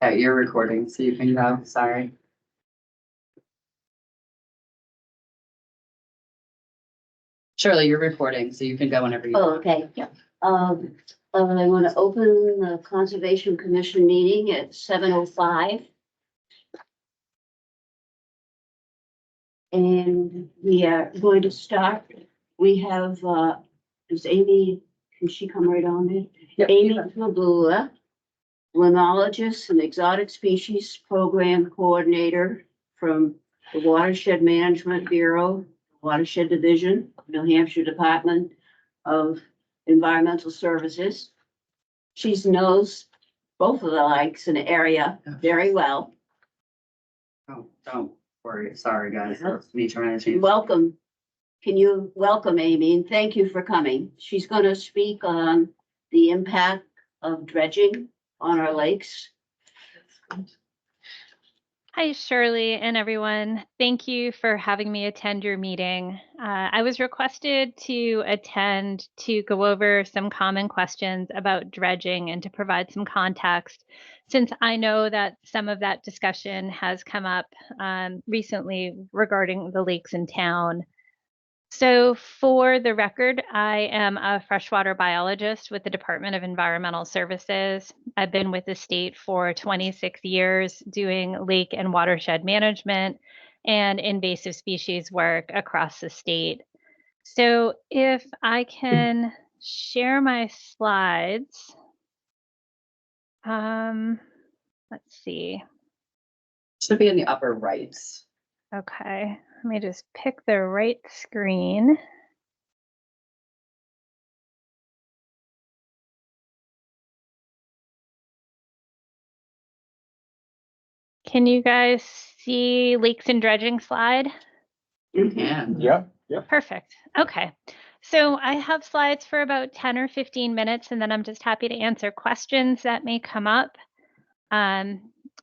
Yeah, you're recording, so you can go. Sorry. Shirley, you're recording, so you can go whenever you Oh, want. okay. Yeah. I want to open the Conservation Commission meeting at 7:05. And we are going to start. We have, is Amy, can she come right on in? Yep. Amy Mabula, limnologist and exotic species program coordinator from the Watershed Management Bureau, Watershed Division, New Hampshire Department of Environmental Services. She knows both of the lakes in the area very well. Oh, don't worry. Sorry, guys. That's me trying to change. Welcome. Can you welcome Amy? And thank you for coming. She's going to speak on the impact of dredging on our lakes. Hi, Shirley and everyone. Thank you for having me attend your meeting. I was requested to attend to go over some common questions about dredging and to provide some context, since I know that some of that discussion has come up recently regarding the lakes in town. So, for the record, I am a freshwater biologist with the Department of Environmental Services. I've been with the state for 26 years doing lake and watershed management and invasive species work across the state. So, if I can share my slides, um, let's see. Should be in the upper right. Okay, let me just pick the right screen. Can you guys see lakes and dredging slide? You can. Yeah. Perfect. Okay. So I have slides for about 10 or 15 minutes, and then I'm just happy to answer questions that may come up.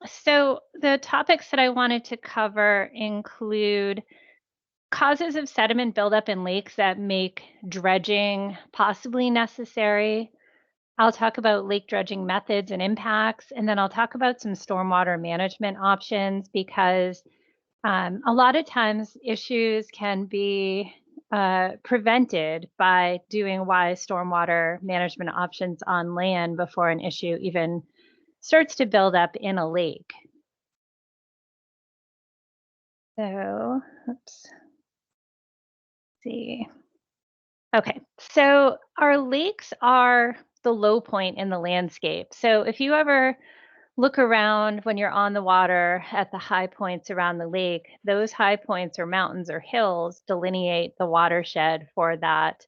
So the topics that I wanted to cover include causes of sediment buildup in lakes that make dredging possibly necessary. I'll talk about lake dredging methods and impacts, and then I'll talk about some stormwater management options because a lot of times issues can be prevented by doing wise stormwater management options on land before an issue even starts to build up in a lake. So, let's see. Okay, so our lakes are the low point in the landscape. So if you ever look around when you're on the water at the high points around the lake, those high points or mountains or hills delineate the watershed for that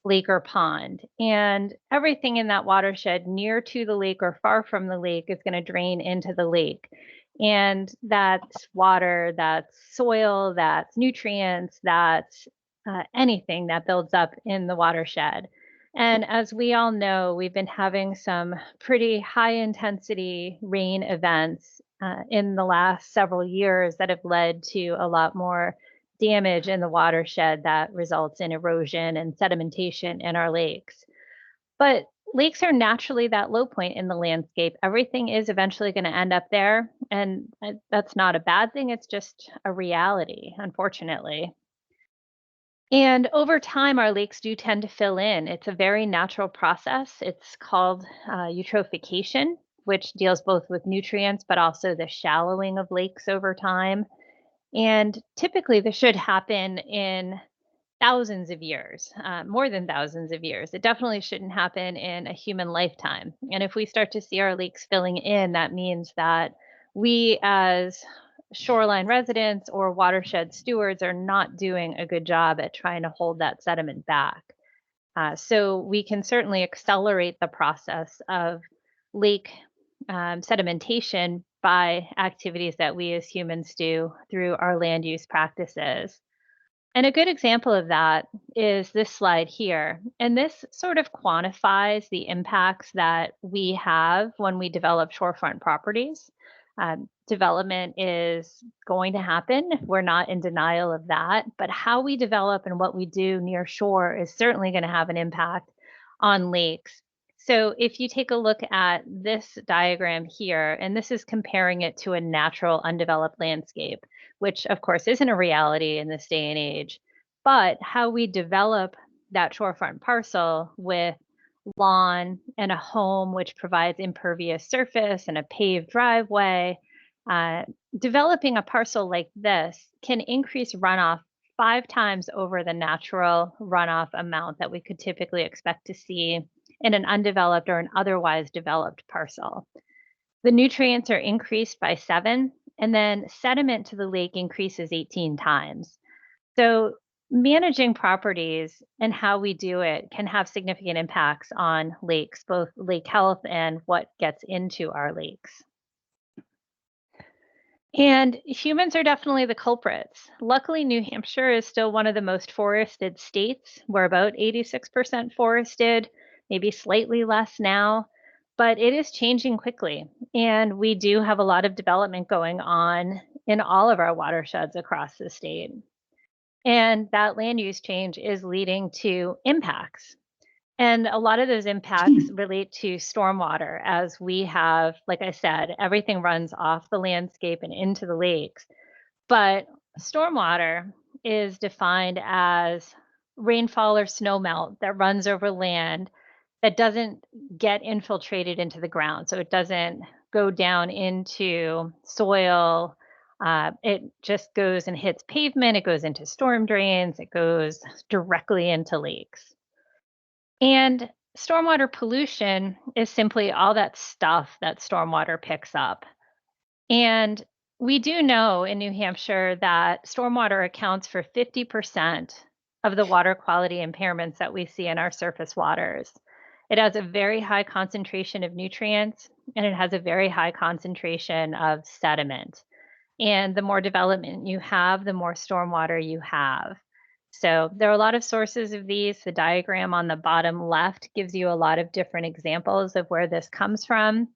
lake or pond. And everything in that watershed near to the lake or far from the lake is going to drain into the lake. And that's water, that's soil, that's nutrients, that's anything that builds up in the watershed. And as we all know, we've been having some pretty high intensity rain events in the last several years that have led to a lot more damage in the watershed that results in erosion and sedimentation in our lakes. But lakes are naturally that low point in the landscape. Everything is eventually going to end up there. And that's not a bad thing, it's just a reality, unfortunately. And over time, our lakes do tend to fill in. It's a very natural process. It's called eutrophication, which deals both with nutrients, but also the shallowing of lakes over time. And typically, this should happen in thousands of years, more than thousands of years. It definitely shouldn't happen in a human lifetime. And if we start to see our lakes filling in, that means that we as shoreline residents or watershed stewards are not doing a good job at trying to hold that sediment back. So we can certainly accelerate the process of lake sedimentation by activities that we as humans do through our land use practices. And a good example of that is this slide here. And this sort of quantifies the impacts that we have when we develop shorefront properties. Development is going to happen. We're not in denial of that. But how we develop and what we do near shore is certainly going to have an impact on lakes. So if you take a look at this diagram here, and this is comparing it to a natural undeveloped landscape, which of course isn't a reality in this day and age, but how we develop that shorefront parcel with lawn and a home which provides impervious surface and a paved driveway, uh, developing a parcel like this can increase runoff 5 times over the natural runoff amount that we could typically expect to see in an undeveloped or an otherwise developed parcel. The nutrients are increased by 7, and then sediment to the lake increases 18 times. So, managing properties and how we do it can have significant impacts on lakes, both lake health and what gets into our lakes. And humans are definitely the culprits. Luckily, New Hampshire is still one of the most forested states. We're about 86% forested, maybe slightly less now, but it is changing quickly. And we do have a lot of development going on in all of our watersheds across the state. And that land use change is leading to impacts. And a lot of those impacts relate to stormwater, as we have, like I said, everything runs off the landscape and into the lakes. But stormwater is defined as rainfall or snowmelt that runs over land that doesn't get infiltrated into the ground. So it doesn't go down into soil. It just goes and hits pavement. It goes into storm drains. It goes directly into lakes. And stormwater pollution is simply all that stuff that stormwater picks up. And we do know in New Hampshire that stormwater accounts for 50% of the water quality impairments that we see in our surface waters. It has a very high concentration of nutrients and it has a very high concentration of sediment. And the more development you have, the more stormwater you have. So there are a lot of sources of these. The diagram on the bottom left gives you a lot of different examples of where this comes from.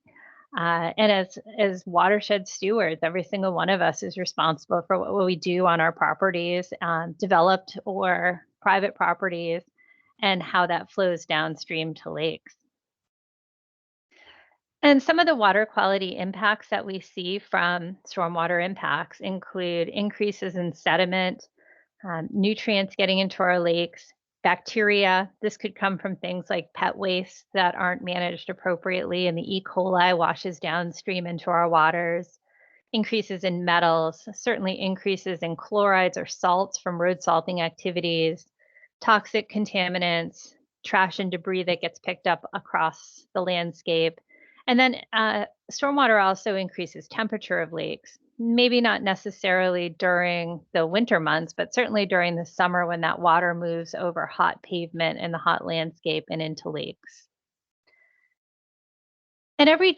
And as watershed stewards, every single one of us is responsible for what we do on our properties, developed or private properties, and how that flows downstream to lakes. And some of the water quality impacts that we see from stormwater impacts include increases in sediment, nutrients getting into our lakes, bacteria. This could come from things like pet waste that aren't managed appropriately, and the E. coli washes downstream into our waters. Increases in metals, certainly increases in chlorides or salts from road salting activities, toxic contaminants, trash and debris that gets picked up across the landscape. And then stormwater also increases temperature of lakes, maybe not necessarily during the winter months, but certainly during the summer when that water moves over hot pavement in the hot landscape and into lakes. And every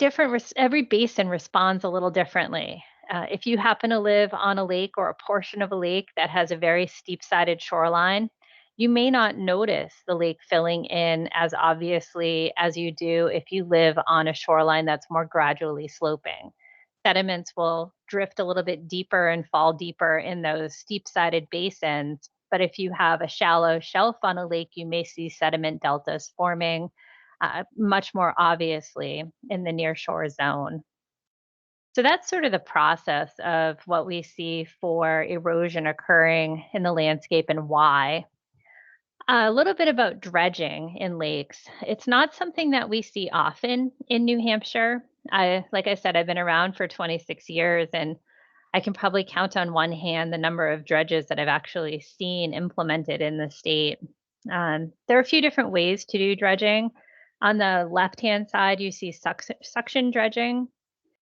basin responds a little differently. If you happen to live on a lake or a portion of a lake that has a very steep-sided shoreline, you may not notice the lake filling in as obviously as you do if you live on a shoreline that's more gradually sloping. Sediments will drift a little bit deeper and fall deeper in those steep-sided basins. But if you have a shallow shelf on a lake, you may see sediment deltas forming much more obviously in the near shore zone. So that's sort of the process of what we see for erosion occurring in the landscape and why. A little bit about dredging in lakes. It's not something that we see often in New Hampshire. Like I said, I've been around for 26 years and I can probably count on one hand the number of dredges that I've actually seen implemented in the state. There are a few different ways to do dredging. On the left-hand side, you see suction dredging.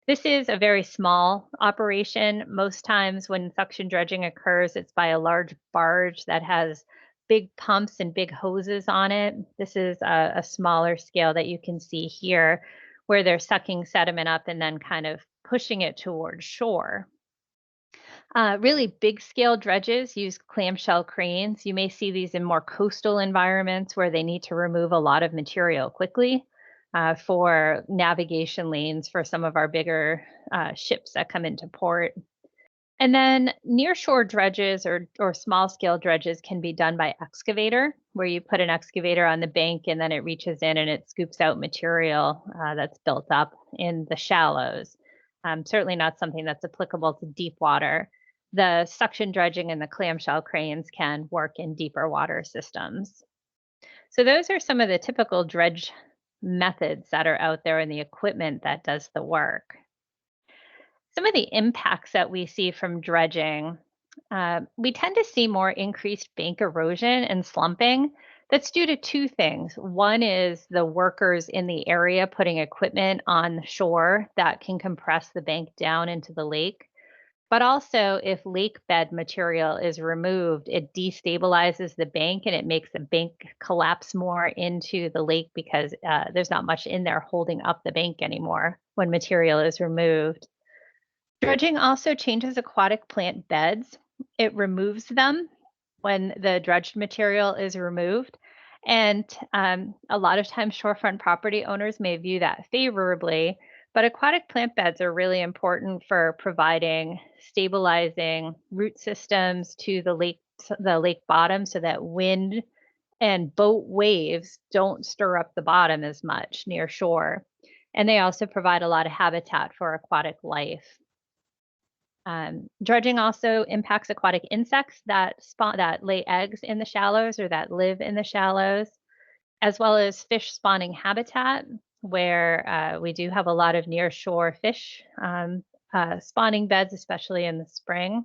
This is a very small operation. Most times when suction dredging occurs, it's by a large barge that has big pumps and big hoses on it. This is a smaller scale that you can see here, where they're sucking sediment up and then kind of pushing it towards shore. Really big scale dredges use clamshell cranes. You may see these in more coastal environments where they need to remove a lot of material quickly for navigation lanes for some of our bigger ships that come into port. And then nearshore dredges or small scale dredges can be done by excavator, where you put an excavator on the bank and then it reaches in and it scoops out material that's built up in the shallows. Certainly not something that's applicable to deep water. The suction dredging and the clamshell cranes can work in deeper water systems. So those are some of the typical dredge methods that are out there and the equipment that does the work. Some of the impacts that we see from dredging, we tend to see more increased bank erosion and slumping. That's due to two things. One is the workers in the area putting equipment on the shore that can compress the bank down into the lake. But also, if lake bed material is removed, it destabilizes the bank and it makes the bank collapse more into the lake because there's not much in there holding up the bank anymore when material is removed. Dredging also changes aquatic plant beds. It removes them when the dredged material is removed. And a lot of times, shorefront property owners may view that favorably, but aquatic plant beds are really important for providing stabilizing root systems to the lake bottom so that wind and boat waves don't stir up the bottom as much near shore. And they also provide a lot of habitat for aquatic life. Dredging also impacts aquatic insects that lay eggs in the shallows or that live in the shallows, as well as fish spawning habitat, where we do have a lot of near shore fish spawning beds, especially in the spring.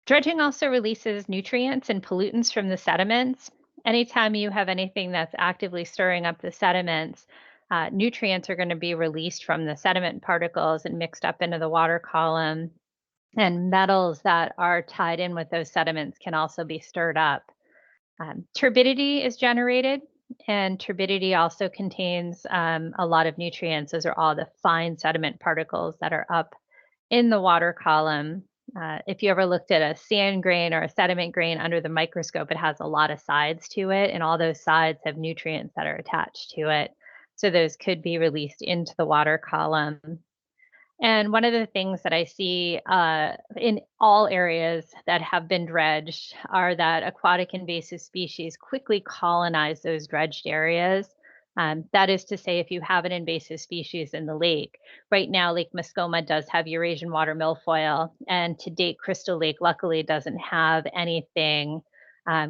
Dredging also releases nutrients and pollutants from the sediments. Anytime you have anything that's actively stirring up the sediments, nutrients are going to be released from the sediment particles and mixed up into the water column. And metals that are tied in with those sediments can also be stirred up. Turbidity is generated, and turbidity also contains a lot of nutrients. Those are all the fine sediment particles that are up in the water column. If you ever looked at a sand grain or a sediment grain under the microscope, it has a lot of sides to it, and all those sides have nutrients that are attached to it. So those could be released into the water column. And one of the things that I see in all areas that have been dredged are that aquatic invasive species quickly colonize those dredged areas. That is to say, if you have an invasive species in the lake, right now Lake Mascoma does have Eurasian water milfoil, and to date, Crystal Lake luckily doesn't have anything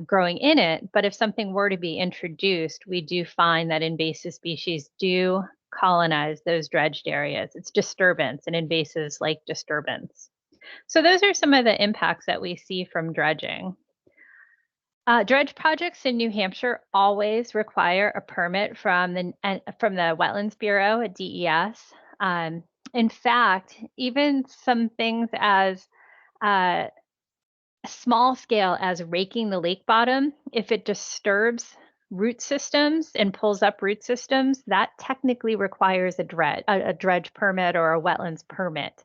growing in it. But if something were to be introduced, we do find that invasive species do colonize those dredged areas. It's disturbance, and invasives like disturbance. So those are some of the impacts that we see from dredging. Dredge projects in New Hampshire always require a permit from the Wetlands Bureau at DES. In fact, even some things as small scale as raking the lake bottom, if it disturbs root systems and pulls up root systems, that technically requires a dredge permit or a wetlands permit.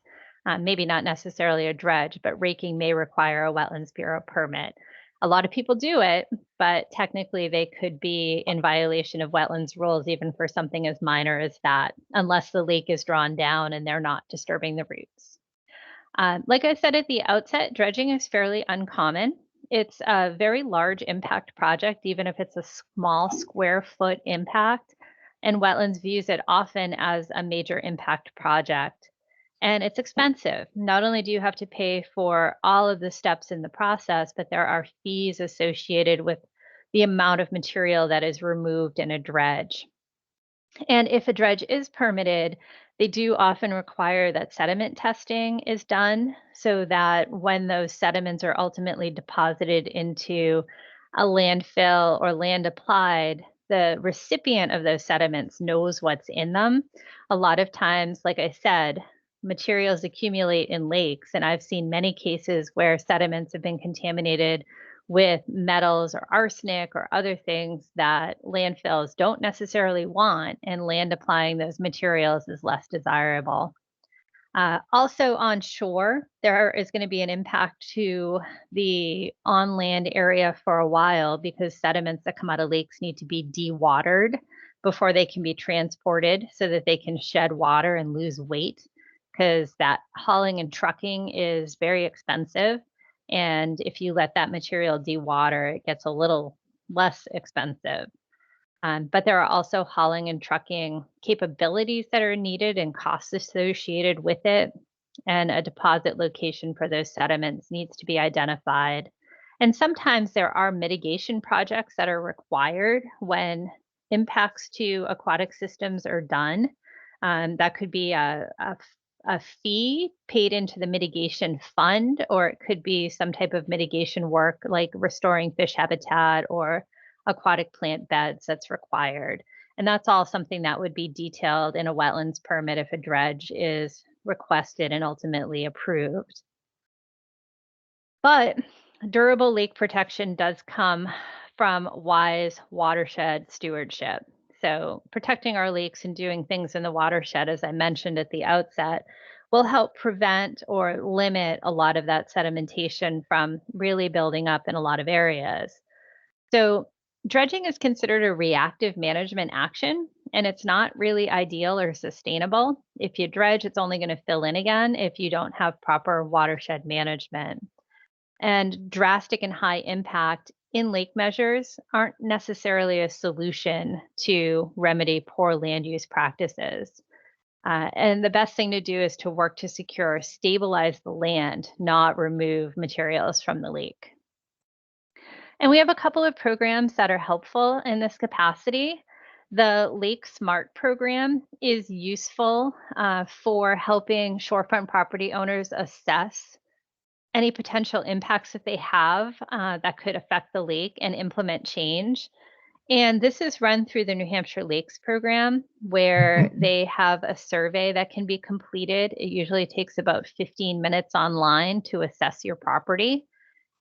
Maybe not necessarily a dredge, but raking may require a Wetlands Bureau permit. A lot of people do it, but technically they could be in violation of wetlands rules even for something as minor as that, unless the lake is drawn down and they're not disturbing the roots. Like I said at the outset, dredging is fairly uncommon. It's a very large impact project, even if it's a small square foot impact, and Wetlands views it often as a major impact project. And it's expensive. Not only do you have to pay for all of the steps in the process, but there are fees associated with the amount of material that is removed in a dredge. And if a dredge is permitted, they do often require that sediment testing is done so that when those sediments are ultimately deposited into a landfill or land applied, the recipient of those sediments knows what's in them. A lot of times, like I said, materials accumulate in lakes, and I've seen many cases where sediments have been contaminated with metals or arsenic or other things that landfills don't necessarily want, and land applying those materials is less desirable. Also on shore, there is going to be an impact to the on land area for a while because sediments that come out of lakes need to be dewatered before they can be transported so that they can shed water and lose weight. because that hauling and trucking is very expensive. And if you let that material dewater, it gets a little less expensive. But there are also hauling and trucking capabilities that are needed and costs associated with it. And a deposit location for those sediments needs to be identified. And sometimes there are mitigation projects that are required when impacts to aquatic systems are done. That could be a fee paid into the mitigation fund, or it could be some type of mitigation work like restoring fish habitat or aquatic plant beds that's required. And that's all something that would be detailed in a wetlands permit if a dredge is requested and ultimately approved. But durable lake protection does come from wise watershed stewardship. So protecting our lakes and doing things in the watershed, as I mentioned at the outset, will help prevent or limit a lot of that sedimentation from really building up in a lot of areas. So dredging is considered a reactive management action, and it's not really ideal or sustainable. If you dredge, it's only going to fill in again if you don't have proper watershed management. And drastic and high impact in lake measures aren't necessarily a solution to remedy poor land use practices. And the best thing to do is to work to secure, stabilize the land, not remove materials from the lake. And we have a couple of programs that are helpful in this capacity. The Lake Smart program is useful for helping shorefront property owners assess any potential impacts that they have that could affect the lake and implement change. And this is run through the New Hampshire Lakes program, where they have a survey that can be completed. It usually takes about 15 minutes online to assess your property.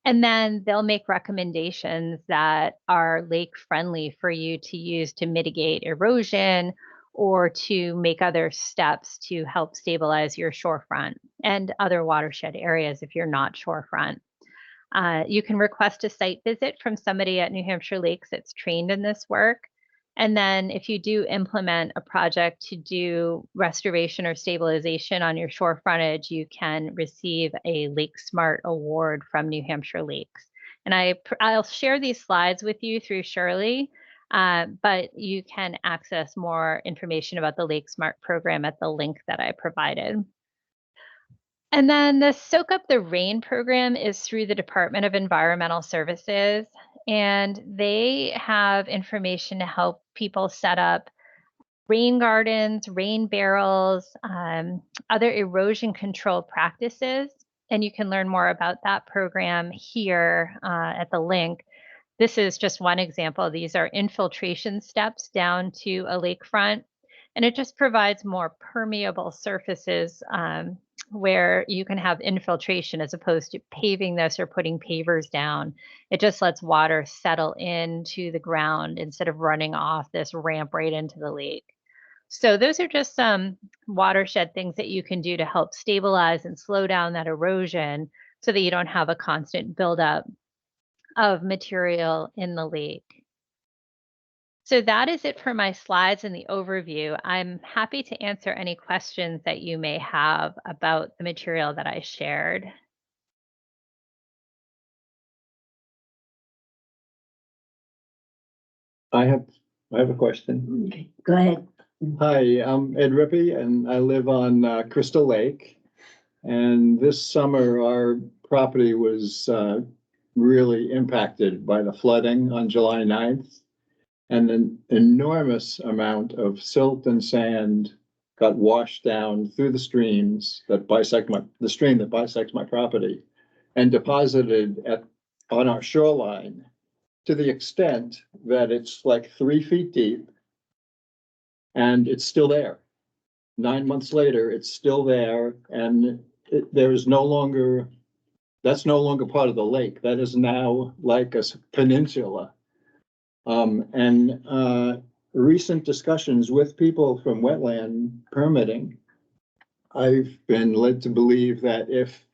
And then they'll make recommendations that are lake friendly for you to use to mitigate erosion or to make other steps to help stabilize your shorefront and other watershed areas if you're not shorefront. You can request a site visit from somebody at New Hampshire Lakes that's trained in this work. And then if you do implement a project to do restoration or stabilization on your shore frontage, you can receive a Lake Smart award from New Hampshire Lakes. And I'll share these slides with you through Shirley, but you can access more information about the Lake Smart program at the link that I provided. And then the Soak Up the Rain program is through the Department of Environmental Services, and they have information to help people set up rain gardens, rain barrels, other erosion control practices. And you can learn more about that program here at the link. This is just one example. These are infiltration steps down to a lakefront, and it just provides more permeable surfaces where you can have infiltration as opposed to paving this or putting pavers down. It just lets water settle into the ground instead of running off this ramp right into the lake. So those are just some watershed things that you can do to help stabilize and slow down that erosion so that you don't have a constant buildup of material in the lake. So that is it for my slides and the overview. I'm happy to answer any questions that you may have about the material that I shared. I have a question. Okay, go ahead. Hi, I'm Ed Rippey and I live on Crystal Lake. And this summer, our property was really impacted by the flooding on July 9th. And an enormous amount of silt and sand got washed down through the streams that bisect the stream that bisects my property and deposited on our shoreline to the extent that it's like 3 feet deep and it's still there. 9 months later, it's still there, and that's no longer part of the lake. That is now like a peninsula. Recent discussions with people from wetland permitting, I've been led to believe that if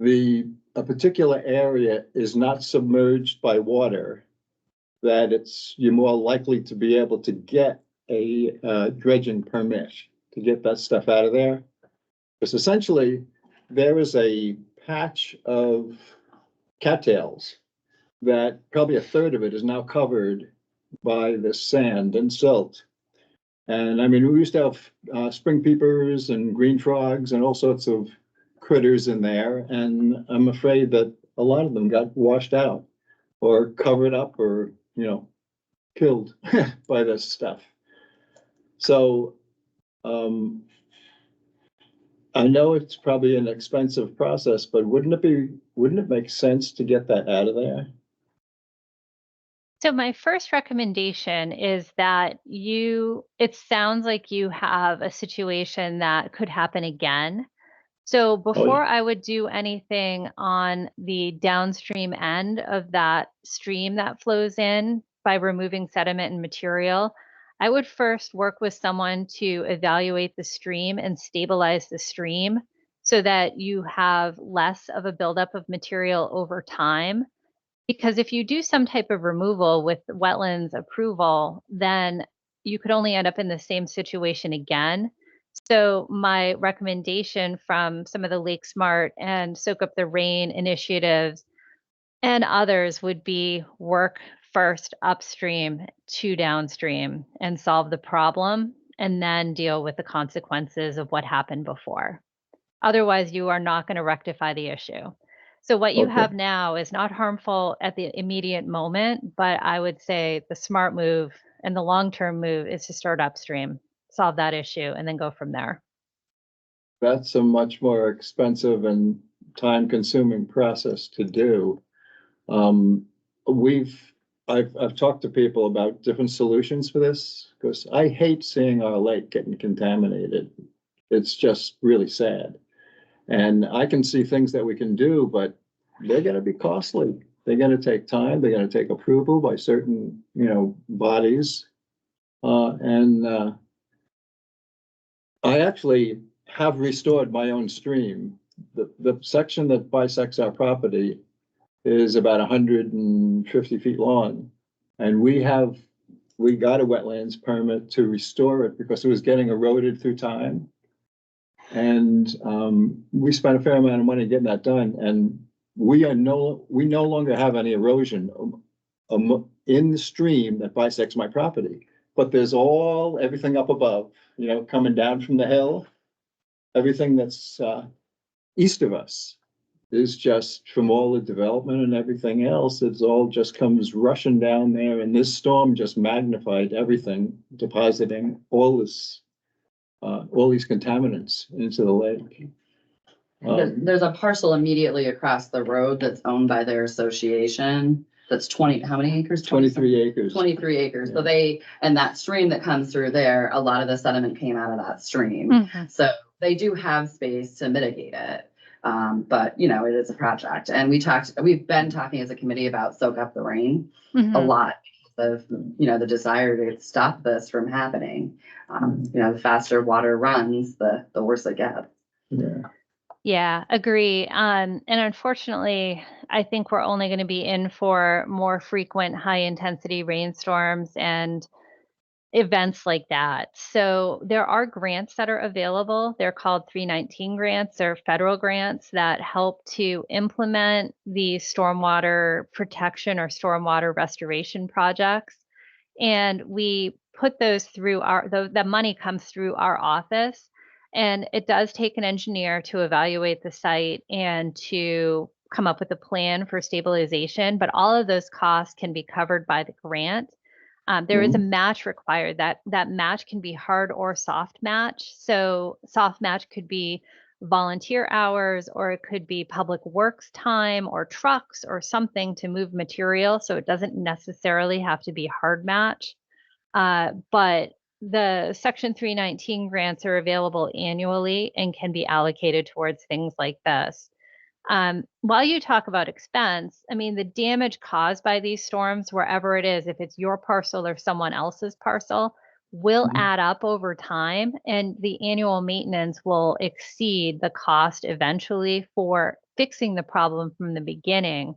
a particular area is not submerged by water, that you're more likely to be able to get a dredging permit to get that stuff out of there. Because essentially, there is a patch of cattails that probably a third of it is now covered by the sand and silt. And I mean, we used to have spring peepers and green frogs and all sorts of critters in there. And I'm afraid that a lot of them got washed out or covered up or, killed by this stuff. So I know it's probably an expensive process, but wouldn't it make sense to get that out of there? So my first recommendation is that it sounds like you have a situation that could happen again. So before I would do anything on the downstream end of that stream that flows in by removing sediment and material, I would first work with someone to evaluate the stream and stabilize the stream so that you have less of a buildup of material over time. Because if you do some type of removal with wetlands approval, then you could only end up in the same situation again. So my recommendation from some of the Lake Smart and Soak Up the Rain initiatives and others would be work first upstream to downstream and solve the problem and then deal with the consequences of what happened before. Otherwise, you are not going to rectify the issue. So what you have now is not harmful at the immediate moment, but I would say the smart move and the long-term move is to start upstream, solve that issue, and then go from there. That's a much more expensive and time-consuming process to do. I've talked to people about different solutions for this because I hate seeing our lake getting contaminated. It's just really sad. And I can see things that we can do, but they're going to be costly. They're going to take time. They're going to take approval by certain, bodies. I actually have restored my own stream. The section that bisects our property is about 150 feet long. And we got a wetlands permit to restore it because it was getting eroded through time. And we spent a fair amount of money getting that done. And we no longer have any erosion in the stream that bisects my property. But there's everything up above, coming down from the hill. Everything that's east of us is just from all the development and everything else. It's all just comes rushing down there. And this storm just magnified everything, depositing all these contaminants into the lake. There's a parcel immediately across the road that's owned by their association. That's how many acres? 23 acres. 23 acres. Yeah. So and that stream that comes through there, a lot of the sediment came out of that stream. Mm-hmm. So they do have space to mitigate it. But it is a project. And we've been talking as a committee about Soak Up the Rain a lot because of, the desire to stop this from happening. The faster water runs, the worse it gets. Yeah. Yeah, agree. And unfortunately, I think we're only going to be in for more frequent high intensity rainstorms and events like that. So there are grants that are available. They're called 319 grants. They're federal grants that help to implement the stormwater protection or stormwater restoration projects. And we put those through the money comes through our office. And it does take an engineer to evaluate the site and to come up with a plan for stabilization, but all of those costs can be covered by the grant. There is a match required. That match can be hard or soft match. So soft match could be volunteer hours, or it could be public works time or trucks or something to move material. So it doesn't necessarily have to be hard match. But the Section 319 grants are available annually and can be allocated towards things like this. While you talk about expense, I mean, the damage caused by these storms, wherever it is, if it's your parcel or someone else's parcel, will add up over time, and the annual maintenance will exceed the cost eventually for fixing the problem from the beginning.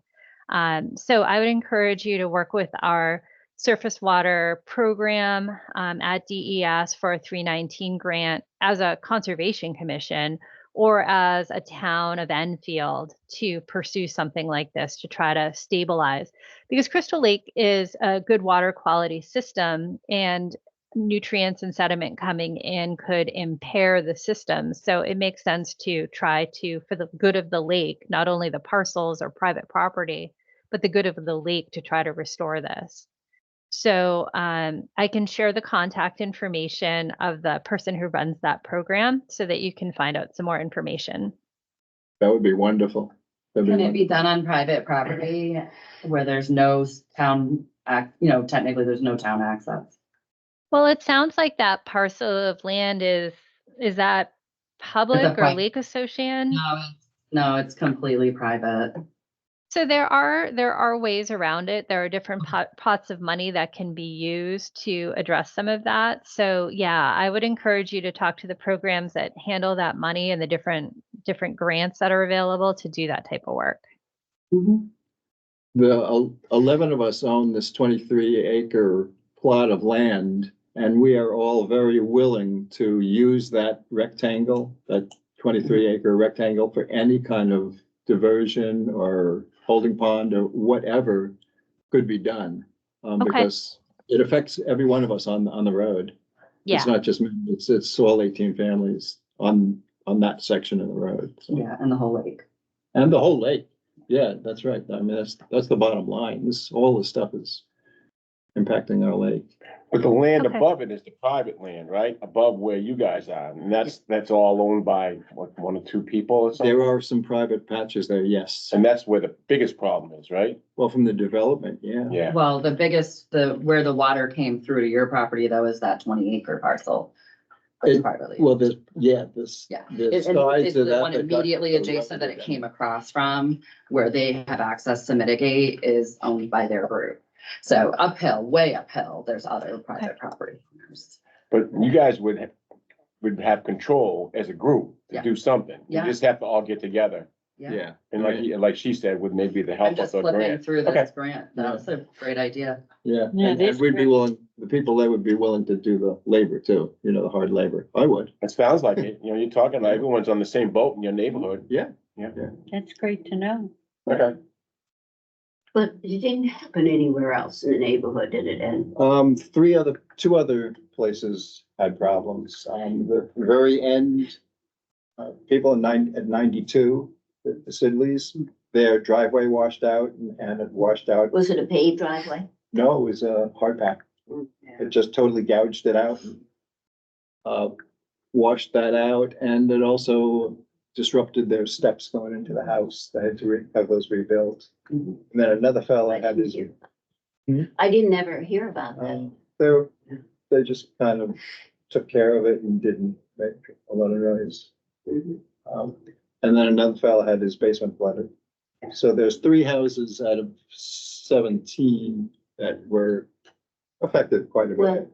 So I would encourage you to work with our surface water program at DES for a 319 grant as a conservation commission, or as a town of Enfield to pursue something like this to try to stabilize. Because Crystal Lake is a good water quality system, and nutrients and sediment coming in could impair the system. So it makes sense to try to, for the good of the lake, not only the parcels or private property, but the good of the lake, to try to restore this. So I can share the contact information of the person who runs that program so that you can find out some more information. That would be wonderful. That'd Can it wonderful. be done on private property where there's no town technically there's no town access? Well, it sounds like that parcel of land is that public or private- Lake Association? No, it's completely private. So there are ways around it. There are different pots of money that can be used to address some of that. So yeah, I would encourage you to talk to the programs that handle that money and the different grants that are available to do that type of work. The 11 of us own this 23-acre plot of land, and we are all very willing to use that rectangle, that 23-acre rectangle, for any kind of diversion or holding pond or whatever could be done. Okay. Because it affects every one of us on the road. Yeah. It's not just me, it's all 18 families on that section of the road. So. Yeah, and the whole lake. And the whole lake. Yeah, that's right. I mean, that's the bottom line. All this stuff is impacting our lake. But the land Okay. above it is the private land, right? Above where you guys are. And that's all owned by what, one or two people or something? There are some private patches there, yes. And that's where the biggest problem is, right? Well, from the development, yeah. Yeah. Well, where the water came through to your property, that was that 20-acre parcel. That's privately. Well, the sides And of it's that. the one that got immediately adjacent that it came across from, where they have access to mitigate, is owned by their group. So uphill, way uphill, there's other private property owners. But you guys would have control as a group to Yeah. do something. You Yeah. just have to all get together. Yeah. And like she said, with maybe the I'm help of just a flipping grant. through Okay. this grant. That's a great idea. Yeah, Yeah, and this we'd be grant- willing, the people there would be willing to do the labor too, the hard labor. I would. It sounds like it. You know, you're talking like everyone's on the same boat in your neighborhood. Yeah. That's great to know. Okay. But it didn't happen anywhere else in the neighborhood, did it? And Two other places had problems. The very end, people at 92, the Sidleys, their driveway washed out and it washed out. was it a paved driveway? No, it was a hard pack. It just totally gouged it out. Washed that out, and it also disrupted their steps going into the house. They had to have those rebuilt. And then another fellow had his, I didn't ever hear about that. they just kind of took care of it and didn't make a lot of noise. Mhm. And then another fellow had his basement flooded. So there's 3 houses out of 17 that were affected quite a bit.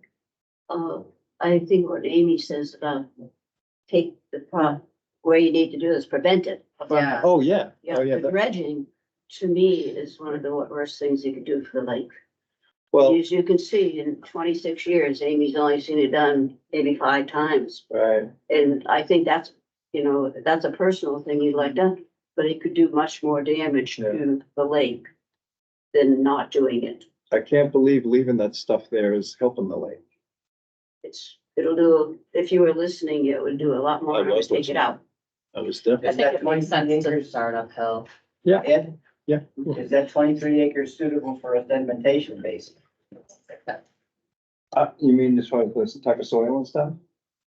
I think what Amy says about take where you need to do is prevent it. Yeah. Oh, yeah. Yeah, Oh, yeah. the dredging, to me, is one of the worst things you could do for the lake. Well, As you can see, in 26 years, Amy's only seen it done maybe 5 times. right. And I think that's a personal thing you'd like done, but it could do much more damage to the lake than not doing it. I can't believe leaving that stuff there is helping the lake. It'll do, if you were listening, it would do a lot more I to was take it listening. out. I was I definitely. think it makes sense to start uphill. Ed, Yeah. is that 23 acres suitable for a sedimentation basin? You mean as far as this type of soil and stuff?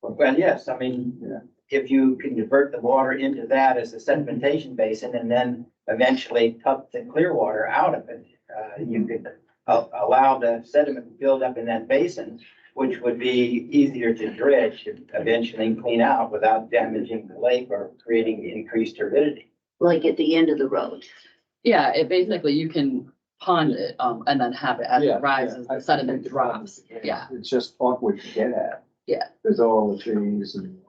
Well, yes, I mean, Yeah. if you can divert the water into that as a sedimentation basin and then eventually pump the clear water out of it, you could allow the sediment to build up in that basin, which would be easier to dredge and eventually clean out without damaging the lake or creating increased turbidity. Like at the end of the road. Yeah, it basically, you can pond it, and then have it as Yeah, it rises, yeah. the sediment drops. Yeah, It's just awkward to get at. Yeah. There's all the trees and,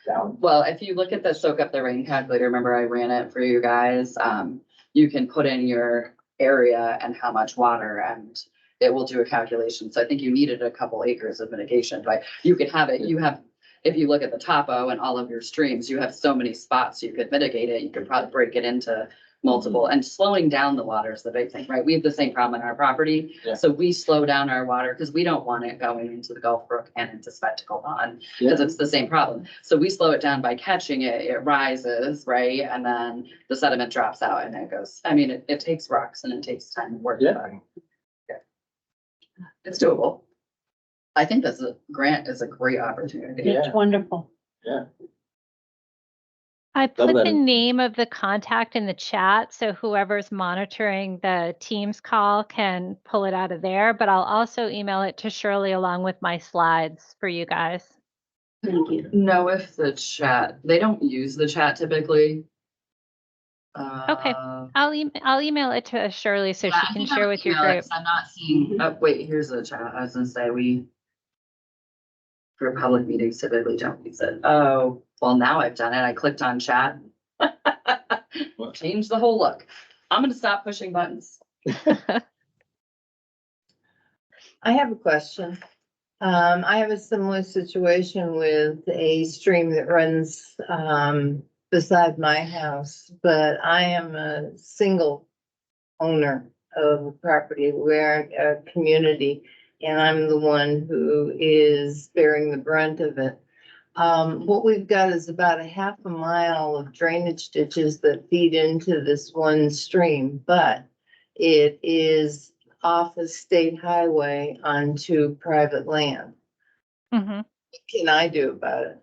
down. well, if you look at the soak up the rain calculator, remember I ran it for you guys? You can put in your area and how much water, and it will do a calculation. So I think you needed a couple acres of mitigation, but you could have it, if you look at the topo and all of your streams, you have so many spots you could mitigate it. You could probably break it into multiple, and slowing down the water is the big thing, right? We have the same problem in our property. Yeah. So we slow down our water because we don't want it going into the Gulf Brook and into Spectacle Pond, because it's the same problem. So we slow it down by catching it, it rises, right? And then the sediment drops out and it goes, I mean, it takes rocks and it takes time to work. Yeah. But it's doable. I think this grant is a great opportunity. It's wonderful. I put that. the name of the contact in the chat, so whoever's monitoring the Teams call can pull it out of there, but I'll also email it to Shirley along with my slides for you guys. Thank you. Know if the chat, they don't use the chat typically. Okay. I'll email it to Shirley so Yeah, she I can think I'm share gonna with your email it group. 'cause I'm not seeing, oh, wait, here's the chat. I was gonna say for public meetings typically don't use it. Oh, well, now I've done it. I clicked on chat. Change the whole look. I'm gonna stop pushing buttons. I have a question. I have a similar situation with a stream that runs, beside my house, but I am a single owner of a property. We're a community, and I'm the one who is bearing the brunt of it. What we've got is about a half a mile of drainage ditches that feed into this one stream, but it is off a state highway onto private land. Mhm. What can I do about it?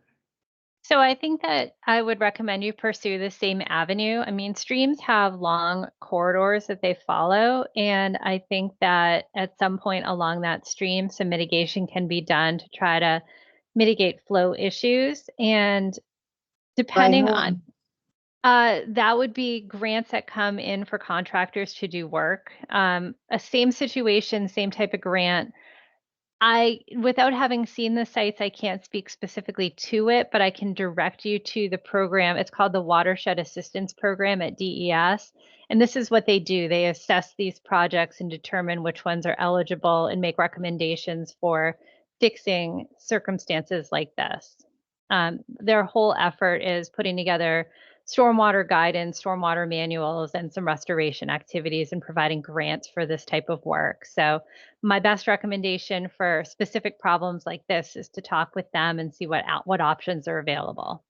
So I think that I would recommend you pursue the same avenue. I mean, streams have long corridors that they follow, and I think that at some point along that stream, some mitigation can be done to try to mitigate flow issues. And depending on that would be grants that come in for contractors to do work. A same situation, same type of grant. Without having seen the sites, I can't speak specifically to it, but I can direct you to the program. It's called the Watershed Assistance Program at DES. And this is what they do. They assess these projects and determine which ones are eligible and make recommendations for fixing circumstances like this. Their whole effort is putting together stormwater guidance, stormwater manuals, and some restoration activities and providing grants for this type of work. So my best recommendation for specific problems like this is to talk with them and see what options are available.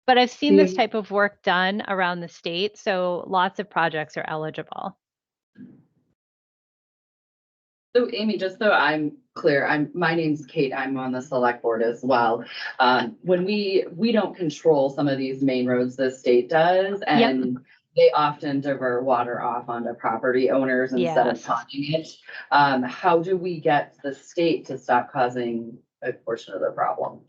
But I've seen this type of work done around the state, so lots of projects are eligible. So Amy, just so I'm clear, my name's Kate. I'm on the select board as well. When we don't control some of these main roads, the state does, and they often divert water off onto property owners instead of Yes. ponding it. How do we get the state to stop causing a portion of the problem?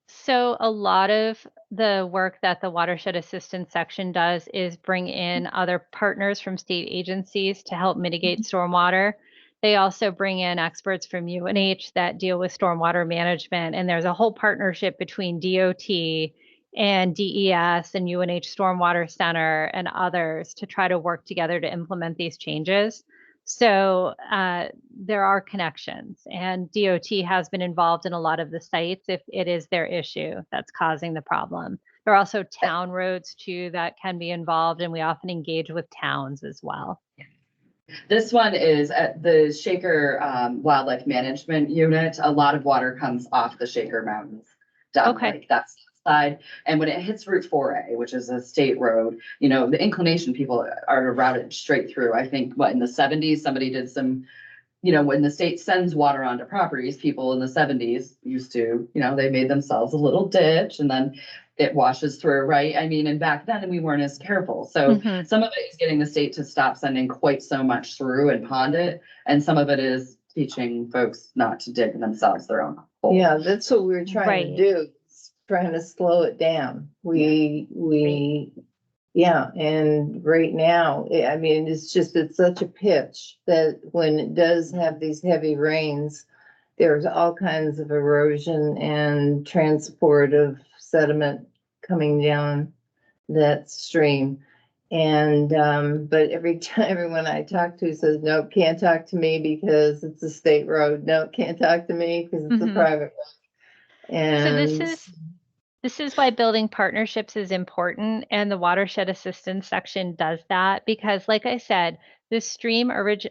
So a lot of the work that the Watershed Assistance section does is bring in other partners from state agencies to help mitigate stormwater. They also bring in experts from UNH that deal with stormwater management, and there's a whole partnership between DOT and DES and UNH Stormwater Center and others to try to work together to implement these changes. So there are connections, and DOT has been involved in a lot of the sites if it is their issue that's causing the problem. There are also town roads too that can be involved, and we often engage with towns as well. This one is at the Shaker Wildlife Management Unit. A lot of water comes off the Shaker Mountains down Okay. like that side. And when it hits Route 4A, which is a state road, you know, the inclination people are to route it straight through. I think in the 70s, somebody did some, you know, when the state sends water onto properties, people in the 70s used to, you know, they made themselves a little ditch and then it washes through, right? I mean, and back then we weren't as careful. So Mhm. some of it is getting the state to stop sending quite so much through and pond it. And some of it is teaching folks not to dig themselves their own hole. Yeah, that's what we're trying Right. to do, trying to slow it down. Yeah, and right now, I mean, it's such a pitch that when it does have these heavy rains, there's all kinds of erosion and transport of sediment coming down that stream. And, but every time, everyone I talk to says, nope, can't talk to me because it's a state road. No, can't talk to me because it's a Mhm. private road. And This is why building partnerships is important, and the watershed assistance section does that because, like I said,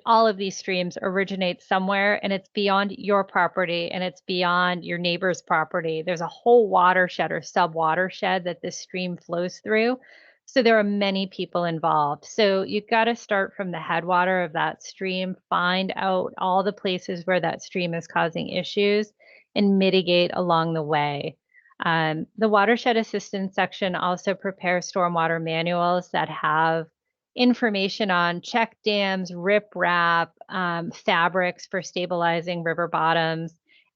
all of these streams originate somewhere, and it's beyond your property and it's beyond your neighbor's property. There's a whole watershed or sub-watershed that this stream flows through. So there are many people involved. So you've got to start from the headwater of that stream, find out all the places where that stream is causing issues, and mitigate along the way. The watershed assistance section also prepares stormwater manuals that have information on check dams, riprap, fabrics for stabilizing river bottoms.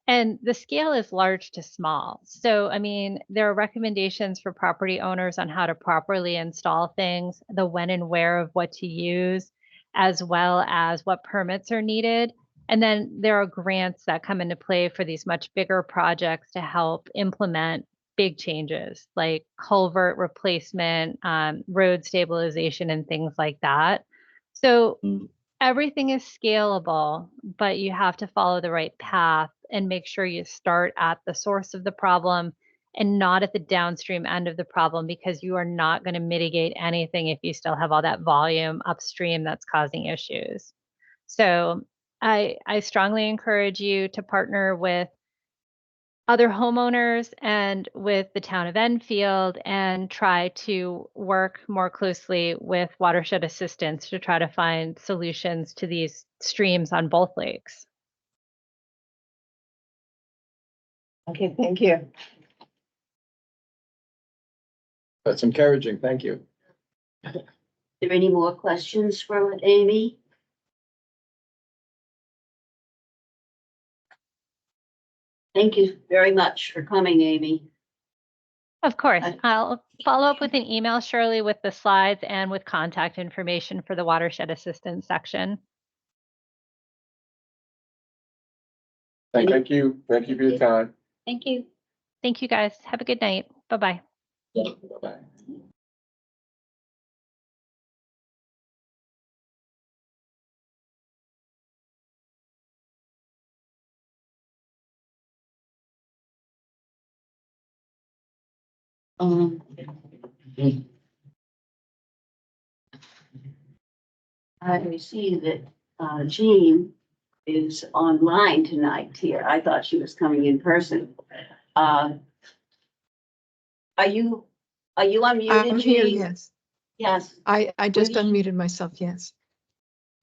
And the scale is large to small. So, I mean, there are recommendations for property owners on how to properly install things, the when and where of what to use, as well as what permits are needed. And then there are grants that come into play for these much bigger projects to help implement big changes like culvert replacement, road stabilization, and things like that. So everything is scalable, but you have to follow the right path and make sure you start at the source of the problem and not at the downstream end of the problem, because you are not going to mitigate anything if you still have all that volume upstream that's causing issues. So I strongly encourage you to partner with other homeowners and with the town of Enfield and try to work more closely with watershed assistance to try to find solutions to these streams on both lakes. okay, thank you. That's encouraging. Thank you. Are there any more questions for Amy? Thank you very much for coming, Amy. Of course, I'll follow up with an email, Shirley, with the slides and with contact information for the watershed assistance section. Thank you. Thank you for your time. Thank you. Thank you, guys. Have a good night. Bye-bye. Bye-bye. I see that Jean is online tonight here. I thought she was coming in person. Are you unmuted, I'm here, Jean? yes. Yes, I just Please. unmuted myself, yes.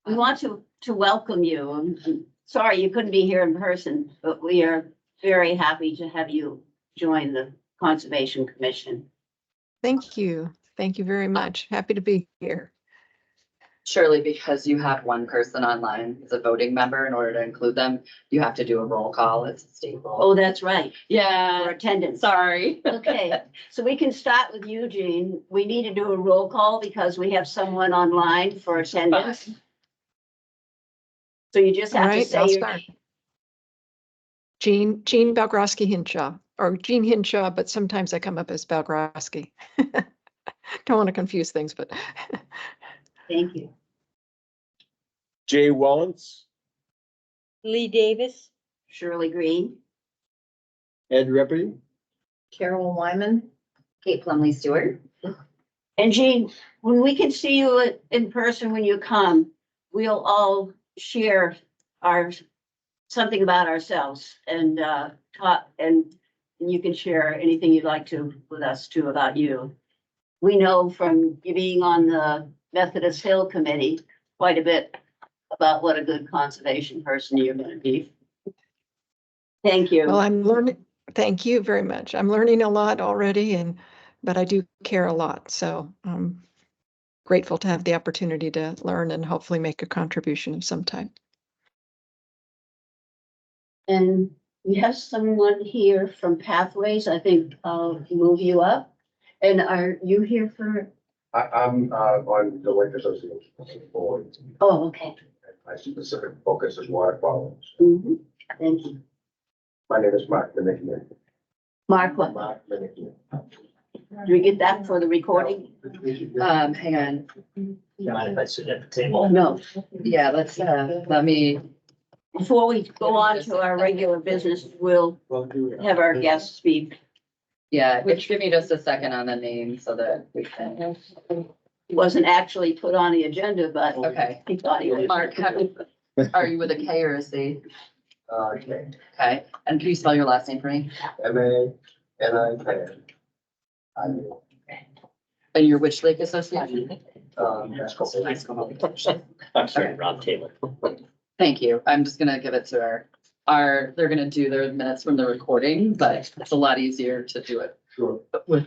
we want to welcome you. I'm sorry you couldn't be here in person, but we are very happy to have you join the Conservation Commission. Thank you. Thank you very much. Happy to be here. Surely because you have one person online as a voting member, in order to include them, you have to do a roll call. It's a state rule. Oh, that's right, for Yeah, attendance. sorry. Okay, so we can start with you, Jean. We need to do a roll call because we have someone online for attendance. So you just All have to right, say I'll your start. Jean Balgrosky Hinshaw, or Jean Hinshaw, but sometimes I come up as Balgrosky. Don't want to confuse things, but Thank you. Jay Wellens, Lee Davis, Shirley Green. Ed Rippey, Carol Wyman, Kate Plumley Stewart. And Jean, when we can see you in person when you come, we'll all share something about ourselves and talk, and you can share anything you'd like to with us too about you. We know from you being on the Methodist Hill Committee quite a bit about what a good conservation person you're going to be. Thank you. well, I'm learning. Thank you very much. I'm learning a lot already, but I do care a lot. So I'm grateful to have the opportunity to learn and hopefully make a contribution of some type. And we have someone here from Pathways. I think I'll move you up. And are you here for? I'm on the Lake Association board. Oh, okay. My specific focus is water quality. Mhm. Thank you. My name is Mark Minicki. Mark, what? Mark Minicki. Do we get that for the recording? Hang on. Mind if I sit at the table? No. Yeah, let me Before we go on to our regular business, we'll have our guests speak. Yeah, give me just a second on the name so that we can, He wasn't actually put on the agenda, but okay. he thought he was. Mark, are you with a K or a C? Okay. Okay, and can you spell your last name for me? MANIK. And you're which lake association? That's cool. I'm sorry, Rob Taylor. Thank you. I'm just gonna give it to they're gonna do their minutes from the recording, but it's a lot easier to do it Sure. with.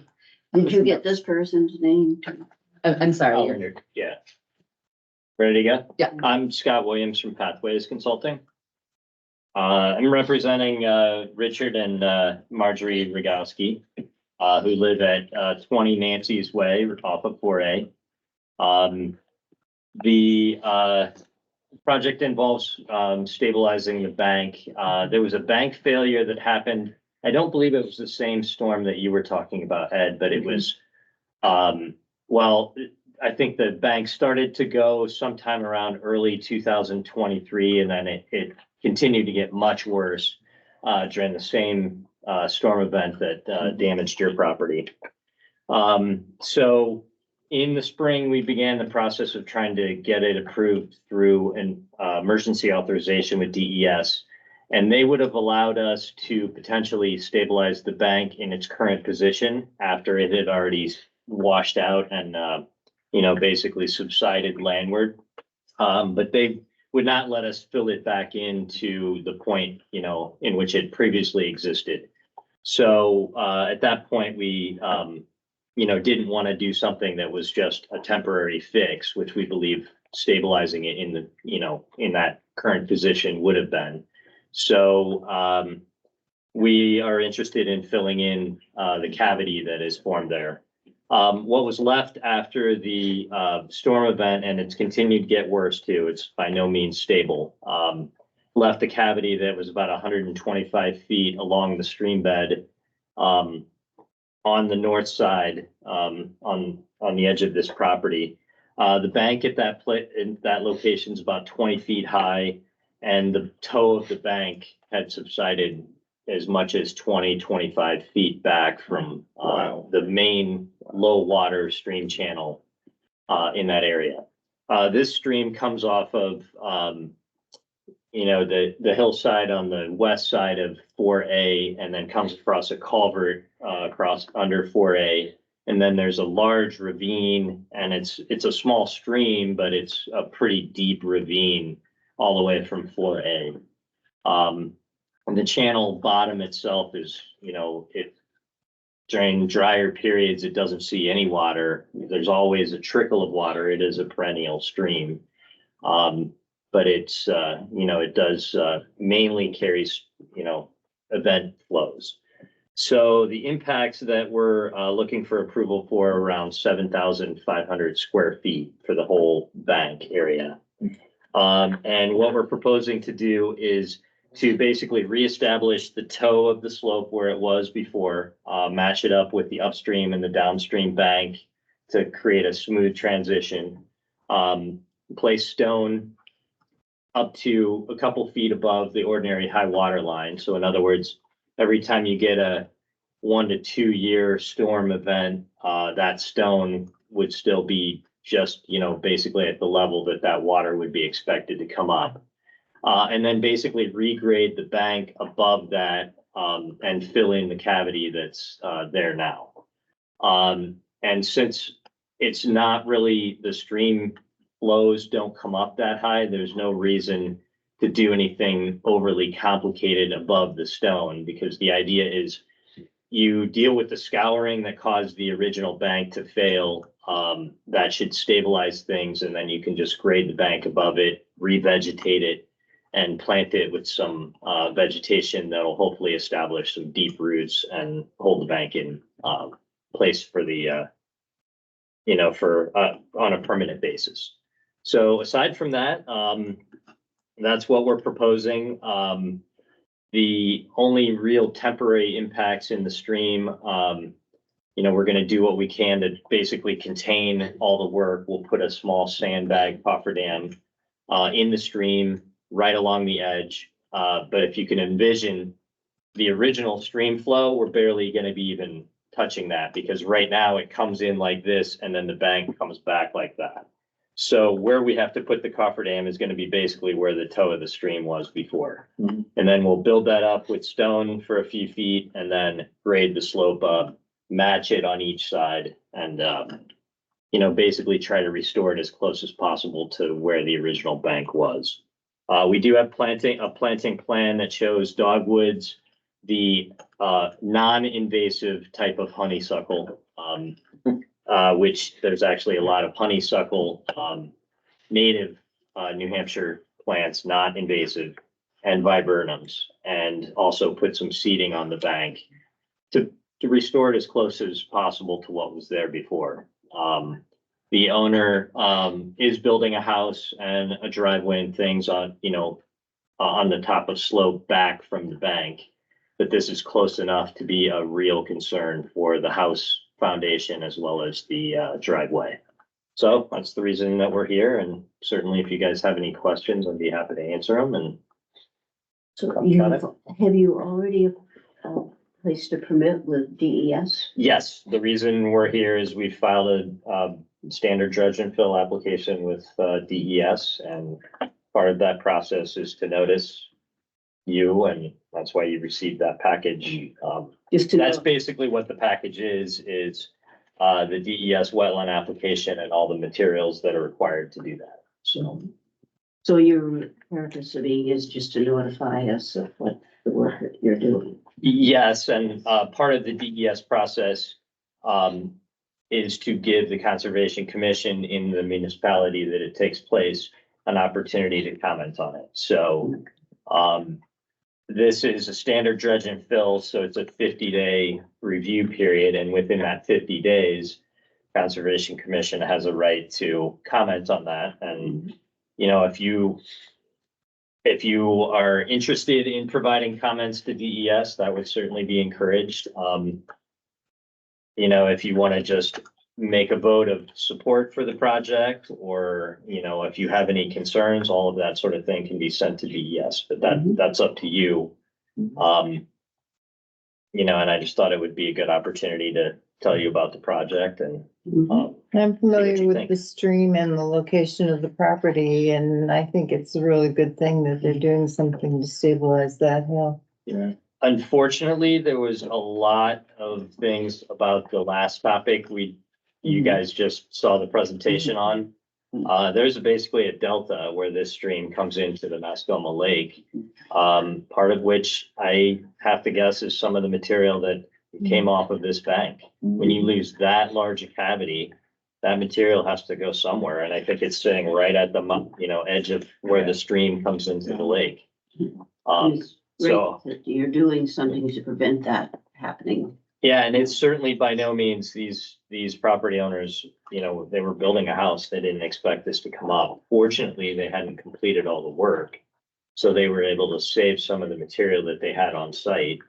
Did you get this person's name? I'm sorry. Oh, yeah. Ready to go? Yeah. I'm Scott Williams from Pathways Consulting. I'm representing Richard and Marjorie Rogowski, who live at 20 Nancy's Way off of 4A. The project involves stabilizing the bank. There was a bank failure that happened. I don't believe it was the same storm that you were talking about, Ed, but it was, well, I think the bank started to go sometime around early 2023, and then it continued to get much worse during the same storm event that damaged your property. So in the spring, we began the process of trying to get it approved through an emergency authorization with DES. And they would have allowed us to potentially stabilize the bank in its current position after it had already washed out and, basically subsided landward. But they would not let us fill it back into the point, in which it previously existed. So at that point, we, didn't want to do something that was just a temporary fix, which we believe stabilizing it in the, in that current position would have been. So we are interested in filling in the cavity that is formed there. What was left after the storm event, and it's continued to get worse too, it's by no means stable, left a cavity that was about 125 feet along the stream bed on the north side, on the edge of this property. The bank at that location is about 20 feet high, and the toe of the bank had subsided as much as 25 feet back from the main low water stream channel in that area. This stream comes off of the hillside on the west side of 4A, and then comes across a culvert across under 4A. And then there's a large ravine, and it's a small stream, but it's a pretty deep ravine all the way from 4A. And the channel bottom itself is, during drier periods, it doesn't see any water. There's always a trickle of water. It is a perennial stream. But it's, it does mainly carries, event flows. So the impacts that we're looking for approval for are around 7,500 square feet for the whole bank area. And what we're proposing to do is to basically reestablish the toe of the slope where it was before, match it up with the upstream and the downstream bank to create a smooth transition, place stone up to a couple feet above the ordinary high water line. So in other words, every time you get a 1 to 2 year storm event, that stone would still be just, basically at the level that water would be expected to come up. And then basically regrade the bank above that and fill in the cavity that's there now. And since it's not really, the stream flows don't come up that high, there's no reason to do anything overly complicated above the stone, because the idea is you deal with the scouring that caused the original bank to fail. That should stabilize things, and then you can just grade the bank above it, revegetate it, and plant it with some vegetation that'll hopefully establish some deep roots and hold the bank in place for the, on a permanent basis. So aside from that, that's what we're proposing. The only real temporary impacts in the stream, we're going to do what we can to basically contain all the work. We'll put a small sandbag cofferdam in the stream, right along the edge. But if you can envision the original stream flow, we're barely gonna be even touching that, because right now it comes in like this and then the bank comes back like that. So where we have to put the cofferdam is gonna be basically where the toe of the stream was before. Mhm. And then we'll build that up with stone for a few feet and then grade the slope up, match it on each side, and, you know, basically try to restore it as close as possible to where the original bank was. We do have a planting plan that shows dogwoods, the non-invasive type of honeysuckle, which there's actually a lot of honeysuckle, native New Hampshire plants, not invasive, and viburnums, and also put some seeding on the bank to restore it as close as possible to what was there before. The owner is building a house and a driveway and things on, you know, on the top of slope back from the bank. But this is close enough to be a real concern for the house foundation as well as the driveway. So that's the reason that we're here, and certainly if you guys have any questions, I'd be happy to answer them. And So Got it. have you already placed a permit with DES? yes, the reason we're here is we filed a standard dredge and fill application with DES, and part of that process is to notice you, and that's why you received that package. Just to That's know, basically what the package is the DES wetland application and all the materials that are required to do that. so your purpose of being is just to notify us of what the work that you're doing. Yes, and part of the DES process is to give the Conservation Commission in the municipality that it takes place an opportunity to comment on it. So this is a standard dredge and fill, so it's a 50-day review period, and within that 50 days, Conservation Commission has a right to comment on that. And, you know, if you are interested in providing comments to DES, that would certainly be encouraged. You know, if you want to just make a vote of support for the project, or, you know, if you have any concerns, all of that sort of thing can be sent to DES, but that's up to you. You know, and I just thought it would be a good opportunity to tell you about the project and, I'm familiar you with think. the stream and the location of the property, and I think it's a really good thing that they're doing something to stabilize that hill. unfortunately, there was a lot of things about the last topic you guys just saw the presentation on. There's basically a delta where this stream comes into the Mascoma Lake. Part of which I have to guess is some of the material that came off of this bank. When you lose that large a cavity, that material has to go somewhere. And I think it's sitting right at the, you know, edge of where the stream comes into the lake. It's great So, that you're doing something to prevent that happening. yeah, and it's certainly by no means these property owners, you know, they were building a house. They didn't expect this to come up. Fortunately, they hadn't completed all the work. So they were able to save some of the material that they had on site.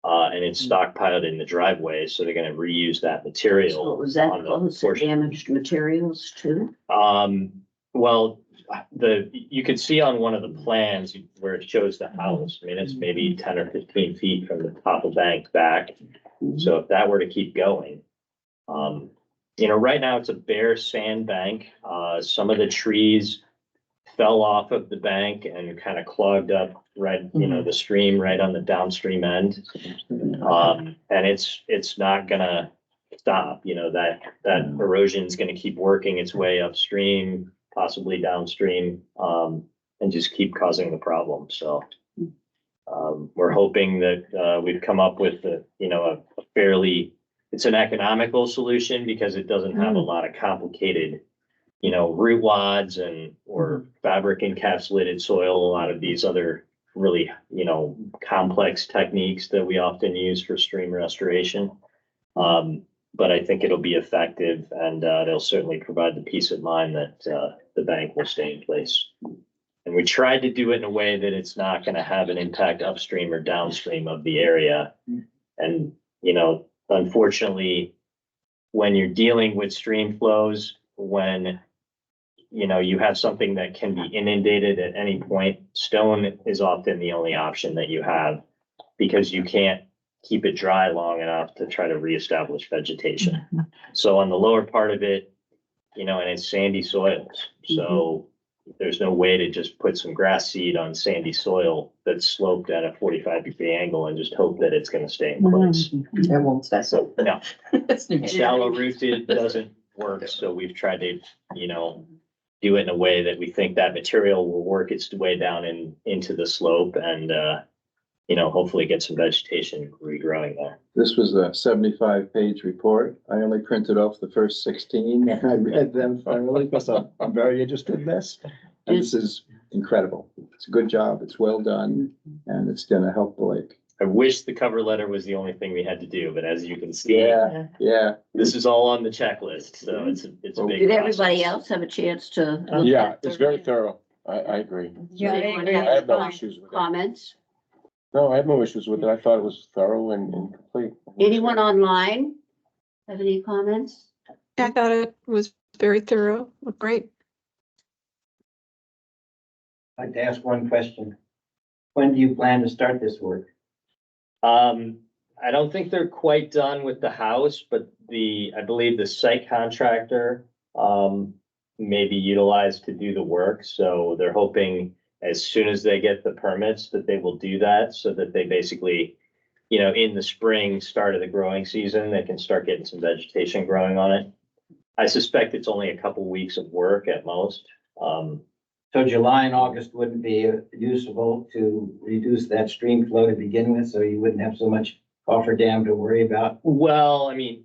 And it's stockpiled in the driveway, so they're gonna reuse that material. So was that on the close to portion. damaged materials too? Well, you could see on one of the plans where it shows the house. I mean, it's maybe 10 or 15 feet from the top of bank back. So if that were to keep going, you know, right now it's a bare sand bank. Some of the trees fell off of the bank and kind of clogged up you know, the stream right on the downstream end. And it's not gonna stop, you know, that erosion is gonna keep working its way upstream, possibly downstream, and just keep causing the problem. So we're hoping that we've come up with a fairly, it's an economical solution because it doesn't have a lot of complicated, you know, root wads or fabric encapsulated soil, a lot of these other really, you know, complex techniques that we often use for stream restoration. But I think it'll be effective, and they'll certainly provide the peace of mind that the bank will stay in place. And we tried to do it in a way that it's not going to have an impact upstream or downstream of the area. And, you know, unfortunately, when you're dealing with stream flows, when you have something that can be inundated at any point, stone is often the only option that you have because you can't keep it dry long enough to try to reestablish vegetation. So on the lower part of it, and it's sandy soils. So there's no way to just put some grass seed on sandy soil that's sloped at a 45-degree angle and just hope that it's going to stay in place. It won't stay. So no, It's new. shallow rooted doesn't work. So we've tried to, do it in a way that we think that material will work its way down into the slope and, hopefully get some vegetation regrowing there. This was a 75-page report. I only printed off the first 16 and I read them thoroughly because I'm very interested in this. And this is incredible. It's a good job. It's well done and it's gonna help the lake. I wish the cover letter was the only thing we had to do, but as you can see, Yeah. this is all on the checklist. So it's a big Did everybody process. else have a chance to? look Yeah, at it's the- very thorough. I agree. Yeah, I Anyone agree. have I have no com- issues with it. Comments? No, I have no issues with it. I thought it was thorough and complete. Anyone online have any comments? I thought it was very thorough, great. I'd like to ask one question. When do you plan to start this work? I don't think they're quite done with the house, but I believe the site contractor, may be utilized to do the work. So they're hoping as soon as they get the permits that they will do that so that they basically, in the spring, start of the growing season, they can start getting some vegetation growing on it. I suspect it's only a couple weeks of work at most. So July and August wouldn't be usable to reduce that stream flow to begin with, so you wouldn't have so much cofferdam to worry about? Well, I mean,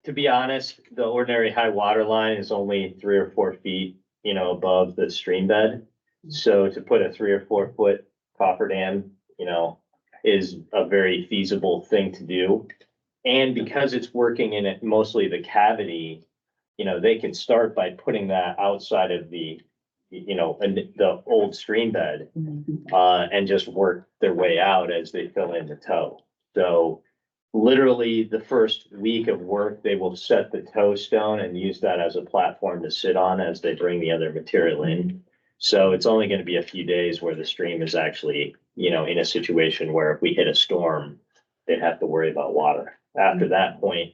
to be honest, the ordinary high water line is only 3 or 4 feet, above the stream bed. So to put a 3 or 4 foot cofferdam, is a very feasible thing to do. And because it's working in it, mostly the cavity, they can start by putting that outside of the old stream bed, and just work their way out as they fill in the toe. So literally the first week of work, they will set the toe stone and use that as a platform to sit on as they bring the other material in. So it's only going to be a few days where the stream is actually, in a situation where if we hit a storm, they'd have to worry about water. After that point,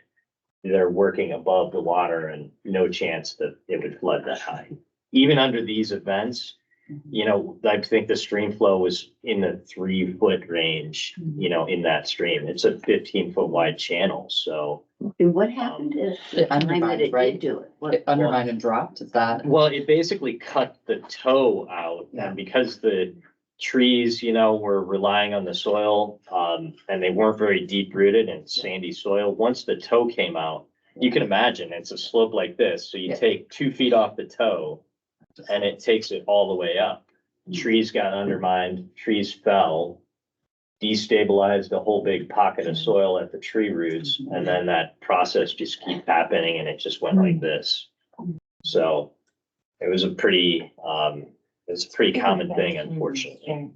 they're working above the water and no chance that it would flood that high. Even under these events, I think the stream flow was in the 3 foot range, in that stream. It's a 15-foot wide channel. So, And what happened is the It time that undermined, it right? did do it. What- It undermined and dropped, is that? well, it basically cut the toe out. Yeah. And because the trees, were relying on the soil, and they weren't very deep rooted in sandy soil, once the toe came out, you can imagine it's a slope like this. So you Yeah. take 2 feet off the toe and it takes it all the way up. Trees got undermined, trees fell, destabilized a whole big pocket of soil at the tree roots. And then that process just keeps happening and it just went like this. So it was a pretty common thing, unfortunately.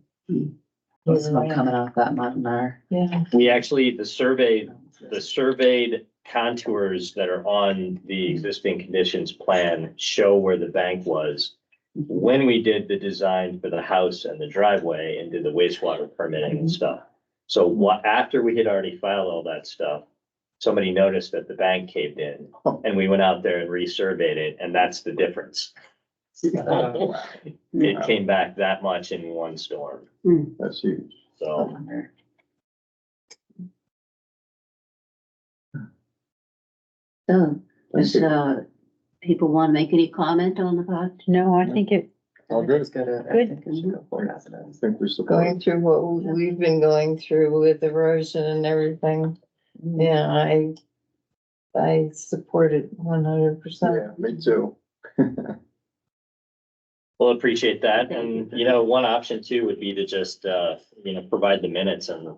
There's smoke coming off that mountain there. Yeah. We actually, the surveyed contours that are on the existing conditions plan show where the bank was when we did the design for the house and the driveway and did the wastewater permitting and stuff. So after we had already filed all that stuff, somebody noticed that the bank caved in and we went out there and resurveyed it, and that's the difference. It came back that much in one storm, That's huge. so. So, does, people want to make any comment on the project? No, I think it, All good. It's good. I Good. think it should go forward as it I is. think we're supporting. Going through what we've been going through with erosion and everything. Yeah, I support it 100%. Yeah, me too. Well, appreciate that. And, one option too would be to just, provide the minutes and,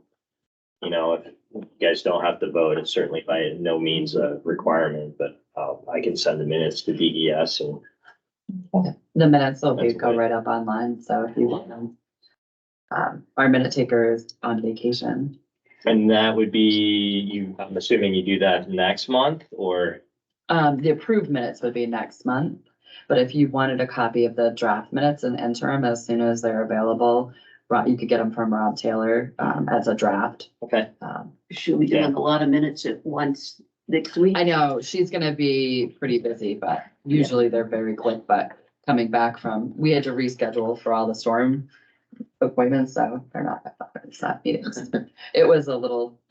if you guys don't have to vote, it's certainly by no means a requirement, but I can send the minutes to DES and The minutes will That's go good. right up online, so if you want them. Our minute taker is on vacation. that would be, I'm assuming you do that next month or, The approved minutes would be next month, But if you wanted a copy of the draft minutes and interim as soon as they're available, you could get them from Rob Taylor, as a draft. Okay. Should we do Yeah. a lot of minutes at once next week? I know she's gonna be pretty busy, but usually they're very quick, but coming back from, we had to reschedule for all the storm appointments, so they're not that far, it's not meetings.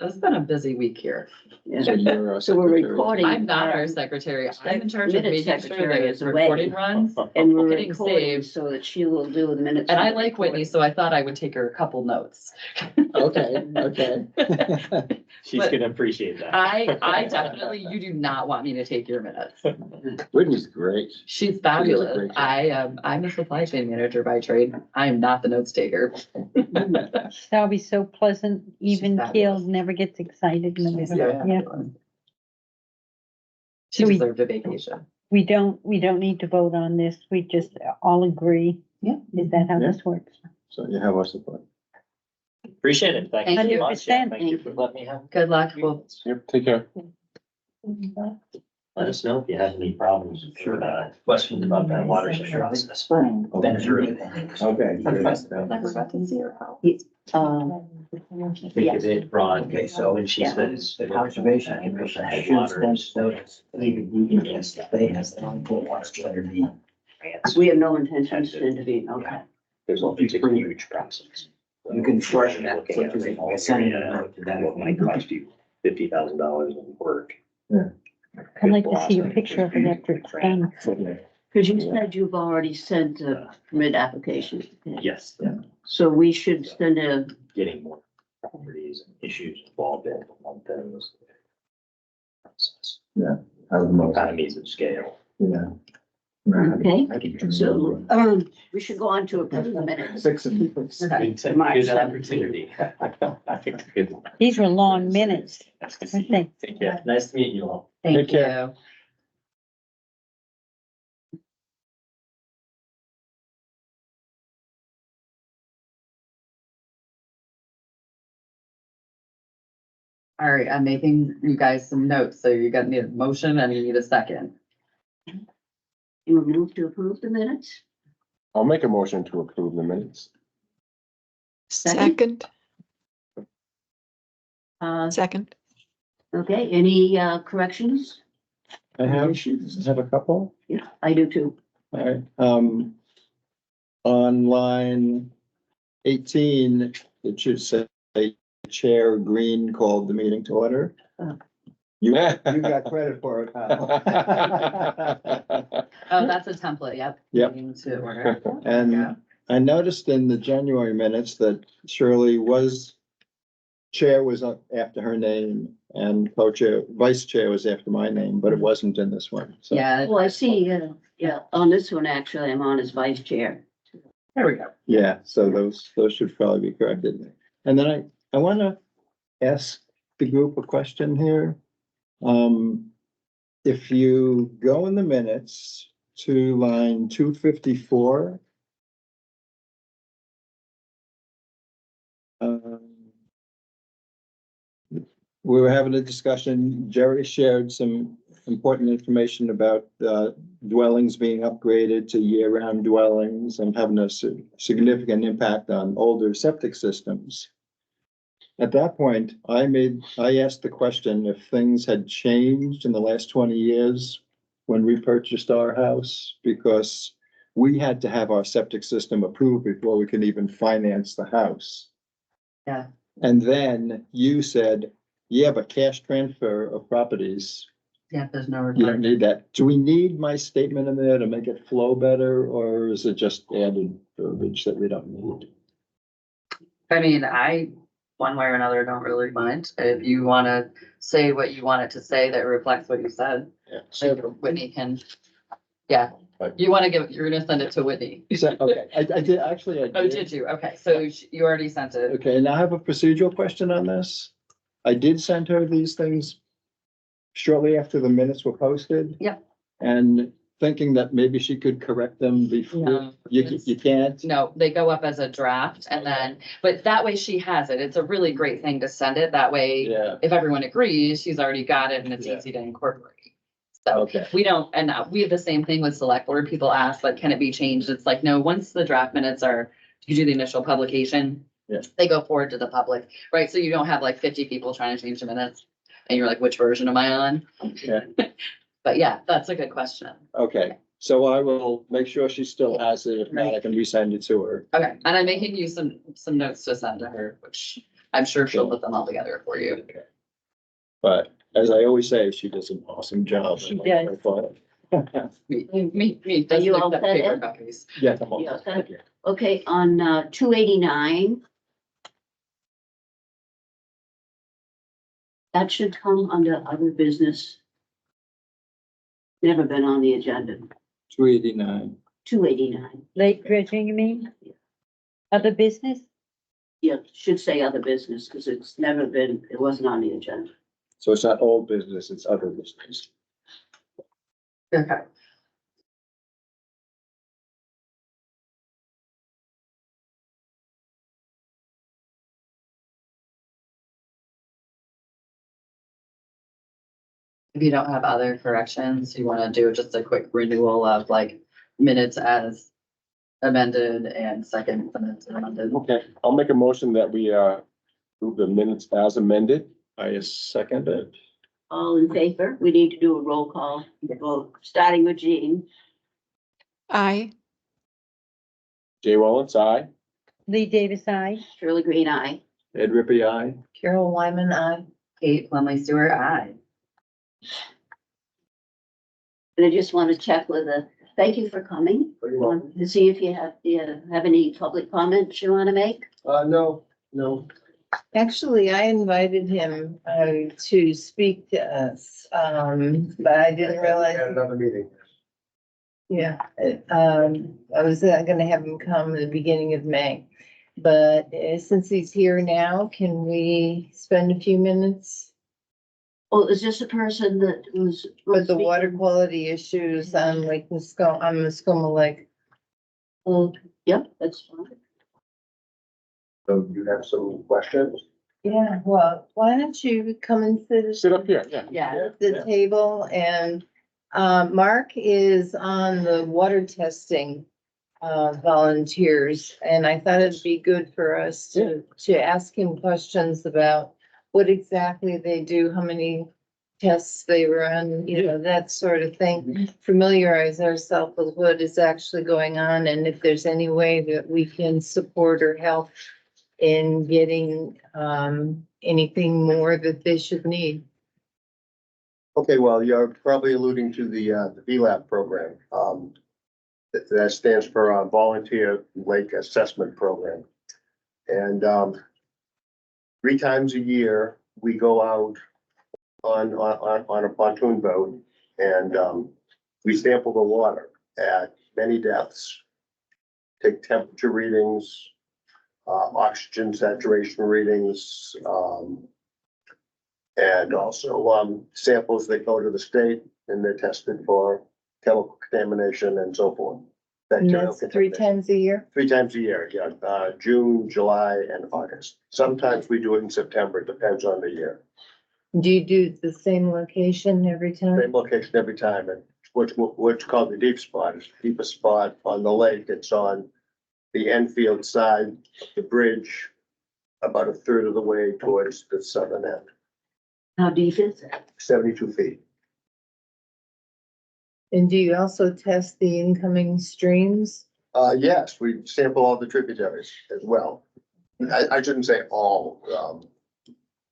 It's been a busy week here. Yeah. So you're our So we're secretary. recording. I'm not our secretary. I'm in charge of Minute making sure secretary is the away. recording runs. And we're Getting recording saved. so that she will do the minutes. And I of the like Whitney, recording. so I thought I would take her a couple notes. Okay, okay. She's But- gonna appreciate that. I definitely, you do not want me to take your minutes. Whitney's great. She's great fabulous. job. I'm a supply chain manager by trade. I am not the notes taker. Salvy's so pleasant, even fabulous. keeled, never gets excited. Yeah, She So we- deserved a vacation. we don't need to vote on this. We just all agree. Yeah. Is that how Yeah. this works? So you have our support. Appreciate it. Thank you Thank so you. much. Yeah, 100%. Thank you for letting me have. Good luck. Well, Yep, take care. Let us know if you have any problems or questions about that watershed process. Been through it. Okay. never got to see her. I think it's it broad, okay, so when she says. The Conservation Commission should send notice, yes, they has their own wants to intervene. We have no intentions to intervene, okay. There's a huge process. You can shorten that. Looking at it, I'll send you a note to that. what might cost you $50,000 in work. I'd like to see a picture of it after it's done. Because you said you've already sent a permit application. Yes, So we should send a, getting more properties and issues involved in one things. Process. Economies of scale. Yeah. okay, so, we should go on to approve the minutes. Fix it. March Good opportunity. These were long minutes. Nice to I see you. think. Take care. Nice to meet you all. Thank Take care. you. All right, I'm making you guys some notes, so you're gonna need a motion and you need a second. You will move to approve the minutes? I'll make a motion to approve the minutes. Second? Second, second. Okay, any corrections? I have a couple. Yeah, I do too. All right, on line 18, it should say Chair Green called the meeting to order. You got credit for it. Kyle. Oh, that's a template, yep. Yep. Meeting to order. And I noticed in the January minutes that Shirley chair was up after her name and co-chair, vice chair was after my name, but it wasn't in this one. So, Yeah, Well, I see, yeah, on this one, actually, I'm on as vice chair. there we go. yeah, so those should probably be corrected. And then I want to ask the group a question here. If you go in the minutes to line 254. We were having a discussion, Jerry shared some important information about dwellings being upgraded to year-round dwellings and having a significant impact on older septic systems. At that point, I asked the question if things had changed in the last 20 years when we purchased our house, because we had to have our septic system approved before we can even finance the house. Yeah. And then you said, yeah, but cash transfer of properties, Yeah, there's no you don't requirement. need that. Do we need my statement in there to make it flow better, or is it just added verbiage that we don't need? I mean, one way or another, don't really mind. If you wanna say what you want it to say that reflects what you said, Yeah. like Whitney can. Yeah, Right. you're gonna send it to Whitney. Okay, I did, actually, I Oh, did. did you? Okay, so you already sent it. Okay, and I have a procedural question on this. I did send her these things shortly after the minutes were posted. Yep. And thinking that maybe she could correct them before, No, you can't? No, they go up as a draft and then, but that way she has it. It's a really great thing to send it. That way, Yeah, if everyone agrees, she's already got it and it's Yeah. easy to incorporate. So Okay. we don't, and we have the same thing with select board. People ask, like, can it be changed? It's like, no, once the draft minutes are, you do the initial publication. Yeah. They go forward to the public, right? So you don't have like 50 people trying to change the minutes. And you're like, which version am I on? Yeah. But yeah, that's a good question. Okay, so I will make sure she still has it. If not, I can resend it to her. Okay, and I'm making you some notes to send to her, which I'm sure she'll put them all together for you. But as I always say, she does an awesome job. She does. Me. Are you all doesn't accept set, paper Ed? copies. Yeah, I'm all Yeah, set. okay. Okay, on 289. That should come under other business. Never been on the agenda. 289. 289. Lake dredging, you mean? Other business? Yeah, should say other business because it's never been, it wasn't on the agenda. So it's not old business, it's other business. Okay. If you don't have other corrections, you want to do just a quick renewal of like minutes as amended and second minutes amended. Okay, I'll make a motion that we, approve the minutes as amended. I second it. All in favor? We need to do a roll call vote, starting with Jean. Aye. Jay Wallace, aye. Lee Davis, I. Shirley Green, aye. Ed Rippey, aye. Carol Wyman, I. Kate Plumley Stewart, aye. And I just want to check with thank you for coming. You're welcome. To see if you have any public comments you want to make. No. Actually, I invited him to speak to us, but I didn't realize. Had another meeting. Yeah, I was gonna have him come in the beginning of May. But since he's here now, can we spend a few minutes? Oh, is this a person that was? With the water quality issues on Lake Muskoma, on Muskoma Lake. Oh, yep, that's fine. So you have some questions? Yeah, well, why don't you come and Sit up here, yeah. Yeah. at the table and, Mark is on the water testing, volunteers. And I thought it'd be good for us to ask him questions about what exactly they do, how many tests they run, you know, that sort of thing. Familiarize ourselves with what is actually going on and if there's any way that we can support or help in getting, anything more that they should need. Okay, well, you're probably alluding to the VLAB program. That stands for Volunteer Lake Assessment Program. And 3 times a year, we go out on a pontoon boat and we sample the water at many depths. Take temperature readings, oxygen saturation readings, and also samples that go to the state and they're tested for chemical contamination and so forth. And Bacterial that's 3 contamination. times a year? 3 times a year, yeah, June, July, and August. Sometimes we do it in September, it depends on the year. Do you do the same location every time? Same location every time, and what's called the deep spot, is the deepest spot on the lake. It's on the Enfield side of the bridge, about a third of the way towards the southern end, How deep is it? 72 feet. And do you also test the incoming streams? Yes, we sample all the tributaries as well. I shouldn't say all,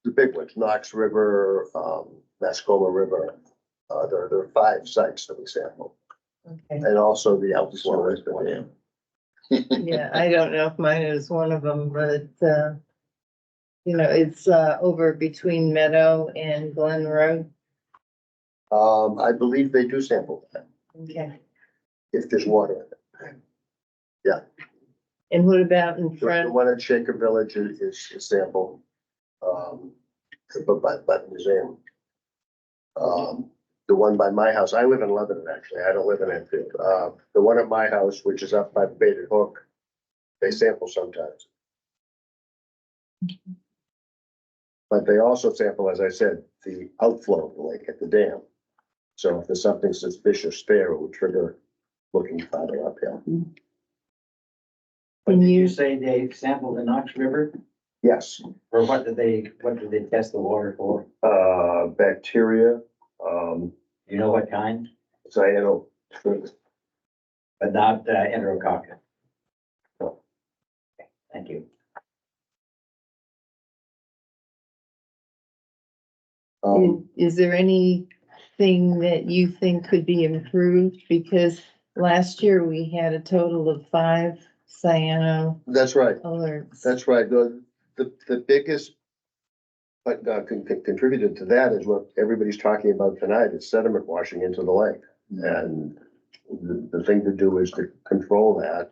the big ones, Knox River, Mascoma River. There are 5 sites that we sample, Okay, and also the outflow is the dam. yeah, I don't know if mine is one of them, but, you know, it's, over between Meadow and Glen Road. I believe they do sample that, Okay, if there's water in it. and what about in The front? one at Shaker Village is sampled, by the museum. The one by my house, I live in Lebanon, actually, I don't live in Enfield. The one at my house, which is up by Baited Hook, they sample sometimes. But they also sample, as I said, the outflow of the lake at the dam. So if there's something suspicious there, it would trigger looking farther uphill. But Can did you you- say they sampled the Knox River? Yes, Or what did they test the water for? bacteria, You know what kind? cyano. But not enterococcus. No. Thank you. Is there anything that you think could be improved? Because last year we had a total of 5 cyano That's right. alerts. That's right. The biggest contributed to that is what everybody's talking about tonight, is sediment washing into the lake. And the thing to do is to control that.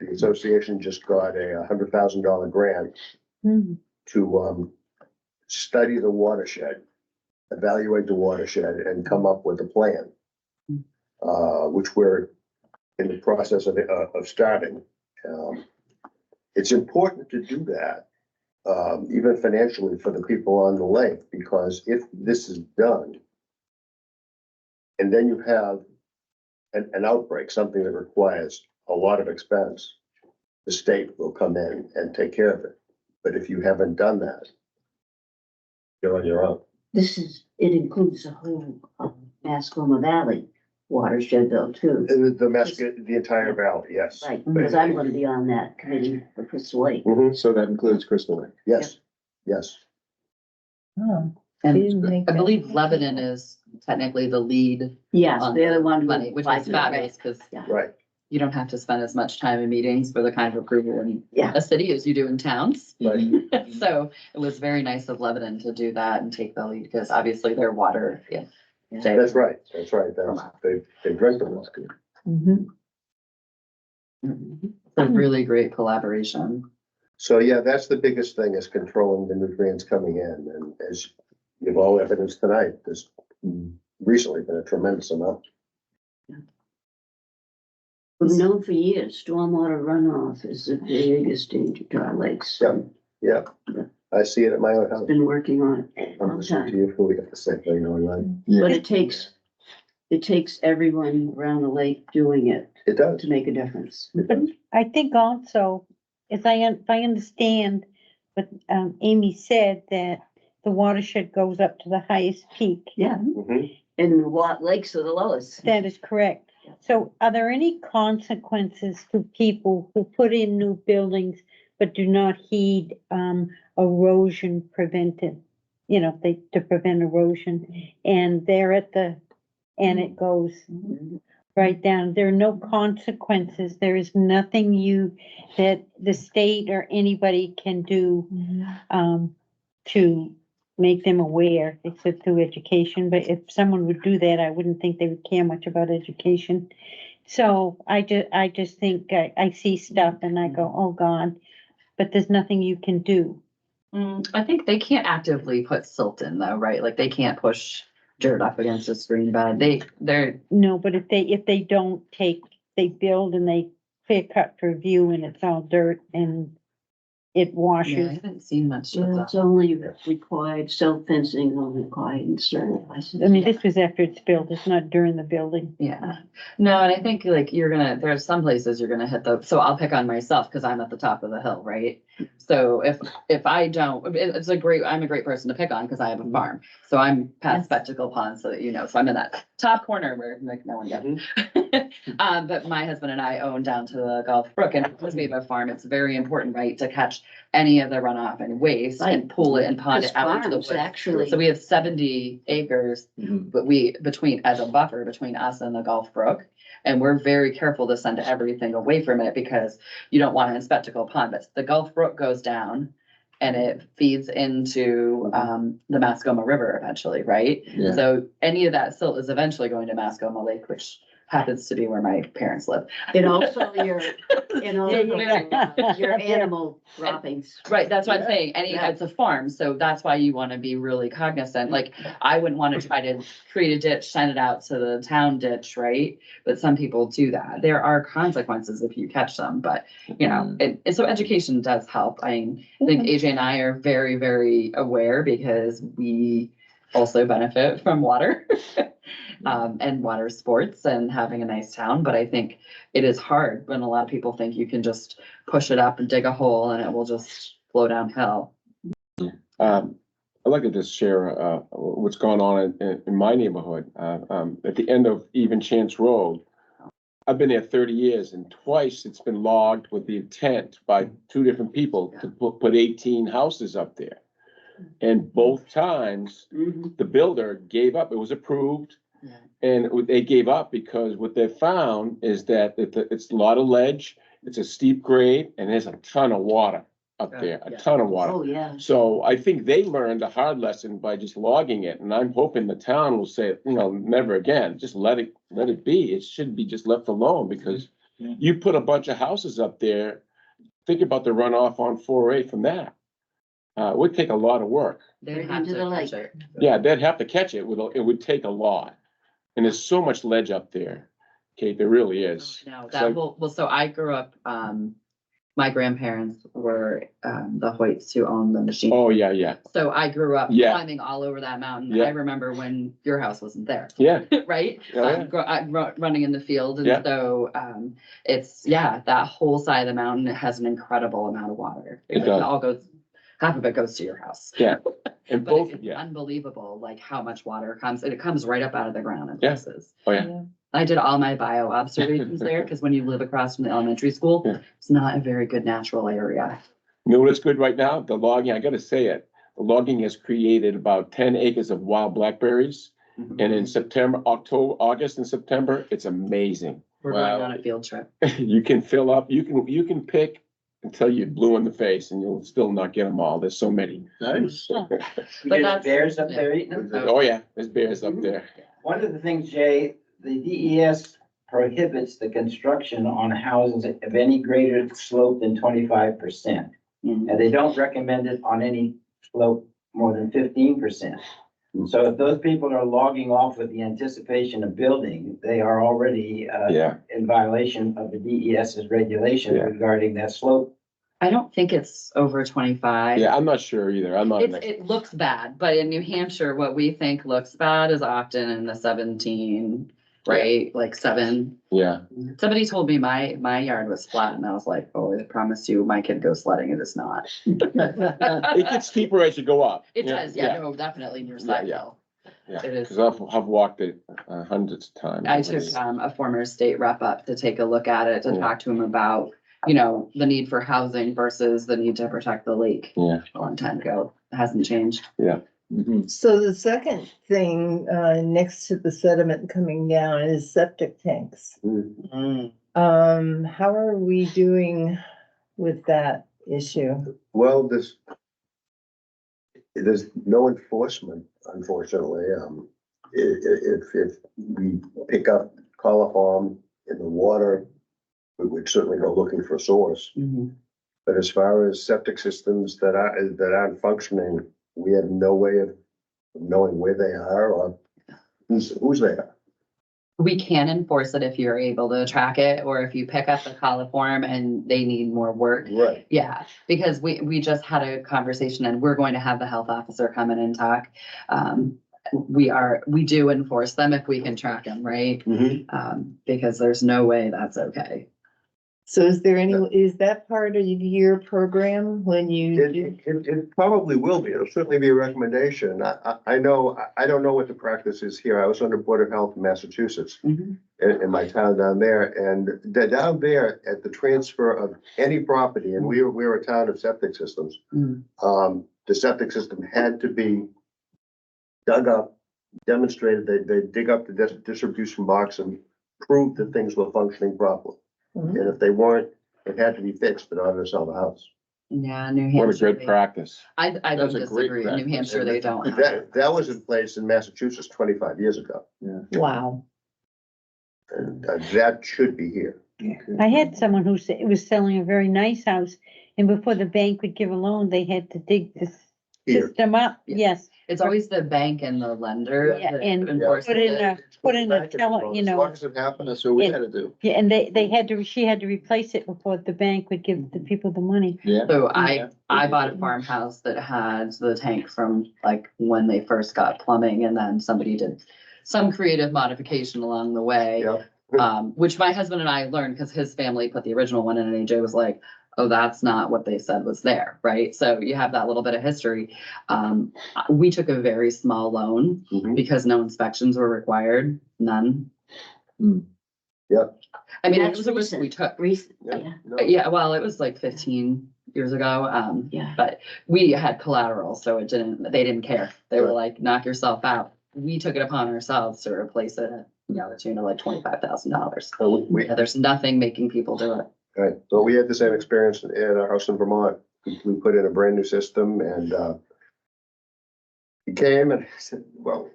The association just got a $100,000 grant Mhm. to study the watershed, evaluate the watershed, and come up with a plan, which we're in the process of starting. It's important to do that, even financially for the people on the lake, because if this is done, and then you have an outbreak, something that requires a lot of expense, the state will come in and take care of it. But if you haven't done that, you're on your own. It includes the whole Mascoma Valley watershed though too. The entire valley, yes. Right, because I'm gonna be on that committee for Crystal Lake. Mhm, So that includes Crystal Lake. yes, yes. Oh, And didn't make I that. believe Lebanon is technically the lead Yes, on they're the one who money, which applied is for the grant. fabulous, because Yeah. Right. you don't have to spend as much time in meetings for the kind of approval in Yeah. a city as you do in towns. Right. So it was very nice of Lebanon to do that and take the lead, because obviously their water, yeah. That's right, that's right. They drink the water. Mhm. It's a really great collaboration. So, yeah, that's the biggest thing, is controlling the nutrients coming in. And as you've all evidenced tonight, there's recently been a tremendous amount. We've known for years, stormwater runoff is the biggest danger to our lakes. Yeah, I see it at my own house. Been working on it a I'm long listening to time, you before we got the same thing going on. but it takes everyone around the lake doing it It does. to make a difference. But I think also, if I understand what Amy said, that the watershed goes up to the highest peak. Yeah, Mhm. and the lakes are the lowest. That is correct. So are there any consequences to people who put in new buildings but do not heed erosion prevented? You know, to prevent erosion, and they're and it goes right down. There are no consequences. There is nothing that the state or anybody can do to make them aware, except through education. But if someone would do that, I wouldn't think they would care much about education. So I just think I see stuff and I go, oh God, but there's nothing you can do. I think they can't actively put silt in though, right? Like they can't push dirt up against a stream bed. They're, No, but if they don't they build and they clear cut for view and it's all dirt and it yeah, I washes. haven't seen much of Yeah, that. it's only required, self-fencing only required in certain places. I mean, this was after it's built, it's not during the building. Yeah, no, and I think like there's some places you're gonna hit so I'll pick on myself because I'm at the top of the hill, right? So if I don't, I'm a great person to pick on because I have a farm. So I'm past Spectacle Pond, so that you know, so I'm in that top corner where like no one gets. But my husband and I own down to the Gulf Brook, and because we have a farm, it's very important, right, to catch any of the runoff and waste and pull it and pond it out into the Farms, woods. actually. So we have 70 acres, but as a buffer between us and the Gulf Brook. And we're very careful to send everything away from it because you don't want it in Spectacle Pond, but the Gulf Brook goes down and it feeds into the Mascoma River eventually, right? Yeah. So any of that silt is eventually going to Mascoma Lake, which happens to be where my parents live. And also your animal droppings. Right, that's what I'm saying. It's a farm, so that's why you want to be really cognizant. Like, I wouldn't want to try to create a ditch, send it out to the town ditch, right? But some people do that. There are consequences if you catch them, but you know, and so education does help. I think AJ and I are very, very aware because we also benefit from water. And water sports and having a nice town, but I think it is hard when a lot of people think you can just push it up and dig a hole and it will just flow downhill. I'd like to just share, what's going on in my neighborhood. At the end of Even Chance Road, I've been there 30 years and twice it's been logged with the intent by two different people to put 18 houses up there. And both times, the builder gave up. It was approved. Yeah. And they gave up because what they found is that it's a lot of ledge, it's a steep grade, and there's a ton of water up there, a Yeah. ton of water. Oh, yeah. So I think they learned a hard lesson by just logging it, and I'm hoping the town will say, never again, just let it be. It should be just left alone, because you put a bunch of houses up there, think about the runoff on 4A from that. It would take a lot of work. They Right have into to the catch lake. it. Yeah, they'd have to catch it. It would take a lot. And there's so much ledge up there, Kate, there really is. No, It's like- so I grew up, my grandparents were, the Hoyts who owned the machine. Oh, yeah. So I grew up Yeah. climbing all over that mountain. Yeah. I remember when your house wasn't there, Yeah, right? Oh, yeah. Running in the field, Yeah. and so, that whole side of the mountain has an incredible amount of water. It does. Half of it goes to your house. Yeah. And But both, it's yeah, unbelievable, like how much water comes, and it comes right up out of the ground in Yeah. places. oh, yeah. I did all my bio observations there, because when you live across from the elementary school, Yeah. it's not a very good natural area. You know what's good right now? The logging, I gotta say it, the logging has created about 10 acres of wild blackberries. And in September, August and September, it's amazing. We're going Wow. on a field trip. You can fill up, you can pick until you're blue in the face, and you'll still not get them all. There's so many. Nice. You But get that's- bears up there eating them? Oh, yeah, there's bears up there. One of the things, Jay, the DES prohibits the construction on houses of any greater slope than 25%. Mhm. And they don't recommend it on any slope more than 15%. So if those people are logging off with the anticipation of building, they are already Yeah, in violation of the DES's regulation Yeah. regarding that slope. I don't think it's over 25. yeah, I'm not sure either. I'm not. an expert. It looks bad, but in New Hampshire, what we think looks bad is often in the 17, right? Like 7. Yeah, Somebody told me my yard was flat, and I was like, oh, I promise you, my kid goes sledding, it is not. it gets steeper as you go up. It does, yeah, no, definitely near side yeah. hill. Yeah, It is. because I've walked it hundreds of times. I took a former state rep up to take a look at it, to Yeah. talk to him about, the need for housing versus the need to protect the lake. Yeah, A long time ago, it hasn't changed. Mhm. So the second thing, next to the sediment coming down is septic tanks. How are we doing with that issue? Well, there's no enforcement, unfortunately. If we pick up coliform in the water, we would certainly go looking for a source. But as far as septic systems that aren't functioning, we have no way of knowing where they are or who's there. We can enforce it if you're able to track it, or if you pick up the coliform and they need more work. Right. Yeah, because we just had a conversation, and we're going to have the health officer come in and talk. We do enforce them if we can track them, right? Because there's no way that's okay. So is that part of your program when you? It probably will be. It'll certainly be a recommendation. I know, I don't know what the practice is here. I was under Board of Health in Massachusetts, in my town down there. And down there at the transfer of any property, and we're a town of septic systems. The septic system had to be dug up, demonstrated, they dig up the distribution box and prove that things were functioning properly. And if they weren't, it had to be fixed in order to sell the house. Yeah, New what a Hampshire. good practice. I don't That's a great disagree. In New practice. Hampshire, they don't have it. That was in place in Massachusetts 25 years ago, Wow. and that should be here. I had someone who said it was selling a very nice house, and before the bank would give a loan, they had to dig this Here. system up, Yeah. yes. It's always the bank and the lender. Yeah, that and enforce put in it. put in a tele, you As long know, as it happened, that's what we it- had to do. yeah, and she had to replace it before the bank would give the people the money. Yeah. So Yeah. I bought a farmhouse that had the tank from like when they first got plumbing, and then somebody did some creative modification along the way. Yep. Which my husband and I learned because his family put the original one in, and AJ was like, oh, that's not what they said was there, right? So you have that little bit of history. We took a very small loan Mhm. because no inspections were required, none. Yep. I mean, it That's was a risk we took. Recent, Yeah. yeah, No. Yeah, well, it was like 15 years ago. yeah. But we had collateral, so they didn't care. They were Right. like, knock yourself out. We took it upon ourselves to replace it, at, you know, the tune of like $25,000. So we, There's nothing making people do it. right, so we had the same experience in our house in Vermont. We put in a brand new system and, he came and said, well,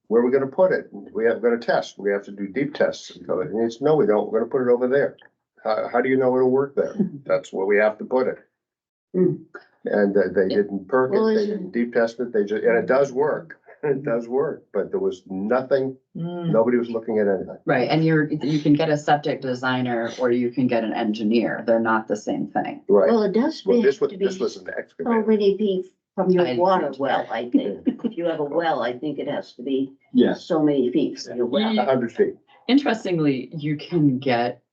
where are we gonna put it? We have got to test. We have to do deep tests. And he said, no, we don't. We're gonna put it over there. How do you know it'll work there? That's where we have to put it. Hmm. And they didn't perk Well, it, they is it- didn't deep test it, they just, and it does work. It does work, but there was nothing, Mm. nobody was looking at anything. Right, and you can get a septic designer or you can get an engineer. They're not the same thing. Right. Well, it does Well, have this was, to be this was an so excavator. many feet from your I- water well, I think. If you have a well, I think it has to be Yes. so many feet from your well. 100 feet. Interestingly, you can get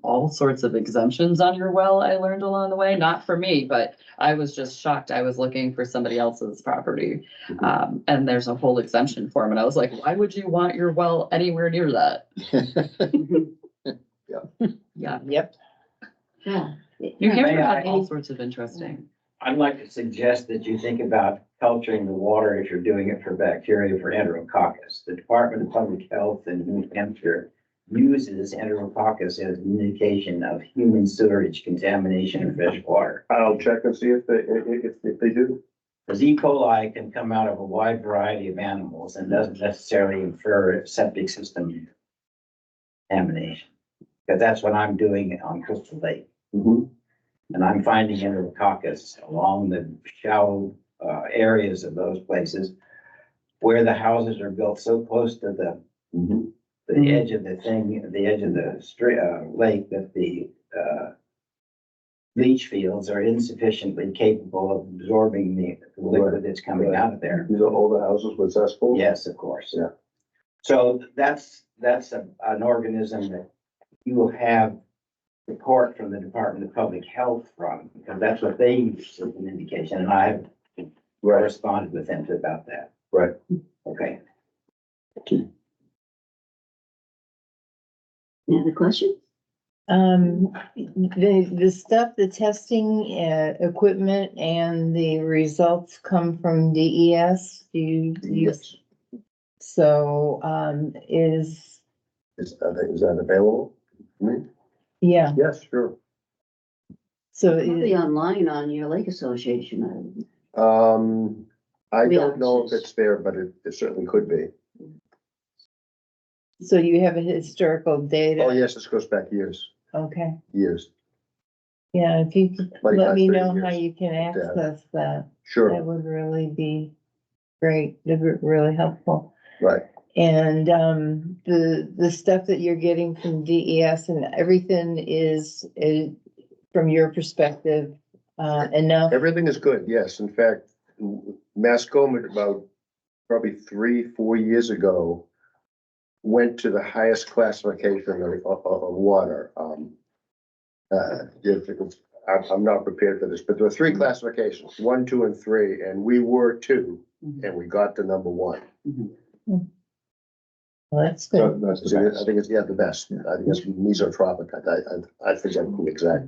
all sorts of exemptions on your well, I learned along the way, not for me, but I was just shocked. I was looking for somebody else's property. And there's a whole exemption form, and I was like, why would you want your well anywhere near that? Yeah, Yep. Yeah. New Hampshire May I- had all sorts of interesting. I'd like to suggest that you think about culturing the water if you're doing it for bacteria for Enterococcus. The Department of Public Health in New Hampshire uses Enterococcus as an indication of human sewerage contamination of fresh water. I'll check and see if they do. Because E. coli can come out of a wide variety of animals and doesn't necessarily infer septic system contamination. Because that's what I'm doing on Crystal Lake. Mhm. And I'm finding Enterococcus along the shallow areas of those places where the houses are built so close to the Mhm. edge of the thing, the edge of the lake, that the leach fields are insufficiently capable of absorbing the liquid that's coming out of there. These are older houses with cesspools? Yes, of course. Yeah. So that's an organism that you will have support from the Department of Public Health from, because that's what they use as an indication, and I've Right, corresponded with them about that. right. Okay. Any other questions? The stuff, the testing, equipment and the results come from DES, do you? Yes. So, Is that available? yeah, Yes, sure. so, Probably online on your lake association. I We don't know if access. it's there, but it certainly could be. so you have a historical data? Oh, yes, this goes back years, Okay, years. yeah, if you could 25, let me 30 know how years. you can access that, Sure, that would really be great, that'd be really helpful. right. And, the stuff that you're getting from DES and everything is, from your perspective, enough? Everything is good, yes. In fact, Mascoma about probably 3-4 years ago went to the highest classification of water. I'm not prepared for this, but there were 3 classifications, 1, 2, and 3, and we were 2, and we got to number 1. Well, that's So good. that's, I think it's, the best. I think it's mesotropic. I forget the exact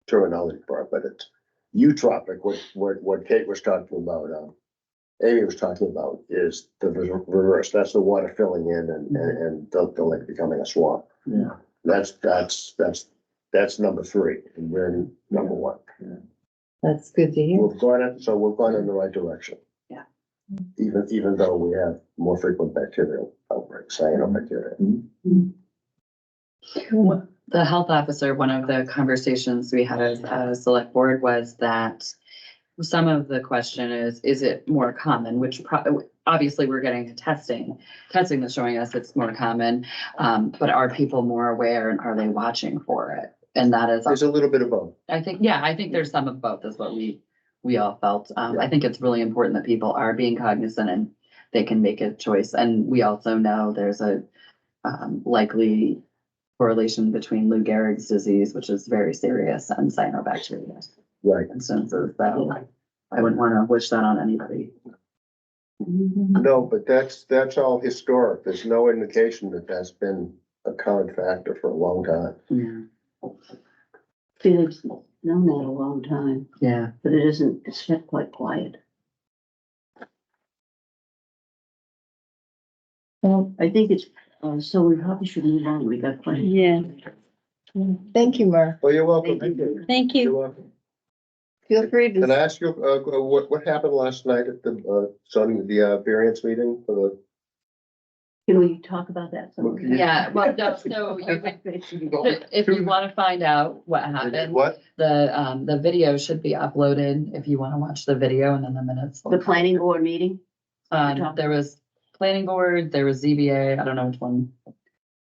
terminology for it, but it's eutropic, what Kate was talking about, Amy was talking about is the reverse. That's the water filling in and the lake becoming a swamp. Yeah. That's number 3, and we're in number 1. That's good to hear. We've gone in the right direction. Yeah. Even though we have more frequent bacterial outbreaks, cyanobacteria. The health officer, one of the conversations we had as a select board was that some of the question is it more common, which obviously we're getting to testing. Testing is showing us it's more common, but are people more aware and are they watching for it? And that is, There's a little bit of both. I think there's some of both is what we all felt. I think it's really important that people are being cognizant and they can make a choice. And we also know there's a likely correlation between Lou Gehrig's disease, which is very serious, and cyanobacteria Right. instances. So I wouldn't want to wish that on anybody. No, but that's all historic. There's no indication that that's been a current factor for a long time. Yeah. Felix, known that a long time, Yeah. but it's kept quite quiet. Well, I think it's, so we probably should move on. We got plenty. Yeah, Thank you, Mark. Oh, you're welcome. Thank you. thank You're you. welcome. Feel free Can I to, ask you, what happened last night at the zoning, the variance meeting for Can we talk about that? some more? Yeah, well, no, so if you want to find out what the? happened, What? the video should be uploaded if you want to watch the video and then the minutes. The planning board meeting? There was planning board, there was ZBA, I don't know which one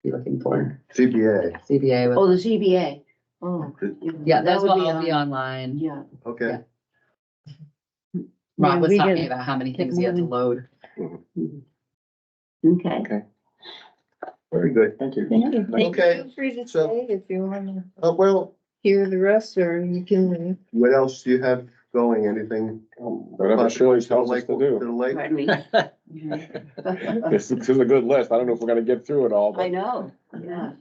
you're looking for. CBA. ZBA Oh, was, the ZBA. Oh. yeah, that those would will all be online. Yeah. Okay. Rob was we talking gotta about how many get things he had to moving. load. Okay. Very good. Thank you. Thank you. Okay. feel free to So- stay if you want to Well, hear the rest, or you can leave. what else do you have going? Anything? Whatever Shirley tells us to do. The lake? Pardon me. This is a good list. I don't know if we're gonna get through it all, I but know, yeah.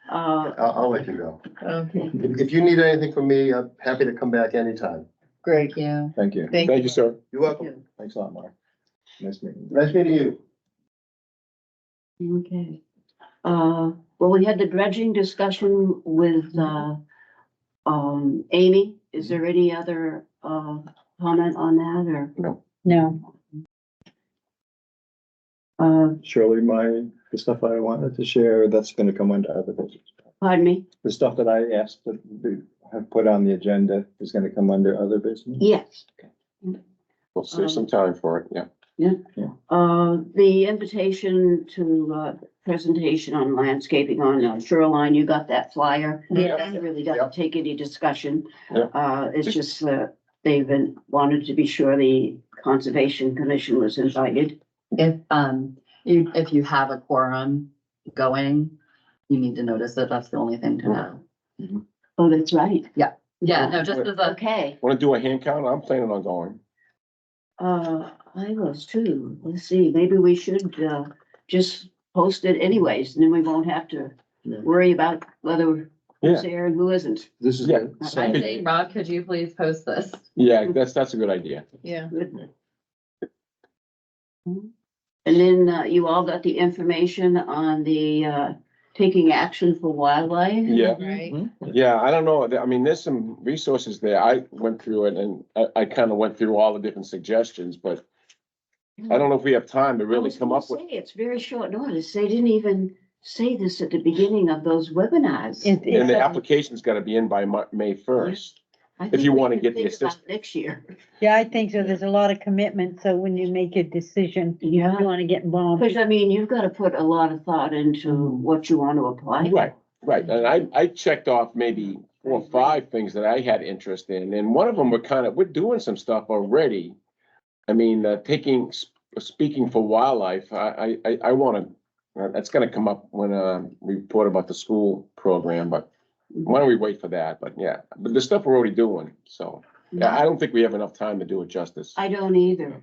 I'll let you go. Okay, If you need anything from me, I'm happy to come back anytime. great. Thank you. thank you. Thank Thank you, sir. You're welcome. Thanks a lot, Mark. Nice meeting you. Nice meeting you. Okay. Well, we had the dredging discussion with, Amy. Is there any other, comment on that or? No, Shirley, the stuff I wanted to share, that's gonna come under other business. Pardon me? The stuff that I asked to have put on the agenda is gonna come under other business. Yes. We'll save some time for it, yeah. The invitation to, presentation on landscaping on Shoreline, you got that flyer? Yeah. It really doesn't take any discussion. Yeah. It's just, wanted to be sure the Conservation Commission was invited. If you have a quorum going, you need to notice it. That's the only thing to know. Oh, that's right. Yeah, no, just as a, Okay. Wanna do a hand count? I'm planning on going. I was too. Let's see, maybe we should, just post it anyways, and then we won't have to Yeah. worry about whether Yeah. who's there and who isn't. This is. Yeah. the I same- think, Rob, could you please post this? Yeah, that's a good idea. Yeah. And then, you all got the information on the, taking action for wildlife? Yeah. Right. Yeah, I don't know. I mean, there's some resources there. I went through it and I kind of went through all the different suggestions, but I don't know if we have time to I really was come gonna up with. say, it's very short notice. They didn't even say this at the beginning of those webinars. And the application's gotta be in by May first. I if think you we wanna can get the think about assist- Next year. yeah, I think so. There's a lot of commitment, so when you make a decision, Yeah. you wanna get involved. Because I mean, you've got to put a lot of thought into what you want to apply. Right. And I checked off maybe 4 or 5 things that I had interest in, and one of them we're doing some stuff already. I mean, speaking for wildlife, I wanna, that's gonna come up when, we report about the school program, but why don't we wait for that? But yeah, but the stuff we're already doing, so, yeah, I don't think we have enough time to do it justice. I don't either.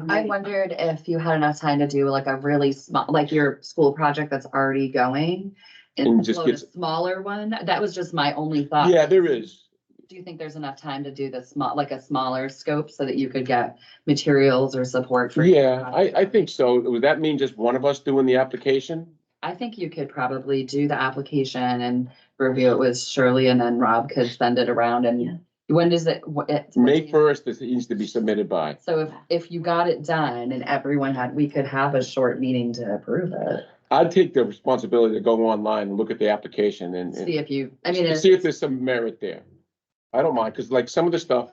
I wondered if you had enough time to do like a really small, like your school project that's already going. And And just upload a get- smaller one. That was just my only thought. Yeah, there is. Do you think there's enough time to do the small, like a smaller scope so that you could get materials or support for? your Yeah, project? I think so. Would that mean just one of us doing the application? I think you could probably do the application and review it with Shirley and then Rob could send it around Yeah. and when is it? what May day- 1st, it needs to be submitted by. So if you got it done and everyone we could have a short meeting to approve it. I'd take the responsibility to go online and look at the application and See if you, I mean, see if there's some merit there. I don't mind, because like some of the stuff,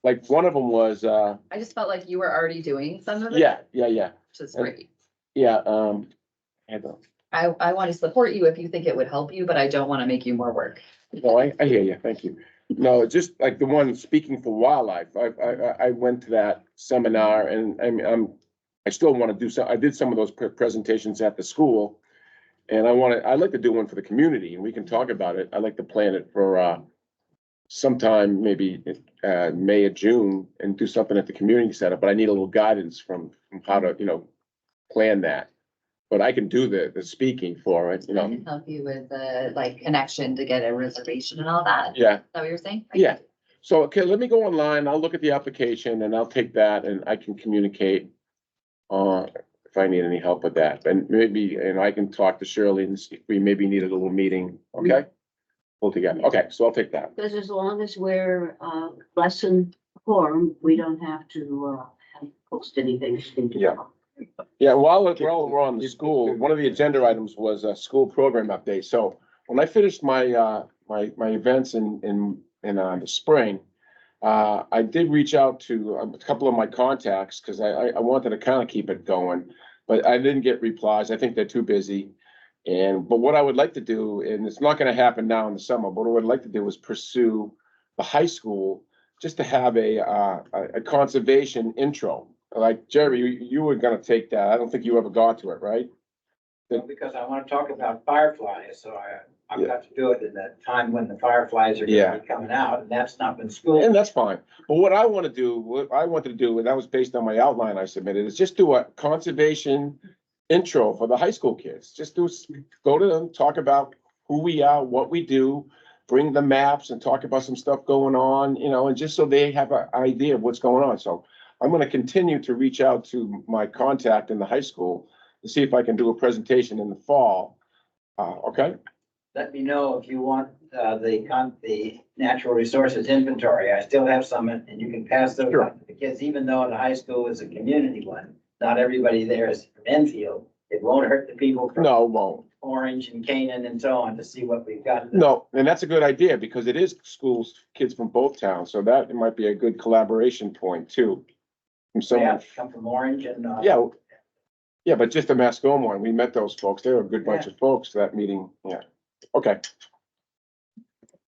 like, one of them was, I just felt like you were already doing some of it. yeah, Which is great. yeah, I don't, I want to support you if you think it would help you, but I don't want to make you more work. no, I hear you, thank you. No, just like the one speaking for wildlife, I went to that seminar and I still want to do some, I did some of those presentations at the school. And I'd like to do one for the community and we can talk about it. I'd like to plan it for, sometime maybe, May or June and do something at the community center, but I need a little guidance from how to, plan that. But I can do the speaking for it, I can help you with the like connection to get a reservation and all that. Is yeah. that what you're saying? Yeah, so, okay, let me go online, I'll look at the application and I'll take that and I can communicate. If I need any help with that, and maybe, I can talk to Shirley and see if we maybe need a little meeting, okay? Pull together, okay, so I'll take that. Because as long as we're, lesson quorum, we don't have to, post anything. Yeah. Yeah, while we're on the school, one of the agenda items was a school program update, so when I finished my, my events in the spring, I did reach out to a couple of my contacts, because I wanted to kind of keep it going, but I didn't get replies. I think they're too busy. But what I would like to do, and it's not gonna happen now in the summer, but what I would like to do is pursue the high school, just to have a conservation intro. Like Jerry, you were gonna take that. I don't think you ever got to it, right? Because I want to talk about fireflies, so I've Yeah. got to do it in the time when the fireflies are Yeah. gonna be coming out, and that's not when school. And that's fine. But what I wanted to do, and that was based on my outline I submitted, is just do a conservation intro for the high school kids. Just go to them, talk about who we are, what we do, bring the maps and talk about some stuff going on, and just so they have an idea of what's going on. So I'm gonna continue to reach out to my contact in the high school to see if I can do a presentation in the fall. Okay? Let me know if you want, the natural resources inventory. I still have some, and you can pass those Sure. on to the kids, even though the high school is a community one. Not everybody there is from Enfield. It won't hurt the people from No, it won't. Orange and Canaan and so on to see what we've got. No, and that's a good idea because it is schools, kids from both towns, so that might be a good collaboration point too. From They someone, have to come from Orange and, yeah, but just the Mascoma one, we met those folks, they were a good bunch of folks, that meeting, yeah, okay.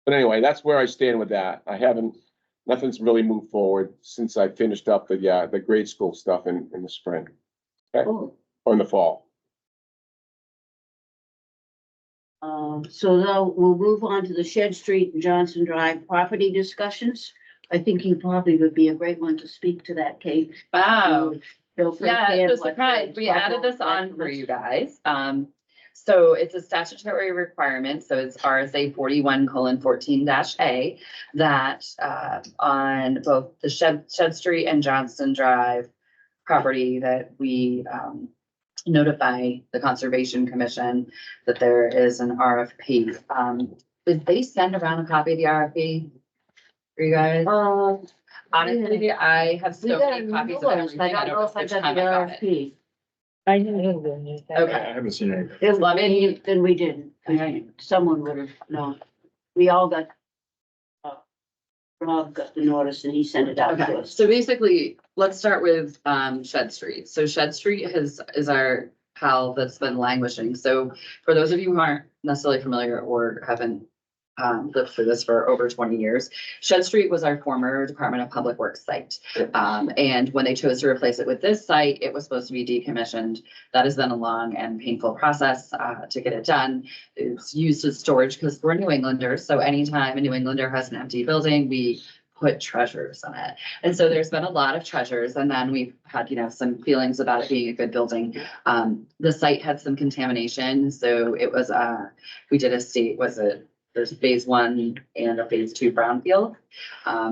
But anyway, that's where I stand with that. Nothing's really moved forward since I finished up the grade school stuff in the spring. Okay, Cool. or in the fall. So now we'll move on to the Shed Street and Johnson Drive property discussions. I think you probably would be a great one to speak to that, Kate. Wow. Feel free. Yeah, so surprise, we added this on for you guys. So it's a statutory requirement, so it's RSA 41:14-A that on both the Shed Street and Johnston Drive property that we notify the Conservation Commission that there is an RFP. Did they send around a copy of the RFP for you guys? Honestly, I have so many copies of everything. I don't know if I which got time the I got it. RFP. I didn't do anything. Okay. I haven't seen it. Then we didn't. Someone would have known. We all got. Rob got the notice and he sent it out to Okay, us. so basically, let's start with Shed Street. So Shed Street is our pal that's been languishing. So for those of you who aren't necessarily familiar or haven't lived through this for over 20 years, Shed Street was our former Department of Public Works site. And when they chose to replace it with this site, it was supposed to be decommissioned. That is then a long and painful process to get it done. It's used as storage because we're New Englanders. So anytime a New Englander has an empty building, we put treasures on it. And so there's been a lot of treasures. And then we've had, some feelings about it being a good building. The site had some contamination. So it was, we did there's phase 1 and a phase 2 brownfield.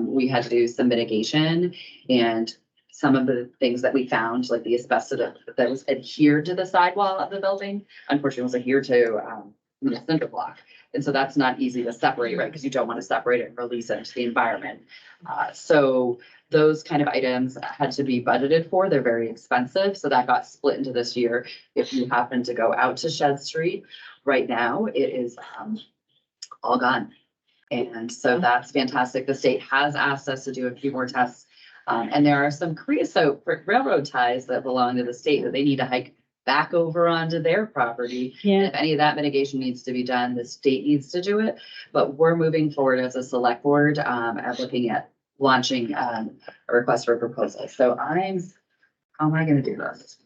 We had to do some mitigation, and some of the things that we found, like the asbestos that was adhered to the sidewall of the building, unfortunately was adhered to the cinder block. And so that's not easy to separate, right? Because you don't want to separate it and release it into the environment. So those kind of items had to be budgeted for. They're very expensive. So that got split into this year. If you happen to go out to Shed Street right now, it is all gone. And so that's fantastic. The state has asked us to do a few more tests. And there are some creosote railroad ties that belong to the state that they need to hike back over onto their property. And Yeah, if any of that mitigation needs to be done, the state needs to do it. But we're moving forward as a select board, at looking at launching, a request for proposal. So how am I gonna do this?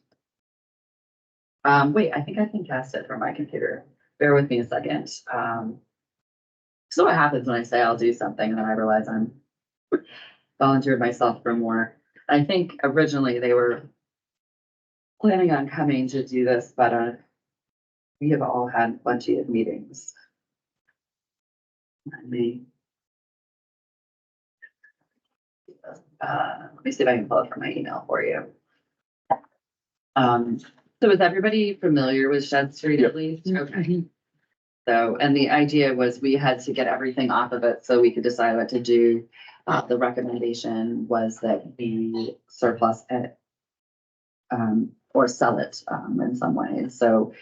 Wait, I think I can cast it from my computer. Bear with me a second. So what happens when I say I'll do something and then I realize I'm volunteered myself for more. I think originally they were planning on coming to do this, but we have all had plenty of meetings. Let me see if I can pull it from my email for you. So is everybody familiar with Shed Street at least? Okay. So, and the idea was we had to get everything off of it so we could decide what to do. The recommendation was that we surplus it or sell it in some way. So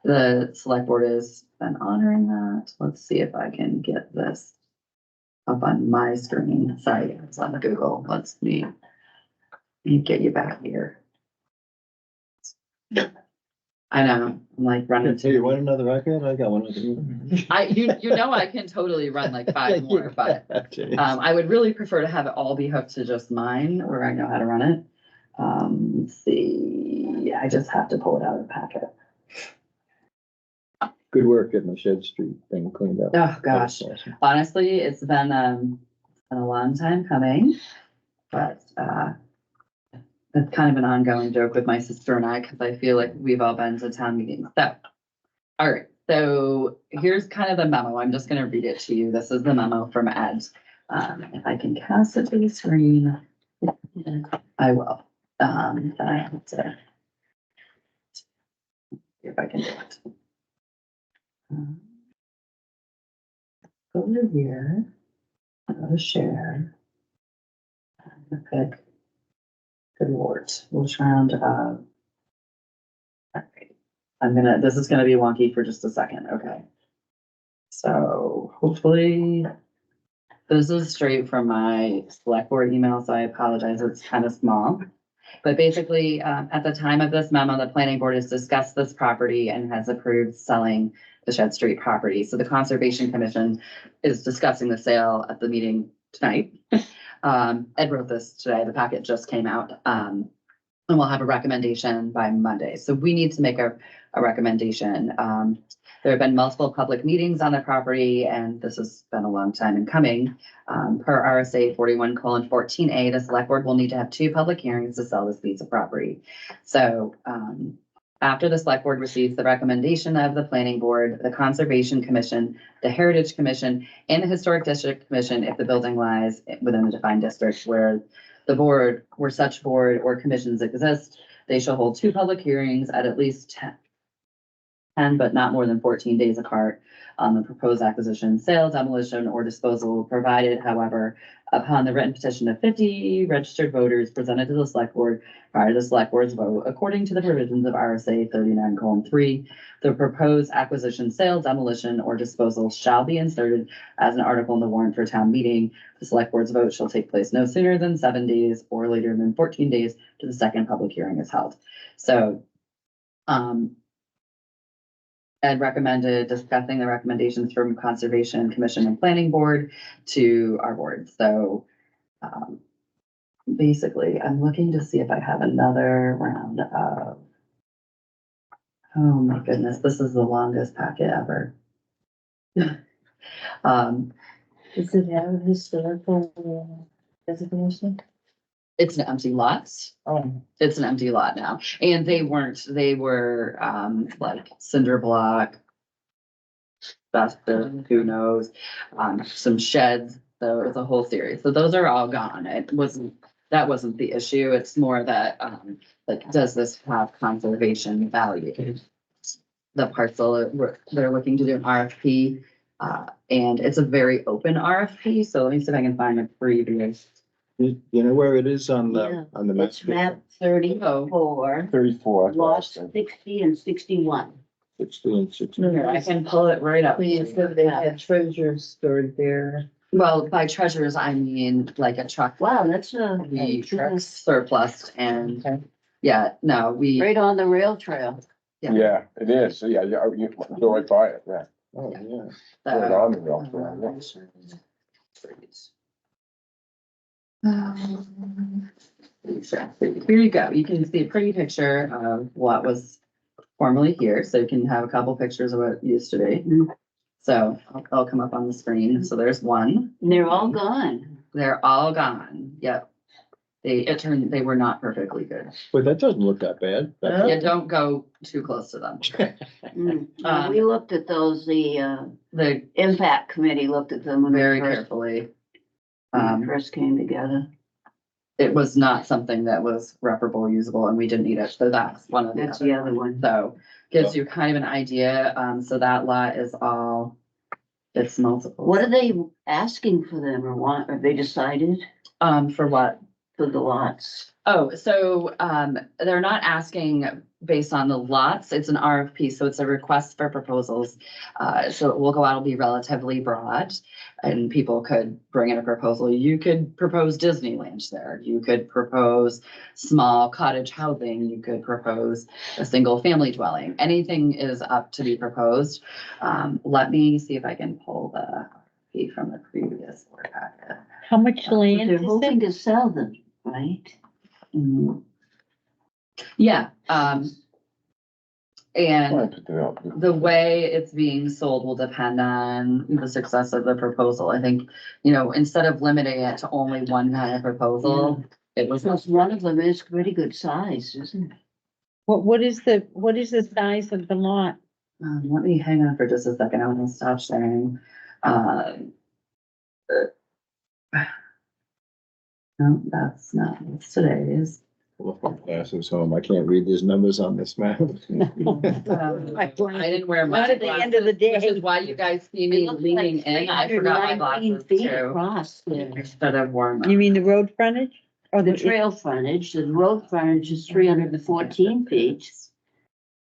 the select board has been honoring that. Let's see if I can get this up on my screen. Sorry, it's on Google. Let me get you back here. I know, I'm like running. Hey, you want another record? I got one of these. You know, I can totally run like 5 more, but I would really prefer to have it all be hooked to just mine where I know how to run it. Let's see, I just have to pull it out of the packet. Good work getting the Shed Street thing cleaned up. Oh, gosh. That's awesome. Honestly, it's been a long time coming, but it's kind of an ongoing joke with my sister and I, because I feel like we've all been to town meetings. So, all right, so here's kind of the memo. I'm just gonna read it to you. This is the memo from Ed. If I can cast it to the screen, I will. Then I have to see if I can do it. Go over here, go to share. I'm gonna pick, good lord, which round of, all right. This is gonna be wonky for just a second, okay? So hopefully, this is straight from my select board email, so I apologize, it's kind of small. But basically, at the time of this memo, the planning board has discussed this property and has approved selling the Shed Street property. So the Conservation Commission is discussing the sale at the meeting tonight. Ed wrote this today, the packet just came out. And we'll have a recommendation by Monday. So we need to make a recommendation. There have been multiple public meetings on the property, and this has been a long time in coming. Per RSA 41:14A, the select board will need to have 2 public hearings to sell this piece of property. So after the select board receives the recommendation of the planning board, the Conservation Commission, the Heritage Commission, and the Historic District Commission, if the building lies within the defined district where the board, where such board or commissions exist, they shall hold 2 public hearings at least 10, but not more than 14 days apart on the proposed acquisition, sale, demolition, or disposal, provided, however, upon the written petition of 50 registered voters presented to the select board prior to the select board's vote, according to the provisions of RSA 39:3, the proposed acquisition, sale, demolition, or disposal shall be inserted as an article in the warrant for town meeting. The select board's vote shall take place no sooner than 7 days or later than 14 days to the second public hearing is held. So, Ed recommended discussing the recommendations from Conservation Commission and Planning Board to our board. So basically, I'm looking to see if I have another round of, oh my goodness, this is the longest packet ever. Does it have a historical designation? It's an empty lot. Oh, It's an empty lot now. And they were like cinder block, asbestos, who knows, some sheds. So it's a whole series. So those are all gone. That wasn't the issue. It's more that, like, does this have conservation value? The parcel, they're looking to do an RFP, and it's a very open RFP. So let me see if I can find a previous. You know where it is on Yeah, the map? it's map 34, 34. lots 60 and 61. 16, 16. Here, I can pull it right up. When you said they had treasures stored there. Well, by treasures, I mean like a truck. Wow, that's We surplus and, yeah, no, we. right on the rail trail. Yeah, it is. Yeah, you go right by it, yeah. Oh, yeah. Right on the rail trail, yeah. Here you go. You can see a pretty picture of what was formerly here, so you can have a couple pictures of what it used to be. So I'll come up on the screen. So there's one. And they're all gone. They're all gone. Yep. They were not perfectly good. But that doesn't look that bad. Yeah, don't go too close to them. We looked at those, the The impact committee looked at them when they very first, carefully. when they first came together. It was not something that was reparable, usable, and we didn't need it. So that's one of the. That's the other one. So gives you kind of an idea. So that lot is all, it's multiple. What are they asking for them or want? Have they decided For what? for the lots? Oh, so, they're not asking based on the lots. It's an RFP, so it's a request for proposals. So it will go out, it'll be relatively broad and people could bring in a proposal. You could propose Disneyland there. You could propose small cottage housing. You could propose a single family dwelling. Anything is up to be proposed. Let me see if I can pull the RFP from the previous board packet. How much land They're is hoping it? to sell them, right? Mhm. Yeah, and Trying to develop. the way it's being sold will depend on the success of the proposal. I think, you know, instead of limiting it to only one kind of proposal, it was. Because one of them is pretty good size, isn't it? What is the size of the lot? Let me hang on for just a second. I'm gonna stop sharing. No, that's not, it's today's. Glasses home. I can't read these numbers on this map. I didn't wear my Not at the end of the glasses, which day. is why you guys see It me looks leaning like in. I forgot my 319 glasses feet too. across there. Instead of worn. You mean the road frontage? Or The trail frontage, the road frontage is 314 feet.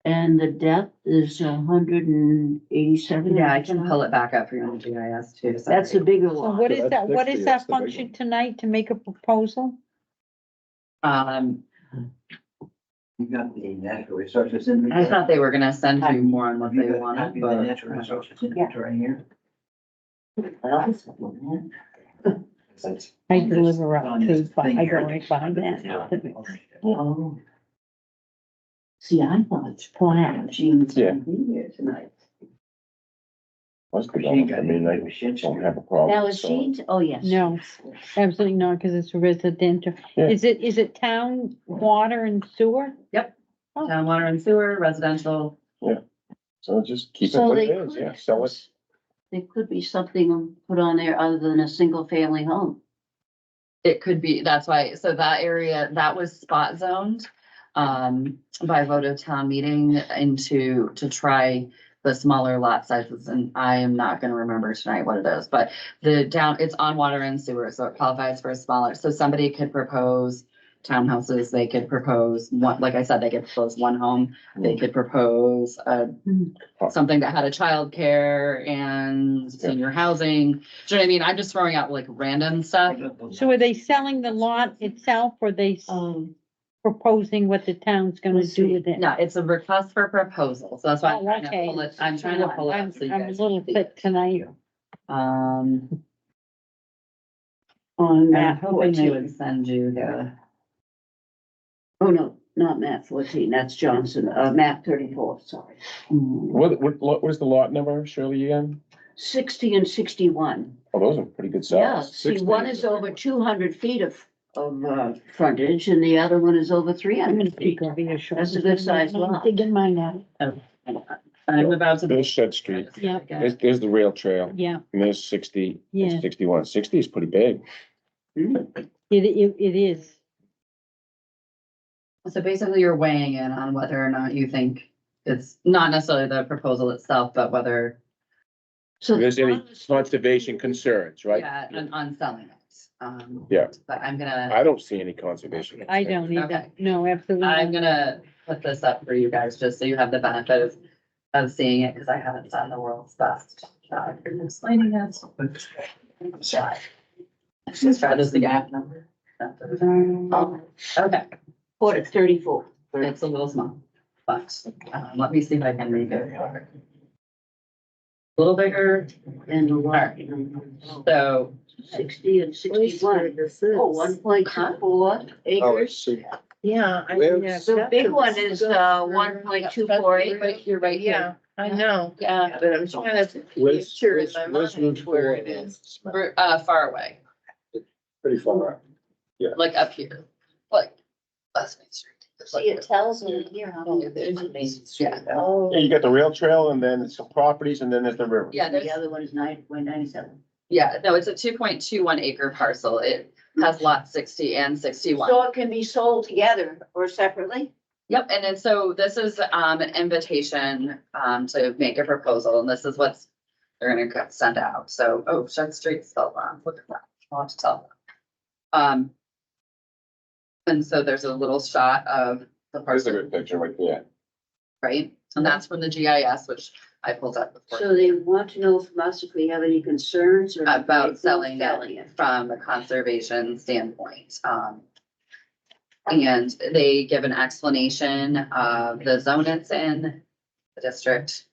And the depth is 187. Yeah, I can pull it back up for you on the GIS too. That's a sorry. bigger So lot. what So is that's that, what 60, is that's that the big function one. tonight to make a proposal? You got the natural resources in. I thought they were gonna send you more on what they The wanted, natural but. resources inventory here. I deliver up to, I go right behind that. Oh. See, I thought it's Flat. Jean's Yeah. gonna be here tonight. Let's develop. I mean, I don't have a problem. Now, is selling. she, oh, yes. No, absolutely not, because it's residential. Yeah. Is it town water and sewer? Town water and sewer, residential. So just keep it So what they it is, could, yeah, sell it. there could be something put on there other than a single family home. It could be, that's why, so that area, that was spot zoned by vote of town meeting to try the smaller lot sizes, and I am not gonna remember tonight what it is, but it's on water and sewer, so it qualifies for a smaller, so somebody could propose townhouses, they could propose one, like I said, they could propose one home, they could propose something that had a childcare and senior housing. Do you know what I mean? I'm just throwing out like random stuff. So are they selling the lot itself, or are they proposing what the town's gonna Let's do see. with it? No, it's a request for proposal, so that's why Oh, I'm trying to okay. pull it, I'm trying to pull it I'm up so you I'm a guys. little can see thick it. tonight Um, On I'm map hoping they 14. would send you the, Oh, no, not map 14, that's Johnson, map 34, sorry. What was the lot number, Shirley, again? 60 and 61. Oh, those are pretty good Yeah, size. see, 60 one is is a big over one. 200 feet of frontage and the other one is over I'm 300 gonna feet. peek over your shoulder. That's a good sized lot. Digging mine out. I'm about to. There's Shed Street. Yeah. There's the rail trail, Yeah, and there's 60, Yeah. and 61. 60 is pretty big. it is. So basically you're weighing in on whether or not you think it's not necessarily the proposal itself, but whether. So If there's any conservation concerns, right? Yeah, on selling it. Yeah. But I'm gonna. I don't see any conservation. I don't either. Okay. No, absolutely. I'm gonna put this up for you guys, just so you have the benefit of seeing it because I haven't done the world's best job in explaining it. Try. Let's try this again. Okay, Port 34. it's a little small, but let me see if I can make it a little bigger. And the water. So 60 and 61. Oh, 1.24 Oh, acres. see, Yeah. Where's- The big one is 1.24 acres. you're right Yeah, here. I know, Yeah, but I'm trying to Where's- picture in where's- my where's mind Route where 4 it is. we're far away, pretty far out. like up here, like West Main Street. It's like- See, it tells me here how Oh, many there's there's Main Street. Oh. Yeah, you got the rail trail and then some properties and then there's the river. Yeah, The there's, other one is 9.97. yeah, no, it's a 2.21 acre parcel. It has lot 60 and 61. So it can be sold together or separately? Yep, and then so this is an invitation to make a proposal, and this is what's they're gonna send out. So, oh, Shed Street spelled wrong. Look at that. I'll have to tell them. And so there's a little shot of the There's a parcel, good picture right there. right? And that's from the GIS, which I pulled up before. So they want to know from us if we have any concerns or. About selling Selling it from a conservation standpoint. And they give an explanation of the zone it's in, the district.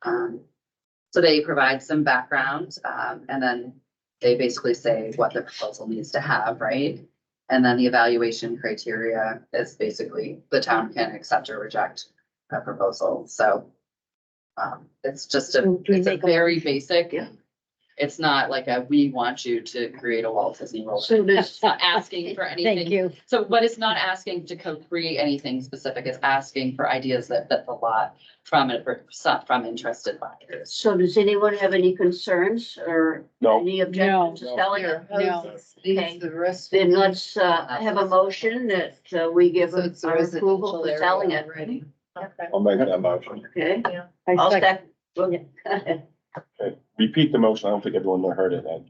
So they provide some background, and then they basically say what the proposal needs to have, right? And then the evaluation criteria is basically the town can accept or reject a proposal, so. It's just So do we it's a make a very basic. Yeah. It's not like we want you to create a Walt Disney World. So does, It's not asking for anything. Thank you. So, but it's not asking to create anything specific, it's asking for ideas that fit the lot from it, from interested buyers. so does anyone have any concerns or No. any objections to No. selling it? Here, No. houses, these, the rest. Then let's, have a motion that we give So it's a our approval residential for area selling it. already. Okay. I'll make that motion. Okay, I I'll second. second. Okay. Repeat the motion. I don't think everyone heard it. Ed.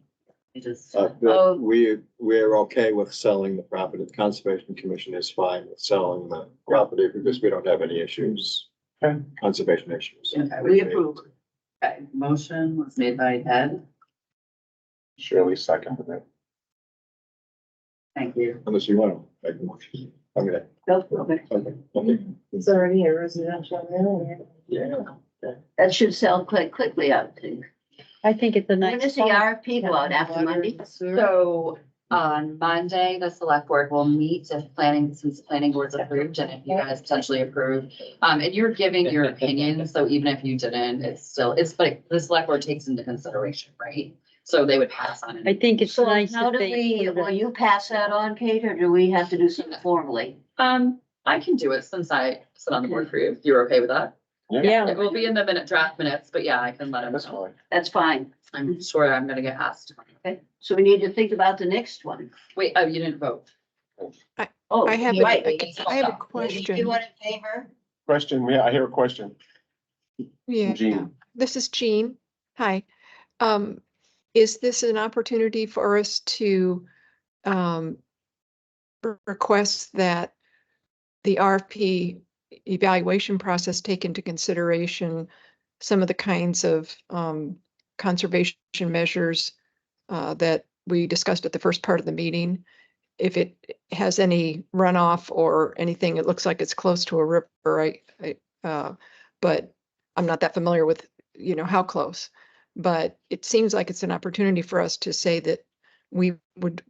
You just, Oh. We're okay with selling the property. The Conservation Commission is fine with selling the property because we don't have any issues. Okay. Conservation issues. okay, We approve. okay, motion was made by Ed, Shirley seconded it. thank you. Unless you want to make a motion. Okay. Go, okay. Okay. It's already a residential area. Yeah. That should sell quite quickly, I would think. I think it's a When nice. does the RFP go out after Monday? So on Monday, the select board will meet if since planning board's approved and if you guys potentially approve. And you're giving your opinion, so even if you didn't, it's like the select board takes into consideration, right? So they would pass on I it. think it's So nice how that do they. we, put will it- you pass that on, Kate, or do we have to do something formally? I can do it since I sit on the board for you. You're okay with that? Yeah, It will be in the draft minutes, but yeah, I can let them That's know. fine. That's fine. I'm sure I'm gonna get asked. Okay, so we need to think about the next one. Wait, oh, you didn't vote. Oh, I have, right. I have a question. Everyone in favor? Question, yeah, I hear a question. Yeah, Jean. this is Jean. Hi. Is this an opportunity for us to request that the RFP evaluation process take into consideration some of the kinds of conservation measures that we discussed at the first part of the meeting? If it has any runoff or anything, it looks like it's close to a river, but I'm not that familiar with, how close. But it seems like it's an opportunity for us to say that we would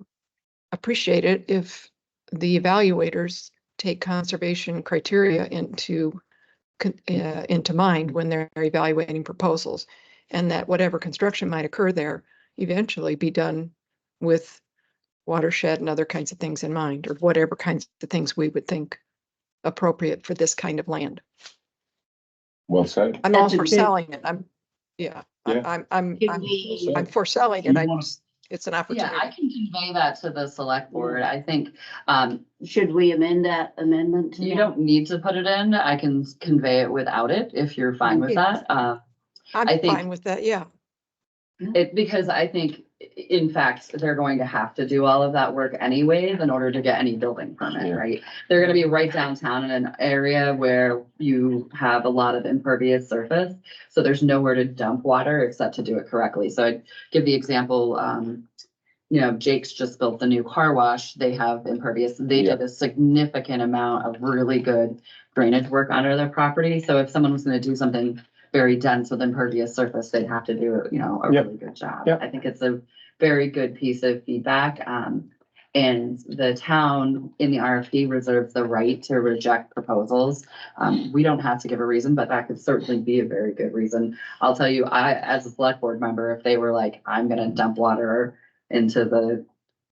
appreciate it if the evaluators take conservation criteria into mind when they're evaluating proposals, and that whatever construction might occur there eventually be done with watershed and other kinds of things in mind, or whatever kinds of things we would think appropriate for this kind of land. Well said. I'm all That's a for good- selling it. I'm Can we, I'm for selling it. It's an Yeah, opportunity. I can convey that to the select board. I think, should we amend that amendment? to you that? don't need to put it in. I can convey it without it if you're fine with Okay. that. I I'm think- fine with that, yeah. Because I think in fact, they're going to have to do all of that work anyways in order to get any building permit, Yeah. right? They're gonna be right downtown in an area where you have a lot of impervious surface. So there's nowhere to dump water except to do it correctly. So I'd give the example, you know, Jake's just built the new car wash. They have impervious. They did a significant amount of really good drainage work under their property. So if someone was gonna do something very dense with impervious surface, they'd have to do, you know, a Yep. really good job. Yep. I think it's a very good piece of feedback. And the town in the RFP reserves the right to reject proposals. We don't have to give a reason, but that could certainly be a very good reason. I'll tell you, as a select board member, if they were like, I'm gonna dump water into the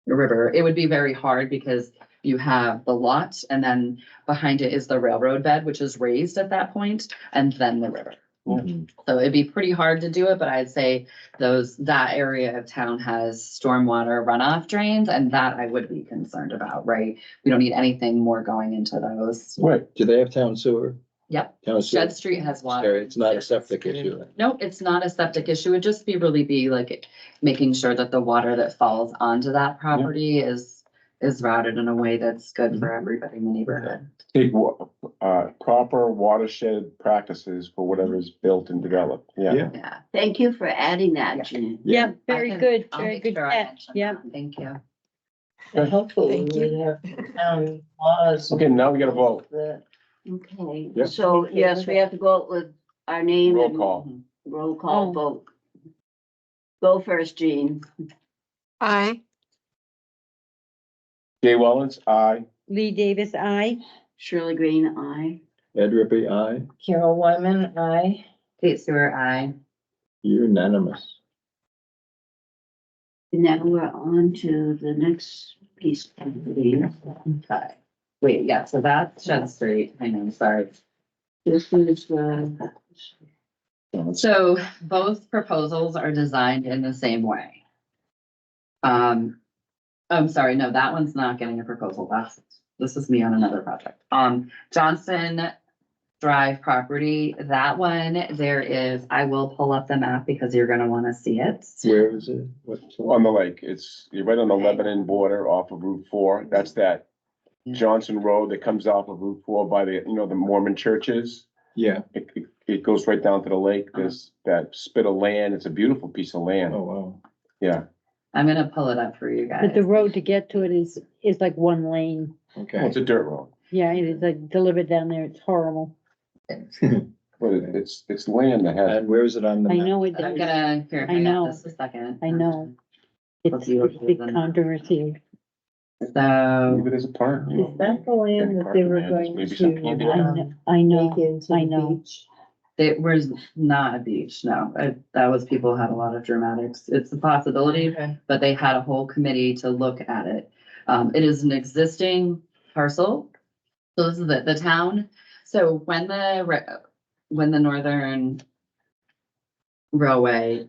river, it would be very hard because you have the lot and then behind it is the railroad bed, which is raised at that point, and then the river. So it'd be pretty hard to do it, but I'd say that area of town has stormwater runoff drains, and that I would be concerned about, right? We don't need anything more going into those. Right. Do they have town sewer? Yep, Town sewer. Shed Street has water. It's not a septic issue. No, it's not a septic issue. It'd just really be like making sure that the water that falls onto that property is routed in a way that's good for everybody in the neighborhood. Take proper watershed practices for whatever is built and developed. Yeah. Yeah. Yeah. Thank you for adding that, Jan. Yeah, I very can- good, I'll very make good sure I catch. mention Yeah. that. Thank you. And hopefully Thank you. we have town laws. Okay, now we gotta vote. that- Okay, Yep. so yes, we have to go with our name Roll and call. roll call Oh. vote. Go first, Jean. Aye. Jay Wellens, aye. Lee Davis, I. Shirley Green, aye. Ed Rippey, aye. Carol Wyman, aye. Kate Stewart, aye. Unanimous. And now we're on to the next piece of the, Okay. Wait, yeah, so that's Shed Street. I know, sorry. this is, So both proposals are designed in the same way. I'm sorry, no, that one's not getting a proposal. This is me on another project. Johnson Drive property, that one, I will pull up the map because you're gonna wanna see it. Where is it? What's On the lake. You're right on the Lebanon border off of Route 4. That's that Yeah. Johnson Road that comes off of Route 4 by the Mormon churches. Yeah. It goes right down to the lake. There's that spit of land. It's a beautiful piece of land. Oh, wow. Yeah. I'm gonna pull it up for you guys. But the road to get to it is like one lane. Well, Okay. it's a dirt road. Yeah, it is like delivered down there. It's horrible. But it's land that has, And where is it on the I map? know it I'm does. gonna, here, I hang on know. just a second. I know. It's you a big then. controversy. So, maybe there's a park. you know. Is that the land that they were going Maybe some to, candy. I know, make into I the know. beach? it was not a beach, no. That was, people had a lot of dramatics. It's a possibility, Okay. but they had a whole committee to look at it. It is an existing parcel. So this is the town. So when the Northern Railway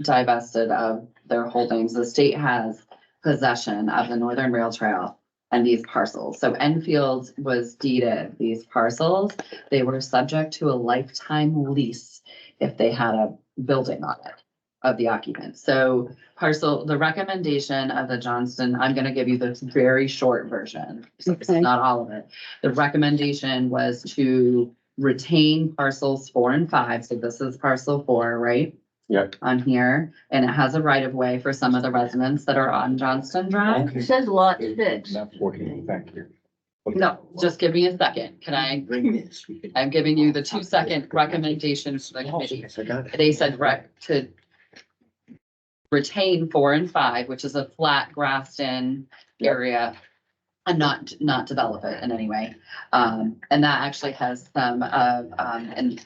divested of their holdings, the state has possession of the Northern Rail Trail and these parcels. So Enfield was deeded these parcels. They were subject to a lifetime lease if they had a building on it of the occupant. So the recommendation of the Johnston, I'm gonna give you the very short version. So it's Okay. not all of it. The recommendation was to retain parcels 4 and 5. So this is parcel 4, right? Yeah. On here, and it has a right of way for some of the residents that are on Johnston Drive. it says lot 6. Not working, thank you. No, just give me a second. Can I'm giving you the 2-second recommendation to the committee. They said to retain 4 and 5, which is a flat grassed in area, and not develop it in any way. And that actually has and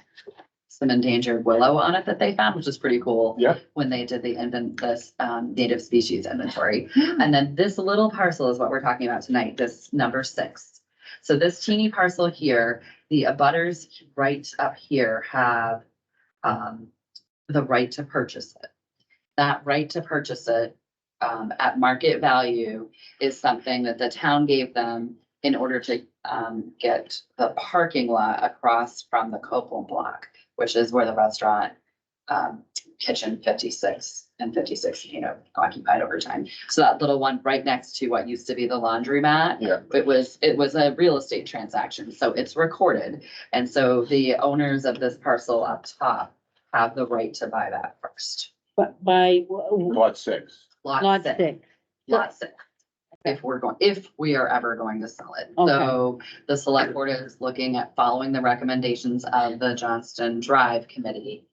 some endangered willow on it that they found, which is pretty cool. Yeah. When they did this native species inventory. And then this little parcel is what we're talking about tonight, this number 6. So this teeny parcel here, the abutters right up here have the right to purchase it. That right to purchase it at market value is something that the town gave them in order to get the parking lot across from the Copeland block, which is where the restaurant Kitchen 56 and 56, occupied over time. So that little one right next to what used to be the laundromat. Yeah. It was a real estate transaction, so it's recorded. And so the owners of this parcel up top have the right to buy that first. But by Lot 6. lot 6. Lot 6. If we are ever going to sell it. Okay. So the select board is looking at following the recommendations of the Johnston Drive Committee.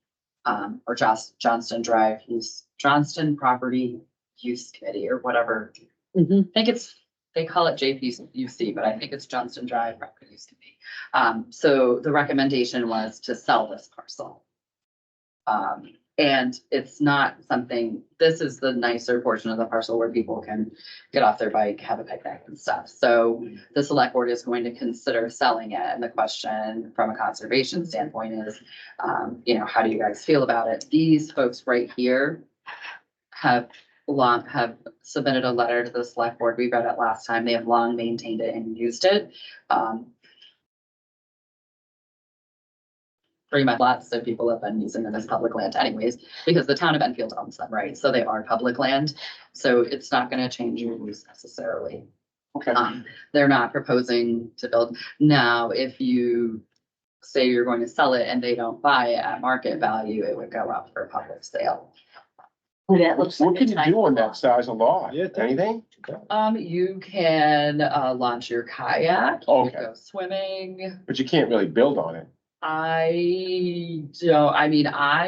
Or Johnston Property Use Committee or whatever. Mhm. I think they call it JPUC, but I think it's Johnston Drive Property Use Committee. So the recommendation was to sell this parcel. And it's not something, this is the nicer portion of the parcel where people can get off their bike, have a picnic and stuff. So the select board is going to consider selling it. And the question from a conservation standpoint is, how do you guys feel about it? These folks right here have submitted a letter to the select board. We read it last time. They have long maintained it and used it. Pretty much lots of people have been using them as public land anyways, because the town of Enfield owns them, right? So they are public land. So it's not gonna change your use necessarily. Okay. They're not proposing to build. Now, if you say you're going to sell it and they don't buy it at market value, it would go up for public sale. Well, that looks like What can you a do on typo. that size of lot? Yeah, Anything? You can, launch your kayak, you Okay. can go swimming. But you can't really build on it. I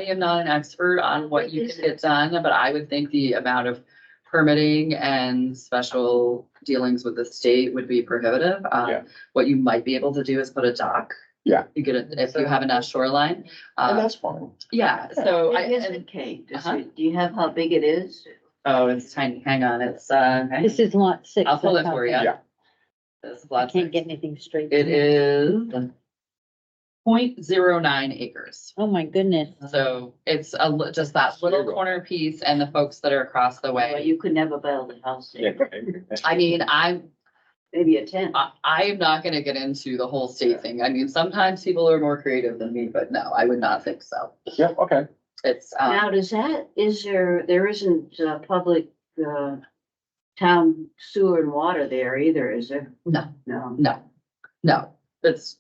am not an expert on what you can get done, but I would think the amount of permitting and special dealings with the state would be prohibitive. Yeah. What you might be able to do is put a dock. Yeah. You get it, if you have enough shoreline. And that's fine. Yeah, so Big is it, Kate? Do you have how big it is? oh, it's tiny, hang on, it's, This is lot 6. I'll pull it that's for how- you. Yeah. This is I lots can't of- get anything straight. It is 0.09 acres. Oh, my goodness. So it's just that little corner piece and the folks that are across the Well, way. you could never build a house there, maybe a tent. I am not gonna get into the whole state thing. I mean, sometimes people are more creative than me, but no, I would not think so. Yeah, okay. It's, Now, there isn't public, town sewer and water there either, is there? no, No. no, it's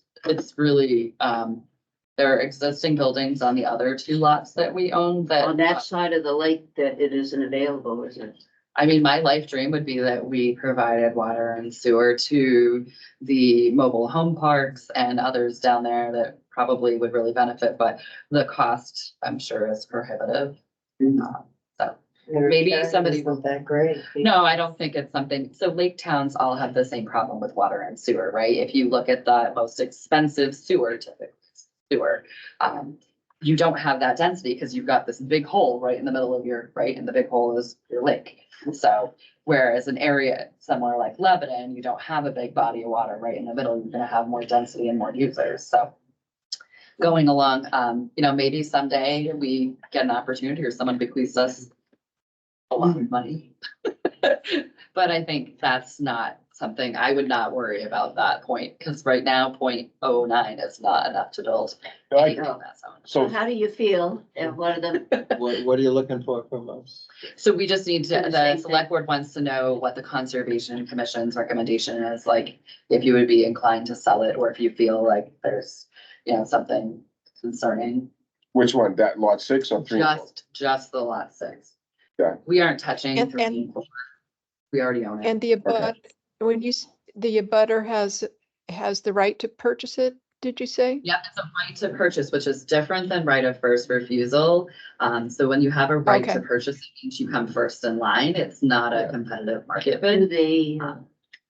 really, there are existing buildings on the other 2 lots that we own that. On that side of the lake that it isn't available, is it? I mean, my life dream would be that we provided water and sewer to the mobile home parks and others down there that probably would really benefit, but the cost, I'm sure, is prohibitive. So maybe somebody- Isn't that great? no, I don't think it's something, so lake towns all have the same problem with water and sewer, right? If you look at the most expensive sewer, typically sewer, you don't have that density because you've got this big hole right in the middle of right? And the big hole is your lake. So whereas an area somewhere like Lebanon, you don't have a big body of water right in the middle, you're gonna have more density and more users, so. Going along, maybe someday we get an opportunity or someone bequeaths us a lot of money. But I think that's not something, I would not worry about that point, because right now 0.09 is not enough to build anything in that zone. So So, how do you feel? And what are the, What are you looking for from us? So we just need to, The the same select board wants to know what the Conservation Commission's recommendation is, like, if you would be inclined to sell it, or if you feel like there's, something concerning. which one? That lot 6 or 3? Just the lot 6. Yeah. We aren't touching And- 3 and 4. We already own it. And the the abutter has the right to purchase it, did you say? Yeah, it's a right to purchase, which is different than right of first refusal. So when you have a right to Okay. purchase, it means you come first in line. It's not a competitive market do bid. they,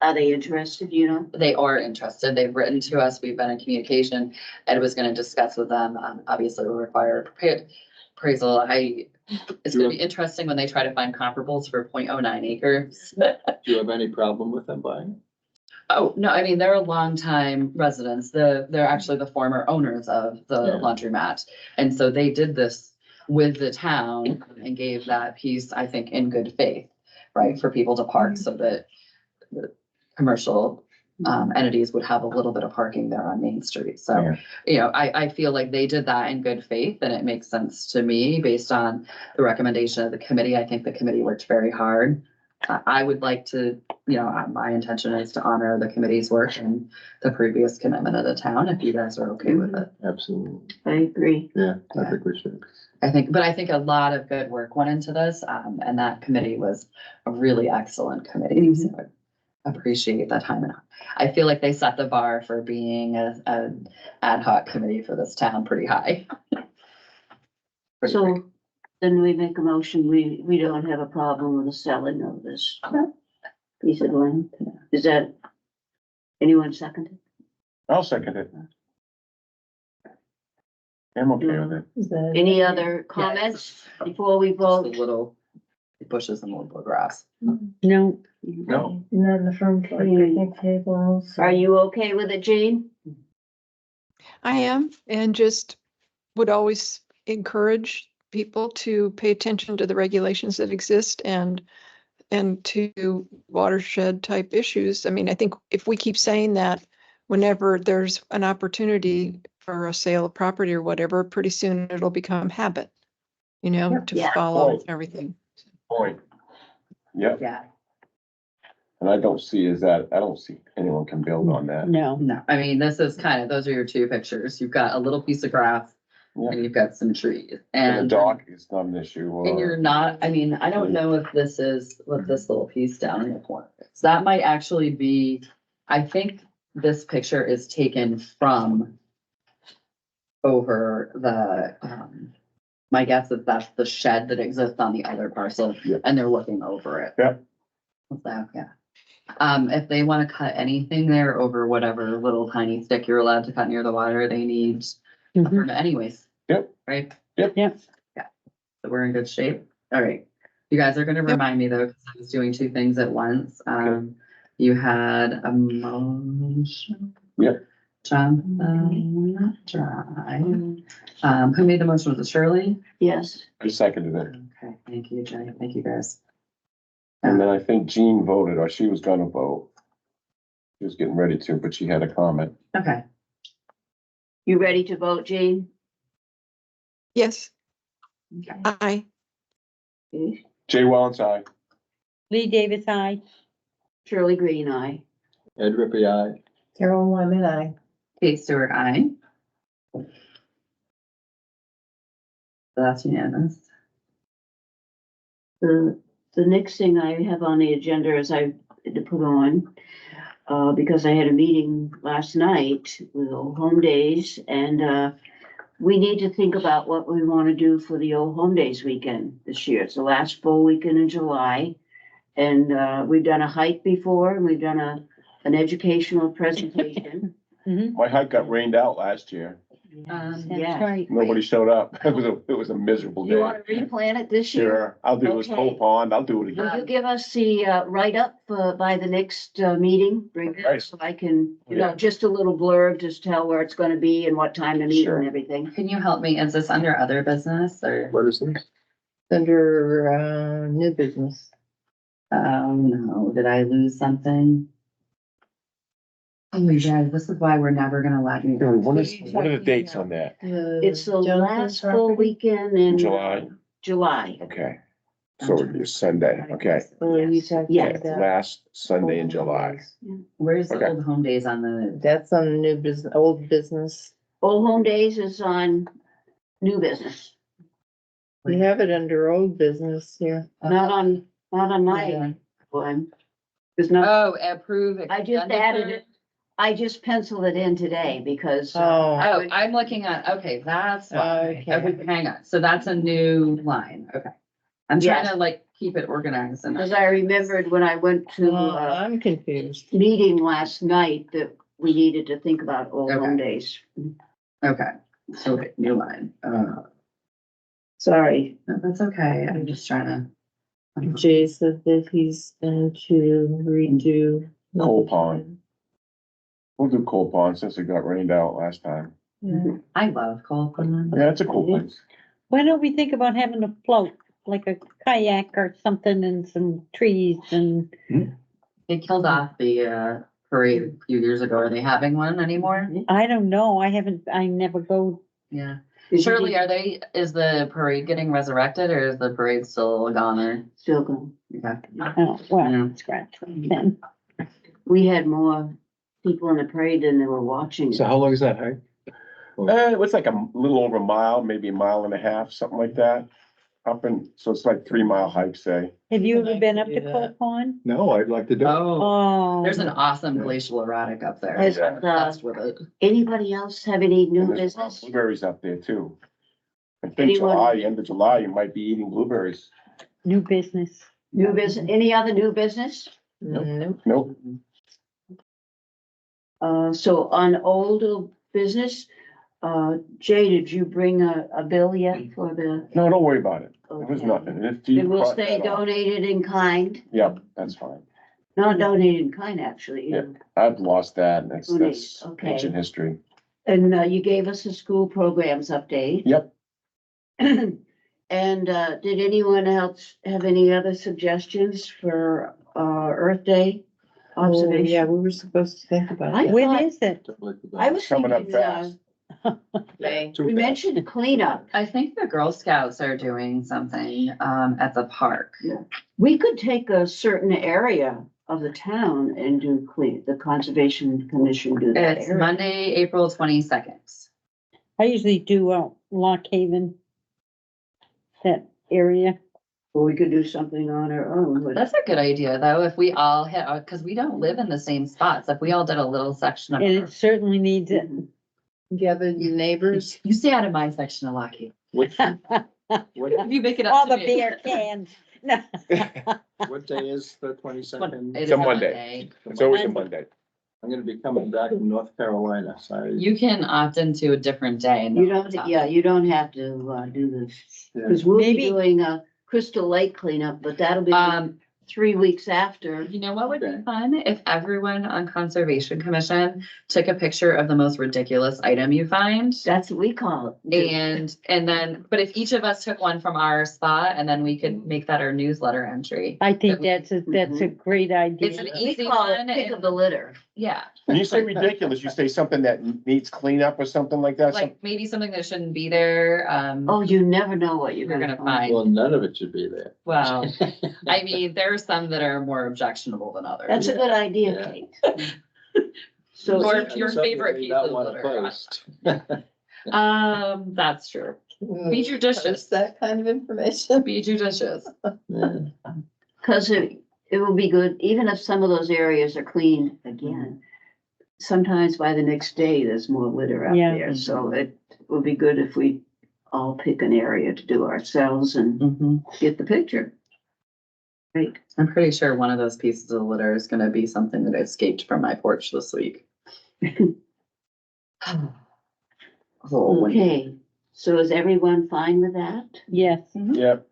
are they interested, you know? They are interested. They've written to us. We've been in communication. Ed was gonna discuss with them. Obviously, we require appraisal. It's gonna be interesting when they try to find comparables for 0.09 acres. Do you have any problem with them buying? Oh, no, I mean, they're a longtime residents. They're actually the former owners of the Yeah. laundromat. And so they did this with the town and gave that piece, I think, in good faith, right, for people to park so that the commercial entities would have a little bit of parking there on Main Street. So, you know, I feel like they did that in good faith and it makes sense to me based on the recommendation of the committee. I think the committee worked very hard. I would like to, you know, my intention is to honor the committee's work and the previous commitment of the town, if you guys are okay with it. Absolutely. I agree. Yeah, I think we should. I think a lot of good work went into this, and that committee was a really excellent committee. So I appreciate that time. And I feel like they set the bar for being a ad hoc committee for this town pretty high. Pretty great. So then we make a motion, we don't have a problem with the selling of this piece of land. Is that, anyone seconded? I'll second it. I'm okay with it. Is that- Any other comments before we Just vote? the little bushes and little grass. No, No. And then the front like picnic tables. Are you okay with it, Jane? I am, and just would always encourage people to pay attention to the regulations that exist and to watershed type issues. I mean, I think if we keep saying that whenever there's an opportunity for a sale of property or whatever, pretty soon it'll become habit, you know, to Yeah. follow everything. Point. Yep, Yeah. and I don't see anyone can build on that. no. No, I mean, this is kind of, those are your two pictures. You've got a little piece of grass Yeah. and you've got some trees. And And the dock is not an issue. And you're not, I mean, I don't know if this is what this little piece down in the corner is. That might actually be, I think this picture is taken from over the, my guess is that's the shed that exists on the other parcel Yeah. and they're looking over it. Yeah. So, yeah. If they want to cut anything there over whatever little tiny stick you're allowed to cut near the water, they need a Mhm. permit anyways. Yep. Right? Yep. So we're in good shape. All right. You guys are gonna remind me though, because I was doing two things at once. You had a motion. Yep. John, who made the motion? Was it Shirley? Yes. I seconded it. Okay, thank you, Jenny. Thank you, guys. And then I think Jean voted, or she was gonna vote. She was getting ready to, but she had a comment. Okay, You ready to vote, Jane? Yes, okay. I, Okay. Jay Wellens, aye. Lee Davis, I. Shirley Green, aye. Ed Rippey, aye. Carol Wyman, I. Kate Stewart, aye. So that's unanimous. The next thing I have on the agenda is I had to put on, because I had a meeting last night with Old Home Days and, we need to think about what we want to do for the Old Home Days weekend this year. It's the last full weekend in July. And, we've done a hike before and we've done an educational presentation. My hike got rained out last year. That's Yeah. right. Nobody showed up. It was a miserable You day. want to replan it this year? Sure, I'll do it with Cole Okay. Pond. I'll do it Will again. you give us the write-up by the next meeting? Bring it Right. so I can, Yeah. just a little blurb, just tell where it's gonna be and what time to meet Sure. and everything. Can you help me? Is this under other business or? What is this? Under, new business. No, did I lose something? Oh my God, this is why we're never gonna let me. What are the dates on that? It's the last full weekend in July? July. Okay, so it'd be a Sunday, okay. Or you Yes. talking Yeah. about? Last Sunday in July. Where's the Okay. old home days on the? That's on the new business, old business. Old Home Days is on new business, We have it under old business here. not on my one. There's no, Oh, approve. I just added it. I just penciled it in today because. Oh, Oh, I'm looking at, okay, that's why. Okay. Okay, hang on. So that's a new line. Okay. I'm trying Yes. to like keep it organized and. Because I remembered when I went to I'm confused. meeting last night that we needed to think about Old Home Okay. Days. Okay, so wait, new line. Sorry. No, that's okay. I'm just trying to. Jay said that he's going to redo. Cole Pond. We'll do Cole Pond since it got rained out last time. Yeah. I love Cole Pond. Yeah, it's a cool place. Why don't we think about having a float, like a kayak or something and some trees and They killed off the parade a few years ago. Are they having one anymore? I don't know. I never go. Yeah. Did you Shirley, think- is the parade getting resurrected or is the parade still a goner? Still going. Okay. Oh, well, Yeah. scratch then. We had more people in the parade than they were watching. So how long is that hike? It was like a little over a mile, maybe a mile and a half, something like that. So it's like 3 mile hike, say. Have you I'd ever like been to up do to that. Cold Pond? No, I'd like to do it. Oh, Oh. there's an awesome glacial erratic up there. Has, I'm obsessed with it. anybody else have any new And there's business? blueberries up there too. I think Anyone- end of July, you might be eating blueberries. New business. New business, any other new business? Nope. Nope. So on old business, Jay, did you bring a bill yet for the? No, don't worry about it. It was Okay. nothing. If you It will cross stay that off- donated in kind, Yep, that's fine. not donated in kind, actually. Yeah. I've lost that. That's Donated, okay. ancient history. And you gave us a school programs update. Yep. And did anyone else have any other suggestions for Earth Day Oh, yeah, observation? we were supposed to think about I that. When thought- is it? I was Coming up thinking, fast. May. we mentioned cleanup. I think the Girl Scouts are doing something at the park. We could take a certain area of the town and do the Conservation Commission do that It's area. Monday, April 22nd. I usually do Lock Haven. That area. Or we could do something on our own, but That's a good idea, though, if we all hit, because we don't live in the same spots. If we all did a little section And it of. certainly needs it. Gather your neighbors. You stay out of my section of Lockheed. What, If you make it All up the to me. beer cans. No. what day is the It 22nd? is It's a Monday. It's always a Monday. I'm gonna be coming back from North Carolina, so I. You can opt into a different day. and you not don't, the top. yeah, you don't have to do this. Yeah. Because we'll be Maybe- doing a Crystal Lake cleanup, but that'll be 3 weeks after. You know what would be Okay. fun? If everyone on Conservation Commission took a picture of the most ridiculous item you find. That's what we call it. And then, but if each of us took one from our spot and then we could make that our newsletter entry. I think that's a great idea. It's an We easy call it one. pick of and- the litter. Yeah, When you say ridiculous, you say something that needs cleanup or something like that? like maybe something that shouldn't be there. Oh, you never know what you're You're gonna gonna find. find. Well, none of it should be there. Well, I mean, there are some that are more objectionable than others. That's a good idea, Yeah. Kate. So, Or see- your Something favorite we piece don't of wanna litter. post. That's true. Be judicious. Post that kind of information. Be judicious. Yeah. cause it will be good, even if some of those areas are clean again. Sometimes by the next day, there's more litter out Yeah. there, so it would be good if we all pick an area to do ourselves and Mhm. get the picture. Right, I'm pretty sure one of those pieces of litter is gonna be something that escaped from my porch this week. Oh, when- okay, so is everyone fine with that? Yes. Yep.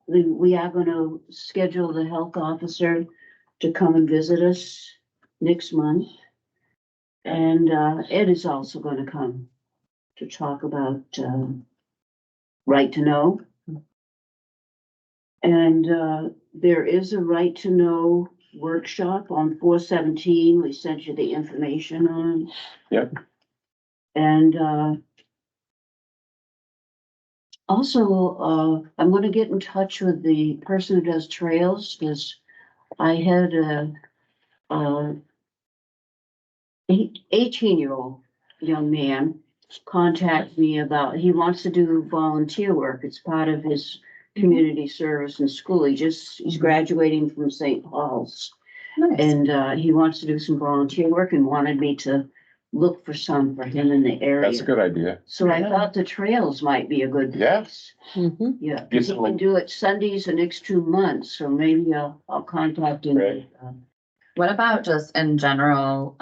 We are gonna schedule the health officer to come and visit us next month. And, Ed is also gonna come to talk about, right to know. And, there is a right to know workshop on 4/17. We sent you the information on. Yep. And, also, I'm gonna get in touch with the person who does trails, because I had a 18-year-old young man contact me about, he wants to do volunteer work. It's part of his community service in school. He's graduating from St. Paul's. Nice. And, he wants to do some volunteer work and wanted me to look for some for him in the area. That's a good idea. So I thought the trails might be a good Yes. place. Mhm. Yeah, Get because he some- can do it Sundays the next 2 months, so maybe I'll contact him. Great. What about just in general,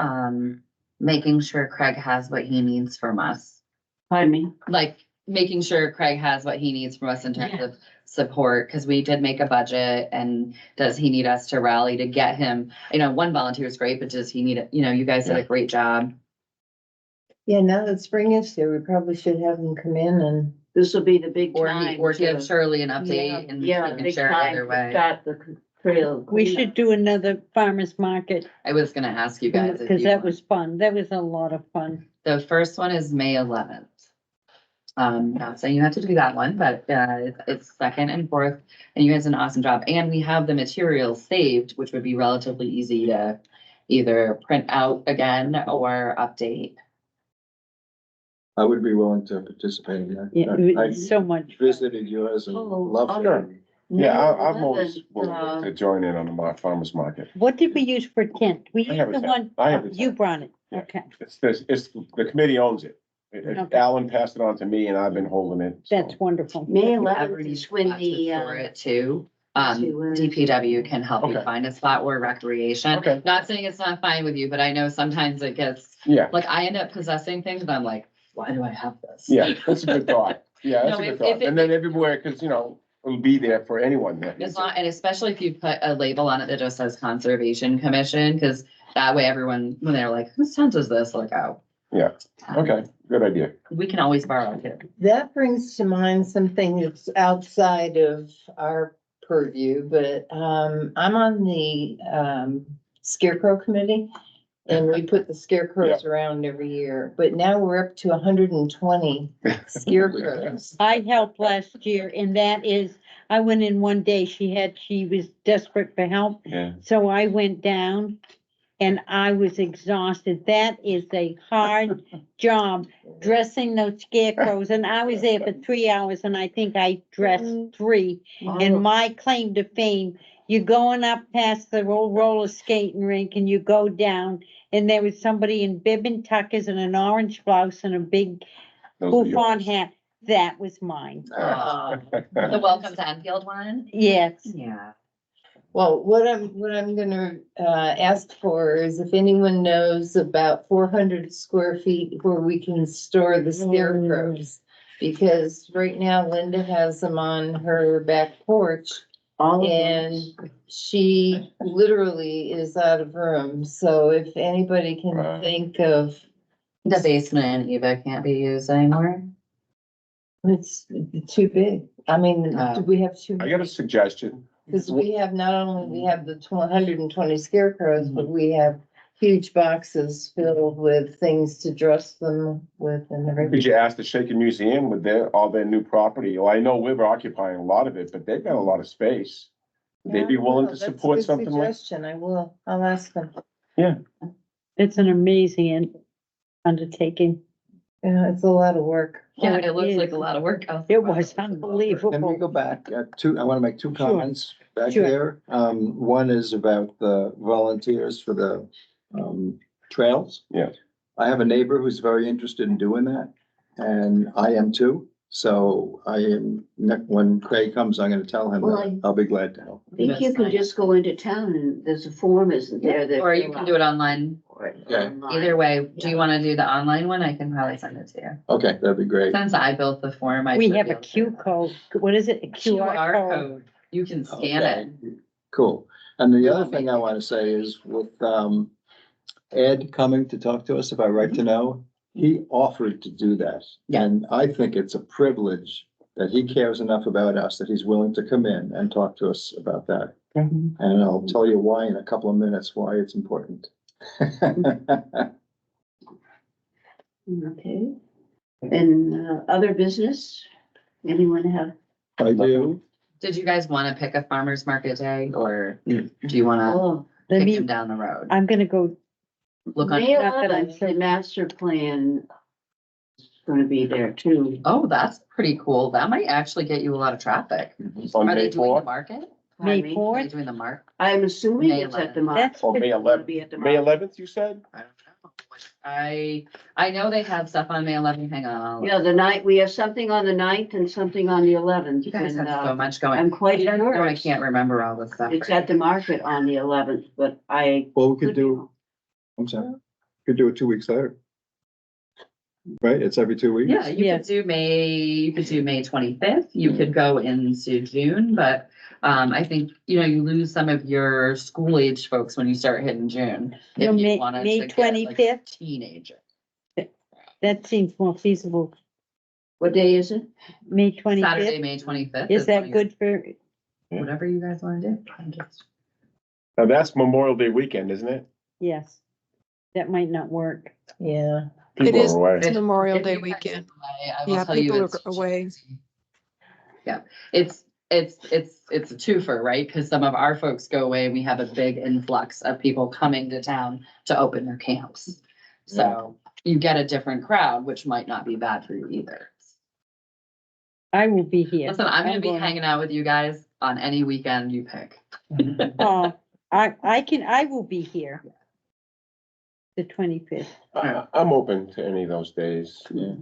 making sure Craig has what he needs from us? Pardon me? Like, making sure Craig has what he needs from us in terms Yeah. of support, because we did make a budget, and does he need us to rally to get him? One volunteer is great, but does he need it? You guys did a great job. Yeah, now that spring is here, we probably should have them come in and This will be the big Or time. or give to- Shirley an update and Yeah, we can big share time either to way. start the trail. We cleanup. should do another farmer's market, I was gonna ask you guys if because you that want- was fun. That was a lot of fun. The first one is May 11th. Not saying you have to do that one, but it's second and fourth, and you guys did an awesome job. And we have the materials saved, which would be relatively easy to either print out again or update. I would be willing to participate in that. Yeah, it I was so much fun. visited yours and Oh, loved sure. it. Yeah, I'm May always 11th, willing to join in on the farmer's market. What did we use for tent? We I have used a the tent. one, I have a you tent. brought it, Yeah. okay, It's, the committee owns it. Okay. Alan passed it on to me and I've been holding it. so. that's wonderful. May Ever 11th need is when spots to the, store it too. see where- DPW can help you Okay. find a spot or recreation. Okay. Not saying it's not fine with you, but I know sometimes it gets, Yeah, like, I end up possessing things and I'm like, why do I have this? yeah, that's a good thought. Yeah, that's No, a good if thought. it- And then everywhere, cause it'll be there for anyone that It's needs not, it. and especially if you put a label on it that just says Conservation Commission, because that way everyone, when they're like, whose tent is this? Like, oh. Yeah. Okay, good idea. We can always borrow too. That brings to mind something that's outside of our purview, but I'm on the Scarecrow Committee. And we put the scarecrows around every year, but now we're up to 120 scarecrows. I helped last year, and that is, I went in one day, she was desperate for help, Yeah. so I went down and I was exhausted. That is a hard job, dressing those scarecrows, and I was there for 3 hours, and I think I dressed 3. And my claim to fame, you're going up past the old roller skating rink and you go down, and there was somebody in bib and tuckers and an orange blouse and a big Those are bouffant yours. hat. That was mine. The Welcome to Enfield one? Yes. Yeah. Well, what I'm gonna ask for is if anyone knows about 400 square feet where we can store the scarecrows. Because right now Linda has them on her back porch all of and those. she literally is out of room. So if anybody can Right. think of, The basement in Eva can't be used anymore. it's too big. I mean, do we have too I many? got a suggestion. Because we have, not only we have the 120 scarecrows, but we have huge boxes filled with things to dress them with and Could everything. you ask the Shaker Museum with all their new property? Well, I know we're occupying a lot of it, but they've got a lot of space. Would they be willing to That's a support good something like? suggestion. I'll ask them. It's an amazing undertaking. Yeah, it's a lot of work. Yeah, it it looks like is. a lot of work. out It there. was Can we unbelievable. go back, I want to make two Sure. comments back Sure. there. One is about the volunteers for the, trails. Yeah. I have a neighbor who's very interested in doing that, and I am too. So when Craig comes, I'm gonna tell him Well, that I'll be glad to help. I think you That's can nice. just go into town and there's a form, isn't there? that Or you can do it online. Yeah. Either way, do you want to do the online one? I can probably send it to you. Okay, that'd be great. Since I built the form, I. We should have be a able to- Q code. What is it? A QR code. You can scan Okay. it. Cool. And the other thing I want to say is with, Ed coming to talk to us about Right to Know, he offered to do that. Yeah. And I think it's a privilege that he cares enough about us that he's willing to come in and talk to us about that. Mhm. And I'll tell you why in a couple of minutes, why it's important. Okay. And other business? Anyone have? I do. Did you guys want to pick a farmer's market day or do you want to Oh, Let kick them me, down the road? I'm gonna go, Look on, May Not that I'm 11th, the master plan is gonna be there too. oh, that's pretty cool. That might actually get you a lot of traffic. On Are they May doing the 4th? market? Pardon May me? Are they 4th? doing the mark? I'm assuming May it's at the 11th. market. That's Oh, May It's gonna 11th. be at the May market. 11th, you said? I don't know. I know they have stuff on May 11th. Hang on. I'll look. Yeah, the night, we have something on the 9th and something on the 11th. You guys and, have so much going. I'm quite I sure can't remember all this stuff. it's at the market on the 11th, but Well, we could Could be. do, I'm sorry, could do it 2 weeks later. Right? It's every 2 weeks? Yeah, you could do you could do May 25th. You could go into June, but I think, you lose some of your school age folks when you start hitting June. If No, you May- wanted May to get, like, 25th? Teenager. that seems more feasible. what day is it? May Saturday, 25th? May 25th. Is that good for, whatever you guys want to do. I'm just. Now, that's Memorial Day weekend, isn't it? Yes, that might not work. Yeah. People is. are away. It's Memorial If Day you guys weekend. are away, I will Yeah, tell you people are it's away. Yeah, it's a twofer, right? Because some of our folks go away and we have a big influx of people coming to town to open their camps. So you get a different crowd, which might not be bad for you either. I will be here. Listen, I'm gonna be going. hanging out with you guys on any weekend you pick. I will be here. The 25th. I'm open to any of those days. Yeah.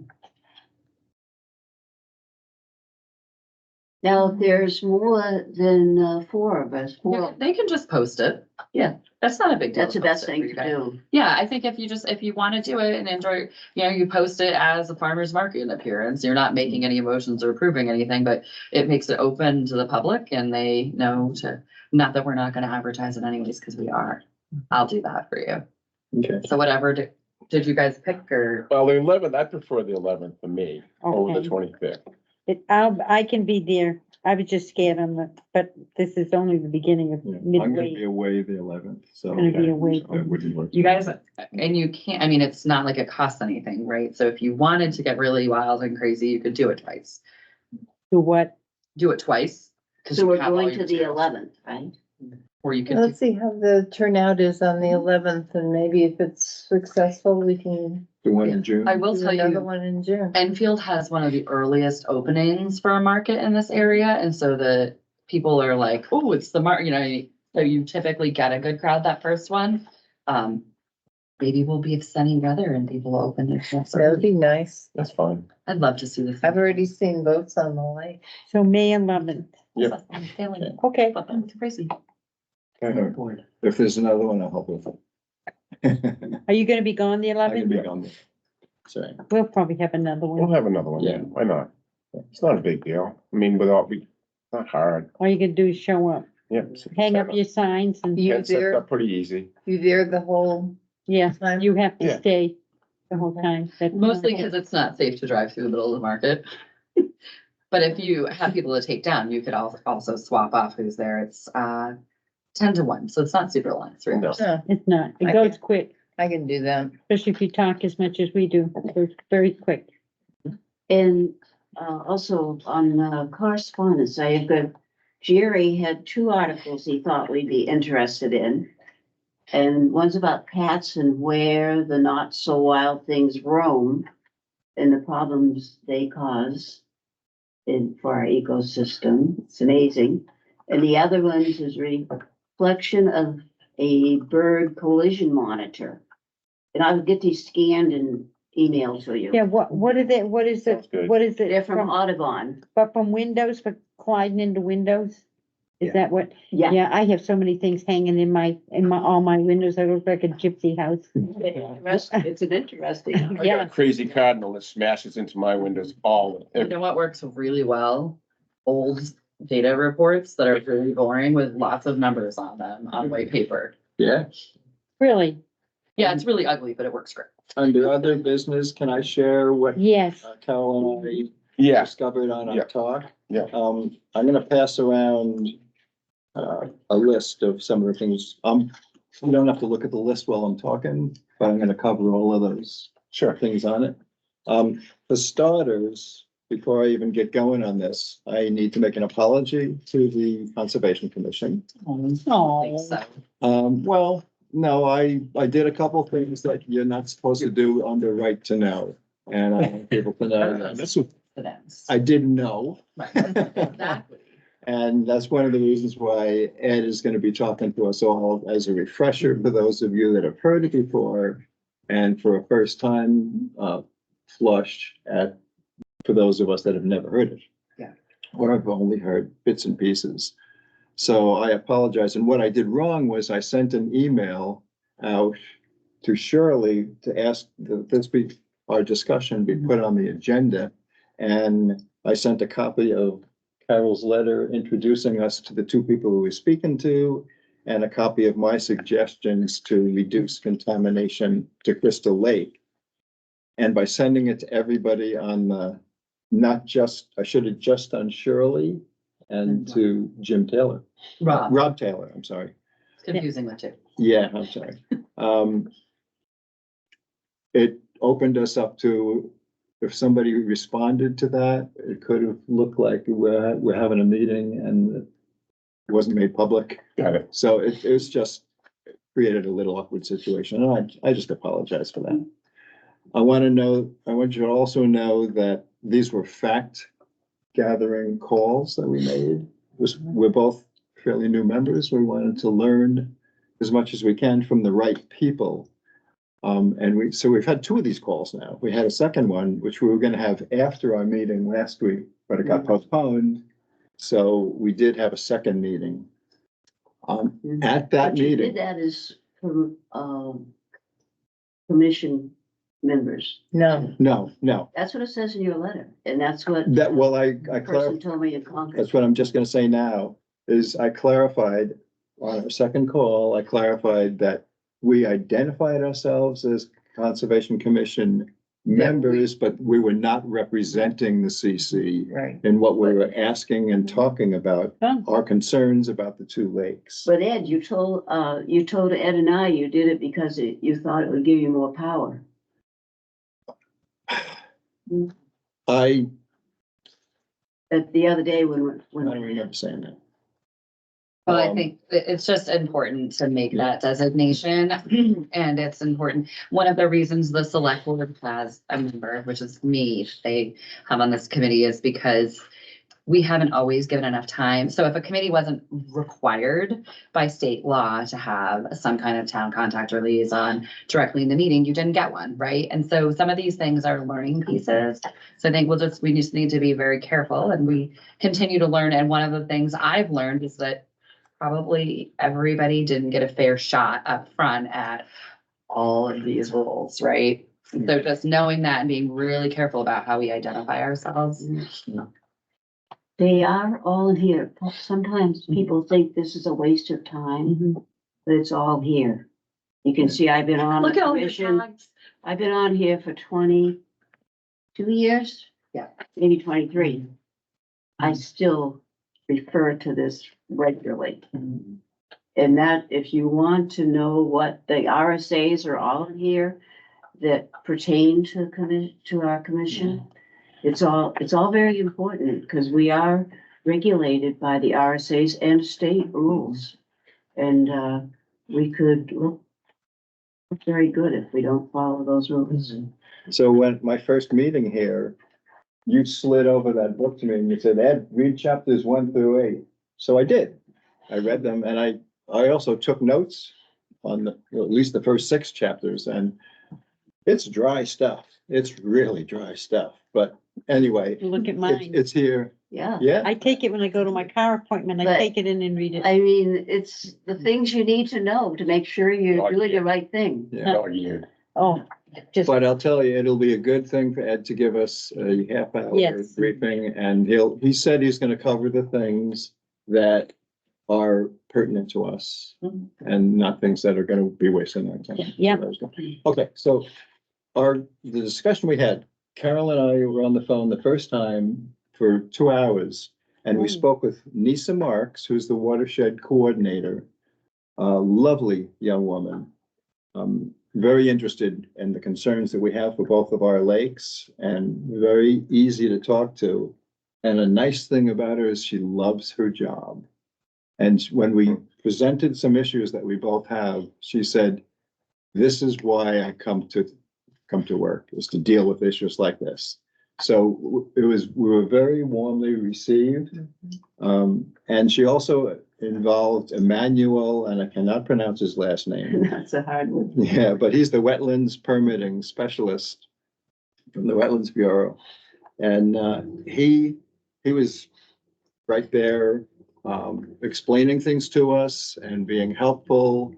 Now, if there's more than 4 of us, They can just post it. Yeah. That's not a big deal. that's the best post it thing for you to guys. do. Yeah, I think if you want to do it and enjoy, you post it as a farmer's market appearance. You're not making any motions or approving anything, but it makes it open to the public and they know not that we're not gonna advertise it anyways, because we are. I'll do that for you. Okay. So whatever, did you guys pick or? Well, the 11th, I prefer the 11th for me over the Okay. 25th. I can be there. I was just scared but this is only the beginning of Yeah, I'm gonna be midway. away the 11th, so. Gonna be away. That wouldn't work. You guys, and you can't, I mean, it's not like it costs anything, right? So if you wanted to get really wild and crazy, you could do it twice. Do what? Do it twice. 'cause So you we're have all going your to the materials. 11th, right? Or you could, Let's see how the turnout is on the 11th and maybe if it's successful, we can The one in June. I will do tell another you, one in June. Enfield has one of the earliest openings for a market in this area. And so the people are like, oh, it's the so you typically get a good crowd that first one. Maybe we'll be sunny weather and people will open their camps That would early. be nice. That's fine. I'd love to see this. I've already seen boats on the lake. So May 11th. Yep. I'm failing it. Okay. But I'm crazy. Okay. I'm bored. If there's another one, I'll help with it. Are you gonna be gone the I can be 11th? gone. Sorry. We'll probably have another We'll one. have another one. Yeah. Why not? It's not a big deal. I mean, not hard. All you can do is show up, Yeah. hang up your signs and, You It's set there, up pretty easy. you there the whole yeah, time? you have to Yeah. stay the whole time. That's Mostly because it's not safe to drive through the middle of the market. But if you have people to take down, you could also swap off who's there. It's 10-1, so it's not super long. It's really No. close. Yeah, It's not. It I goes quick, I can do that. especially if you talk as much as we do. It goes very quick. And also on correspondence, I have got, Jerry had 2 articles he thought we'd be interested in. And one's about cats and where the not so wild things roam and the problems they cause for our ecosystem. It's amazing. And the other one is reflection of a bird collision monitor. And I'll get these scanned and emailed to you. Yeah, what is it? What is it? Sounds good. What is They're it from from, Audubon. but from Windows, for colliding into Windows? Is that what? Yeah. Yeah, I have so many things hanging in all my windows. I look like a gypsy house. It's an interesting. I got Yeah. a crazy cardinal that smashes into my windows You know what works really well? Old data reports that are really boring with lots of numbers on them on white paper. Yeah. Really? Yeah, it's really ugly, but it works great. Under other business, can I share what Yes. Carol and I Yeah, discovered on Yeah. our talk? Yeah. I'm gonna pass around a list of some of the things. You don't have to look at the list while I'm talking, but I'm gonna cover all of those sure. things on it. For starters, before I even get going on this, I need to make an apology to the Conservation Commission. So, Well, no, I did a couple things that you're not supposed to do under right to know. And I want people to know that. That's what, it ends. I didn't know. Right, exactly. And that's one of the reasons why Ed is gonna be talking to us all as a refresher for those of you that have heard it before. And for a first time, flush for those of us that have never heard it. Yeah. Or I've only heard bits and pieces. So I apologize. And what I did wrong was I sent an email out to Shirley to ask that our discussion be put on the agenda. And I sent a copy of Carol's letter introducing us to the 2 people who we're speaking to, and a copy of my suggestions to reduce contamination to Crystal Lake. And by sending it to everybody on I should have just done Shirley and to Jim Taylor, Rob Taylor, I'm sorry. It's confusing the two. Yeah, I'm sorry. It opened us up to, if somebody responded to that, it could have looked like we're having a meeting and it wasn't made public. Got it. So it was just created a little awkward situation, and I just apologize for that. I want you to also know that these were fact gathering calls that we made. We're both fairly new members. We wanted to learn as much as we can from the right people. So we've had 2 of these calls now. We had a second one, which we were gonna have after our meeting last week, but it got postponed. So we did have a second meeting. At that What you meeting, did that is for, commission members. No, no, That's what it says in your letter, and that's what. I the clarified. person told me in Concord. That's what I'm just gonna say now, is I clarified on our second call, I clarified that we identified ourselves as Conservation Commission members, but we were not representing the CC right. in what we were asking and talking about, Oh. our concerns about the 2 lakes. But Ed, you told Ed and I you did it because you thought it would give you more power. I That the other day when. don't remember saying that. Well, I Um, think it's just important to make that designation, and it's important. One of the reasons the select board has a member, which is me, they have on this committee, is because we haven't always given enough time. So if a committee wasn't required by state law to have some kind of town contact or liaison directly in the meeting, you didn't get one, right? And so some of these things are learning pieces. So I think we just need to be very careful, and we continue to learn. And one of the things I've learned is that probably everybody didn't get a fair shot up front at all of these roles, right? So just knowing that and being really careful about how we identify ourselves. They are all here. Sometimes people think this is a waste of time, but it's all here. You can see I've been on the Look at all your commission. tags. I've been on here for 22 years. Yeah. Maybe 23. I still refer to this regularly. And that, if you want to know what the RSAs are all in here that pertain to our commission, it's all very important because we are regulated by the RSAs and state rules. And we could look very good if we don't follow those rules. So when my first meeting here, you slid over that book to me and you said, Ed, read chapters 1 through 8. So I did. I read them, and I also took notes on at least the first 6 chapters, and it's dry stuff. It's really dry stuff. But anyway, Look at mine. it's here. Yeah. Yeah. I take it when I go to my car appointment. I But- take it in and read it. I mean, it's the things you need to know to make sure you're doing the right thing. Yeah. Dog-eared. Oh, just, But I'll tell you, it'll be a good thing for Ed to give us a half-hour Yes. briefing, and he said he's gonna cover the things that are pertinent to us and not things that are gonna be wasting our time. yeah. Okay, so the discussion we had, Carol and I were on the phone the first time for 2 hours, and we Mm. spoke with Nisa Marks, who's the watershed coordinator. A lovely young woman. Very interested in the concerns that we have for both of our lakes, and very easy to talk to. And a nice thing about her is she loves her job. And when we presented some issues that we both have, she said, this is why I come to work, is to deal with issues like this. So we were very warmly received. And she also involved Emmanuel, and I cannot pronounce his last name. That's a hard one. Yeah, but he's the wetlands permitting specialist from the Wetlands Bureau. And he was right there explaining things to us and being helpful.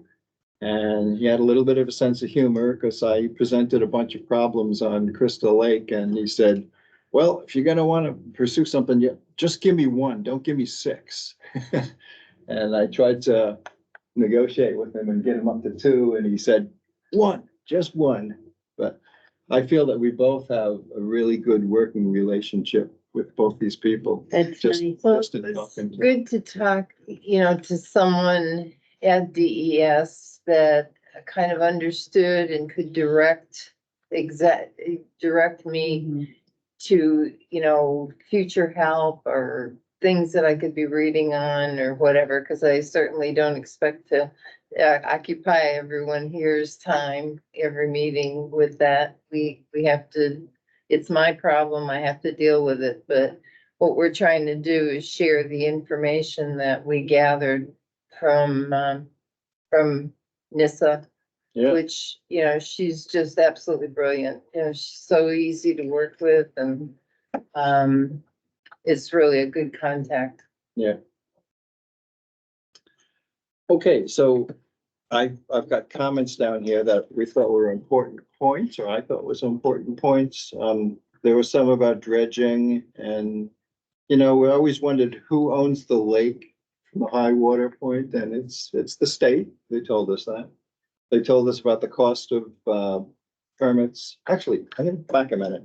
And he had a little bit of a sense of humor because I presented a bunch of problems on Crystal Lake, and he said, well, if you're gonna want to pursue something, just give me 1, don't give me 6. And I tried to negotiate with him and get him up to 2, and he said, 1, just 1. But I feel that we both have a really good working relationship with both these people. That's Just, nice. Well, just in it's talking. good to talk, to someone at DES that kind of understood and could direct me to, future help or things that I could be reading on or whatever, because I certainly don't expect to occupy everyone here's time, every meeting with that. We have to, it's my problem, I have to deal with it, but what we're trying to do is share the information that we gathered from Nissa, Yeah, which, she's just absolutely brilliant. She's so easy to work with and, it's really a good contact. yeah. Okay, so I've got comments down here that we thought were important points, or I thought was important points. There was some about dredging and, we always wondered who owns the lake from the high water point, and it's the state. They told us that. They told us about the cost of permits. Actually, I think back a minute.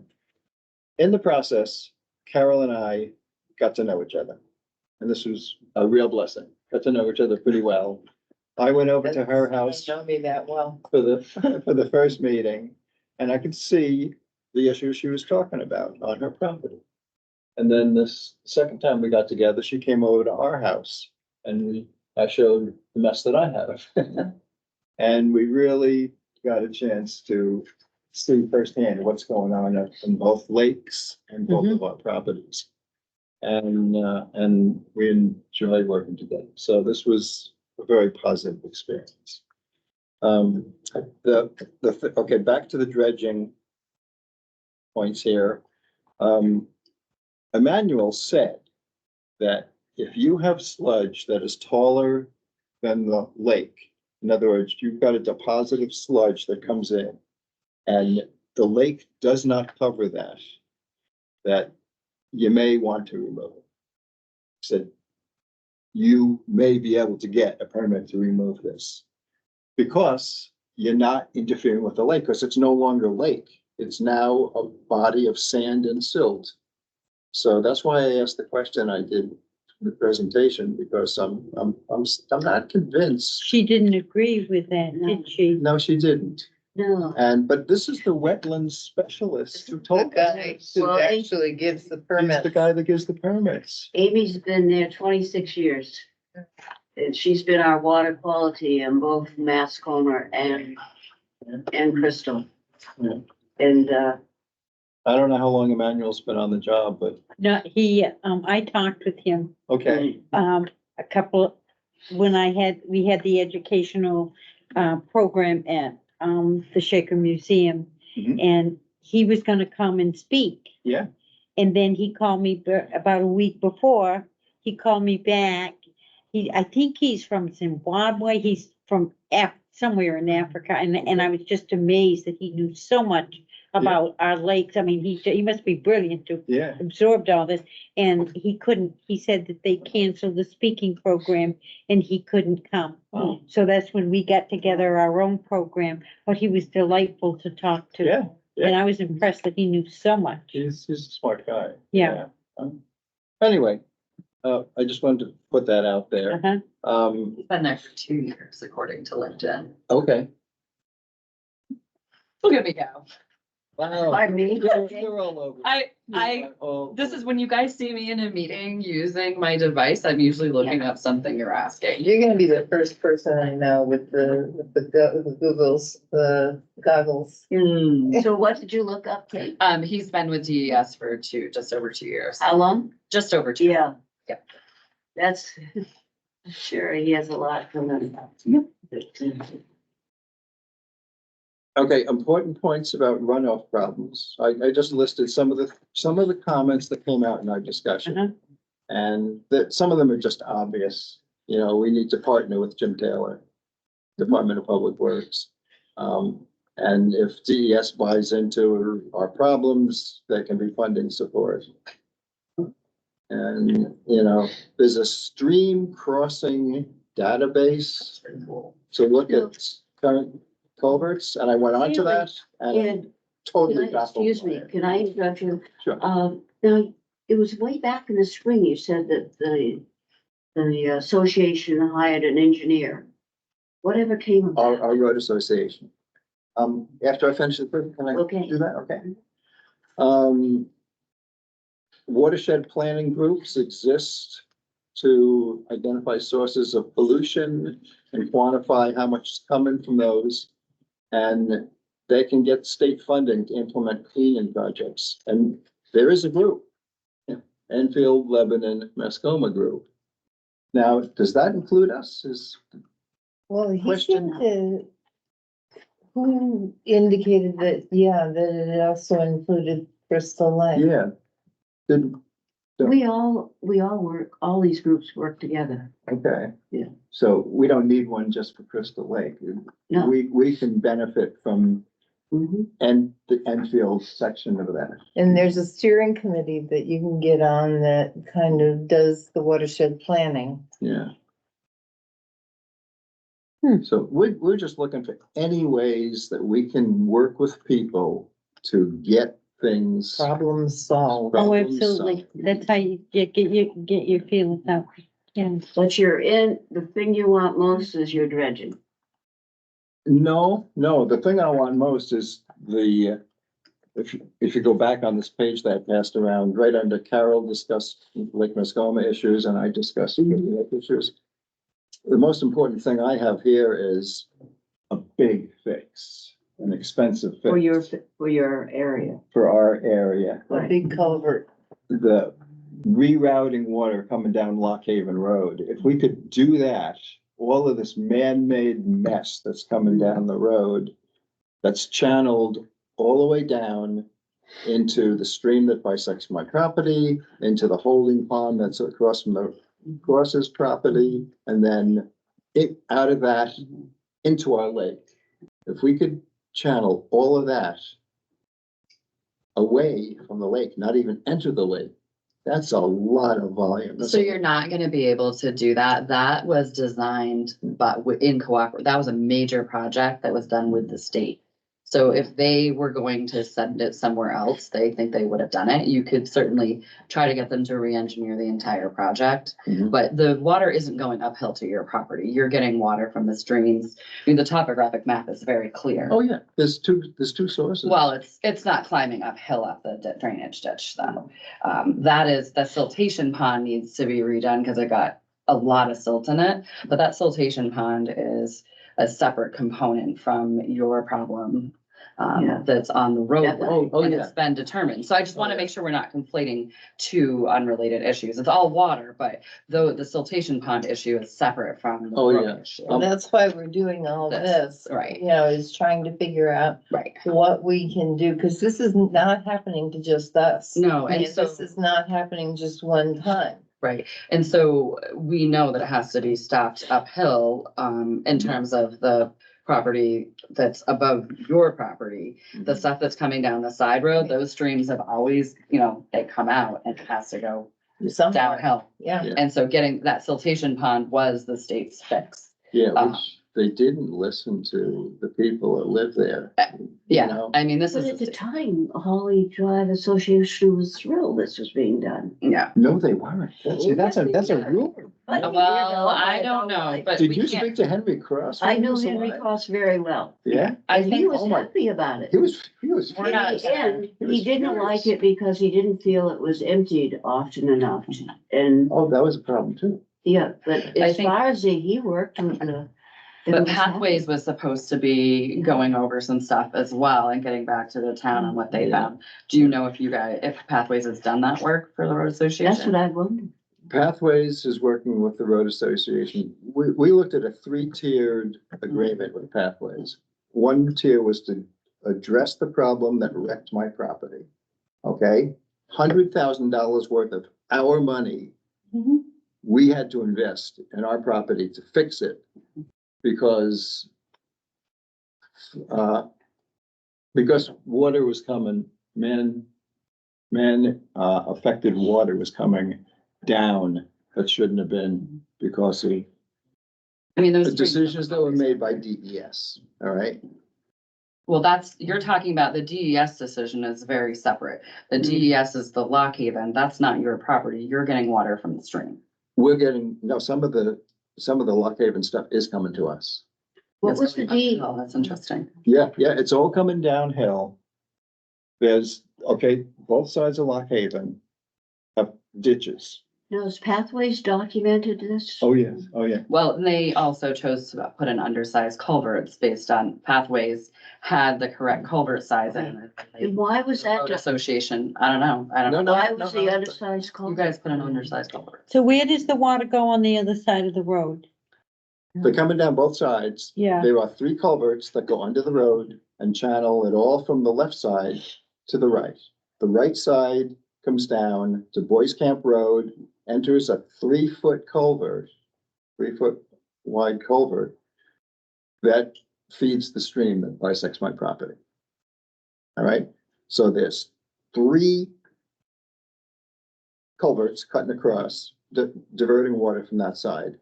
In the process, Carol and I got to know each other. And this was a real blessing. Got to know each other pretty well. I went over to her house Don't know me that well. for the first meeting, and I could see the issues she was talking about on her property. And then this second time we got together, she came over to our house and I showed the mess that I have. And we really got a chance to see firsthand what's going on in both lakes and both of our properties. And we enjoy working together. So this was a very positive experience. Okay, back to the dredging points here. Emmanuel said that if you have sludge that is taller than the lake, in other words, you've got a deposit of sludge that comes in, and the lake does not cover that you may want to remove it. He said, you may be able to get a permit to remove this because you're not interfering with the lake, because it's no longer lake. It's now a body of sand and silt. So that's why I asked the question I did in the presentation, because I'm not convinced. She didn't agree with that, did she? No, she didn't. No. But this is the wetlands specialist who The told guy us. who actually gives the He's permit. the guy that gives the permits. Amy's been there 26 years. And she's been our water quality in both Mascoma and Crystal. Yeah. And, I don't know how long Emmanuel's been on the job, but No, I talked with him, okay. a couple, we had the educational, program at, the Shaker Museum. Mhm. And he was gonna come and speak. Yeah. And then he called me about a week before, he called me back. I think he's from Zimbabwe, he's from somewhere in Africa, and I was just amazed that he knew so much about our lakes. I mean, he must be brilliant to Yeah. absorbed all this, and he said that they canceled the speaking program and he couldn't come. Oh. So that's when we got together our own program, but he was delightful to talk to. Yeah. And I was impressed that he knew so much. He's a smart guy. Yeah. Anyway, I just wanted to put that out there. Uh-huh. He's been there for 2 years, according to LinkedIn. Okay. Look at me go. Wow. pardon me. You're all over. This is when you guys see me in a meeting using my device, I'm usually looking up something you're asking. You're gonna be the first person I know with the goggles. So what did you look up, Kate? He's been with DES for just over 2 years. How long? Just over 2. Yeah. Yep. That's, sure, he has a lot from them. Okay, important points about runoff problems. I just listed some of the comments that came out in our discussion. Uh-huh. And that some of them are just obvious. We need to partner with Jim Taylor, Department of Public Works. And if DES buys into our problems, there can be funding support. And, there's a stream crossing database to look at current culverts, and I went on to that and And totally Can I- baffled. excuse by me, it. can I interrupt you? Sure. Now, it was way back in the spring, you said that the association hired an engineer. Whatever came of that? Our road association. After I finish the, can I Okay. do that? Okay. Watershed planning groups exist to identify sources of pollution and quantify how much is coming from those. And they can get state funding to implement cleaning projects. And there is a group, Enfield, Lebanon, Mascoma Group. Now, does that include us? Well, he Question. seemed to, who indicated that, yeah, that it also included Crystal Lake. Yeah. Did, We all work, all these groups work together. okay. Yeah. So we don't need one just for Crystal Lake. No. We can benefit from Mhm. the Enfield section of that. And there's a steering committee that you can get on that kind of does the watershed planning. Yeah. Hmm. So we're just looking for any ways that we can work with people to get things. Problem solved. Oh, problem absolutely. solved. That's how you get your feelings out. Yeah. But the thing you want most is your dredging. No, the thing I want most is if you go back on this page that I passed around, right under Carol discussed Lake Mascoma issues and I discussed lake issues. The most important thing I have here is a big fix, an expensive fix. For your area. For our area. A big culvert. The rerouting water coming down Lock Haven Road. If we could do that, all of this man-made mess that's coming down the road, that's channeled all the way down into the stream that bisects my property, into the holding pond that's across from the Cross's property, and then out of that into our lake. If we could channel all of that away from the lake, not even enter the lake, that's a lot of volume. That's So a- you're not gonna be able to do that. That was designed, but in that was a major project that was done with the state. So if they were going to send it somewhere else, they think they would have done it. You could certainly try to get them to re-engineer the entire project. Mhm. But the water isn't going uphill to your property. You're getting water from the streams. I mean, the topographic map is very clear. Oh, yeah, there's two sources. Well, it's not climbing uphill up the drainage ditch though. That is, the siltation pond needs to be redone because it got a lot of silt in it. But that siltation pond is a separate component from your problem. Yeah. That's on the roadway. Oh, And yeah. it's been determined. So I just want Oh, to yeah. make sure we're not conflating two unrelated issues. It's all water, but though the siltation pond issue is separate from the Oh, road yeah. issue. Well, that's why we're doing all this. Right. You know, is trying to figure out Right. what we can do, because this is not happening to just us. No, I and mean, so- this is not happening just one time. Right, and so we know that it has to be stopped uphill, in terms of the property that's above your property. The Mhm. stuff that's coming down the side road, those streams have always, they come out and it has to go Somewhere. downhill. Yeah. Yeah. And so getting that siltation pond was the state's fix. Yeah, Uh, which they didn't listen to the people that live there. you Yeah, know? I mean, this But is, at the time, Holly Drive Association was thrilled this was being done. yeah. No, they weren't. That's a rumor. Well, I don't know, but Did we you can't, speak to Henry Cross? I when he know was Henry alive? Cross very well. Yeah, I And he think, was oh my- happy about it. he was We're not- In the end, He he was didn't furious. like it because he didn't feel it was emptied often enough. And, oh, that was a problem too. yeah, but I as think- far as he worked with the. but Pathways was supposed to be going over some stuff as well and getting back to the town on what they Yeah. found. Do you know if Pathways has done that work for the road association? That's what I wondered. Pathways is working with the road association. We looked at a 3-tiered agreement with Pathways. One tier was to address the problem that wrecked my property. Okay, $100,000 worth of our money. Mhm. We had to invest in our property to fix it because water was coming, affected water was coming down that shouldn't have been because of I mean, the those. decisions that were made by DES, all right? Well, you're talking about the DES decision is very separate. The DES is the Lock Haven. That's not your property. You're getting water from the stream. We're getting, no, some of the Lock Haven stuff is coming to us. What was the D? Oh, that's interesting. Yeah, it's all coming downhill. There's, both sides of Lock Haven have ditches. Now, is Pathways documented this? Oh, yeah. Well, and they also chose to put in undersized culverts based on Pathways had the correct culvert size in it. And why was that? Road Association, I don't know. Why was the undersized You culvert? guys put an undersized culvert. So where does the water go on the other side of the road? They're coming down both sides. Yeah. There are 3 culverts that go under the road and channel it all from the left side to the right. The right side comes down to Boys Camp Road, enters a 3-foot culvert, 3-foot wide culvert that feeds the stream that bisects my property. All right, so there's 3 culverts cutting across, diverting water from that side.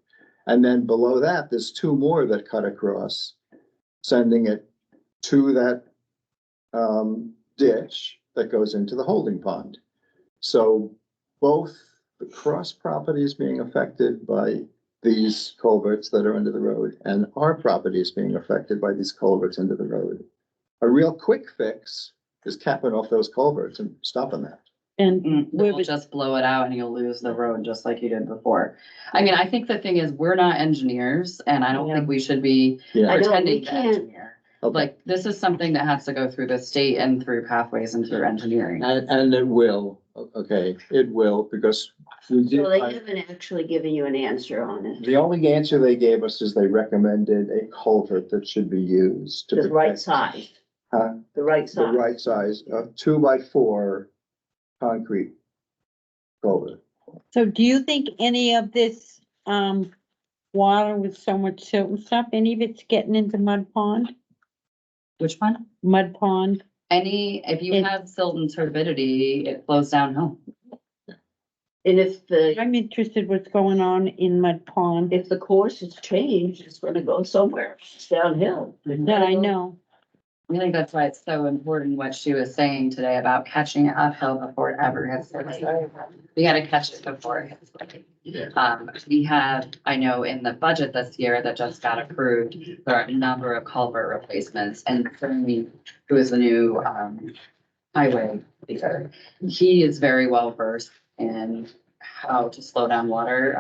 And then below that, there's 2 more that cut across, sending it to that ditch that goes into the holding pond. So both the cross property is being affected by these culverts that are under the road, and our property is being affected by these culverts under the road. A real quick fix is capping off those culverts and stopping that. And where We'll was, just blow it out and you'll lose the road just like you did before. I mean, I think the thing is, we're not engineers and I don't think we should be Yeah, I know, we pretending to can't. engineer. okay. Like, this is something that has to go through the state and through Pathways and through engineering. And it will, it will, because we did. So they haven't actually given you an answer on it. The only answer they gave us is they recommended a culvert that should be used to The right protect size. Huh? The right the size. right size, 2x4 concrete culvert. so do you think any of this, water with so much silt and stuff, any of it's getting into Mud Pond? Which one? Mud Pond? If you It- have silt and turbidity, it flows downhill. And if the, I'm interested what's going on in Mud Pond. if the course is changed, it's gonna go somewhere. It's downhill. Yeah, I know. I think that's why it's so important what she was saying today about catching it uphill before it ever hits the lake. We gotta catch it before it hits the lake. We have, I know in the budget this year that just got approved, there are a number of culvert replacements and Fermi, who is the new highway leader, he is very well versed in how to slow down water.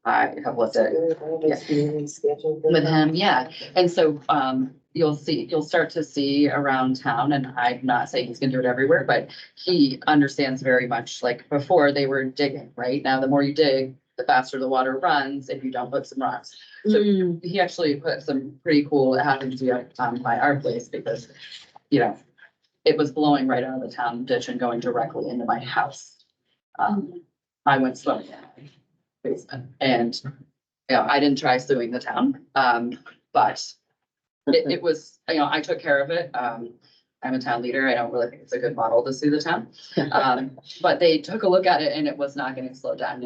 I have looked at with him, yeah. And so, you'll start to see around town, and I'm not saying he's gonna do it everywhere, but he understands very much, like, before they were digging, right? Now, the more you dig, the faster the water runs if you don't put some rocks. So Mm, he actually put some pretty cool, it happened to be by our place because, it was blowing right out of the town ditch and going directly into my house. I went swimming in my basement and, I didn't try suing the town, but it was, I took care of it. I'm a town leader. I don't really think it's a good model to sue the town. But they took a look at it and it was not getting slowed down.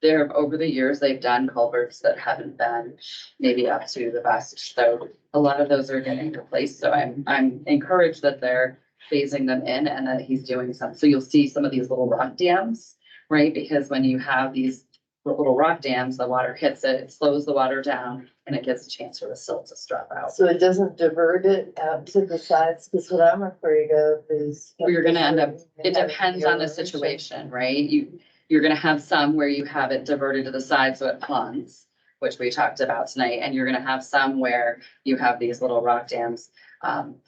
There, over the years, they've done culverts that haven't been maybe up to the best. So a lot of those are getting replaced. So I'm encouraged that they're phasing them in and that he's doing some. So you'll see some of these little rock dams, right? Because when you have these little rock dams, the water hits it, it slows the water down, and it gives a chance for the silt to drop out. So it doesn't divert it out to the sides, because what I'm afraid of is. You're gonna end up, it depends on the situation, right? You're gonna have some where you have it diverted to the side so it ponds, which we talked about tonight, and you're gonna have some where you have these little rock dams.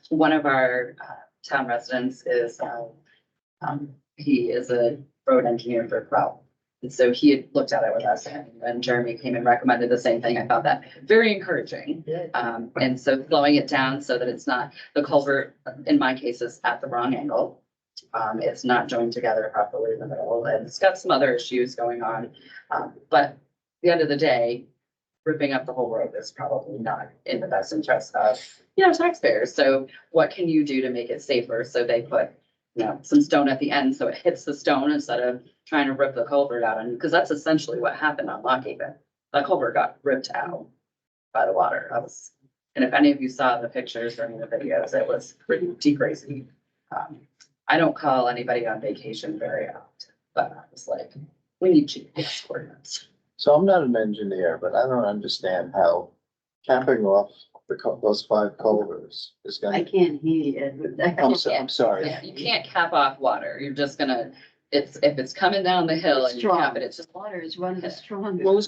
One of our town residents is, he is a road engineer for Crow. And so he had looked at it with us and Jeremy came and recommended the same thing. I found that very encouraging. And so slowing it down so that it's not, the culvert, in my case, is at the wrong angle. It's not joined together properly in the middle and it's got some other issues going on. But at the end of the day, ripping up the whole road is probably not in the best interest of, taxpayers. So what can you do to make it safer? So they put, some stone at the end, so it hits the stone instead of trying to rip the culvert out. And because that's essentially what happened on Lock Haven. That culvert got ripped out by the water. That was And if any of you saw the pictures or any of the videos, it was pretty crazy. I don't call anybody on vacation very often, but I was like, we need GPS coordinates. So I'm not an engineer, but I don't understand how capping off those 5 culverts is I gonna. can't hear you, Edward. I'm sorry. Yeah, you can't cap off water. You're just gonna, if it's coming down the hill and you cap it, it's just. Water is one of the strongest. Well, it's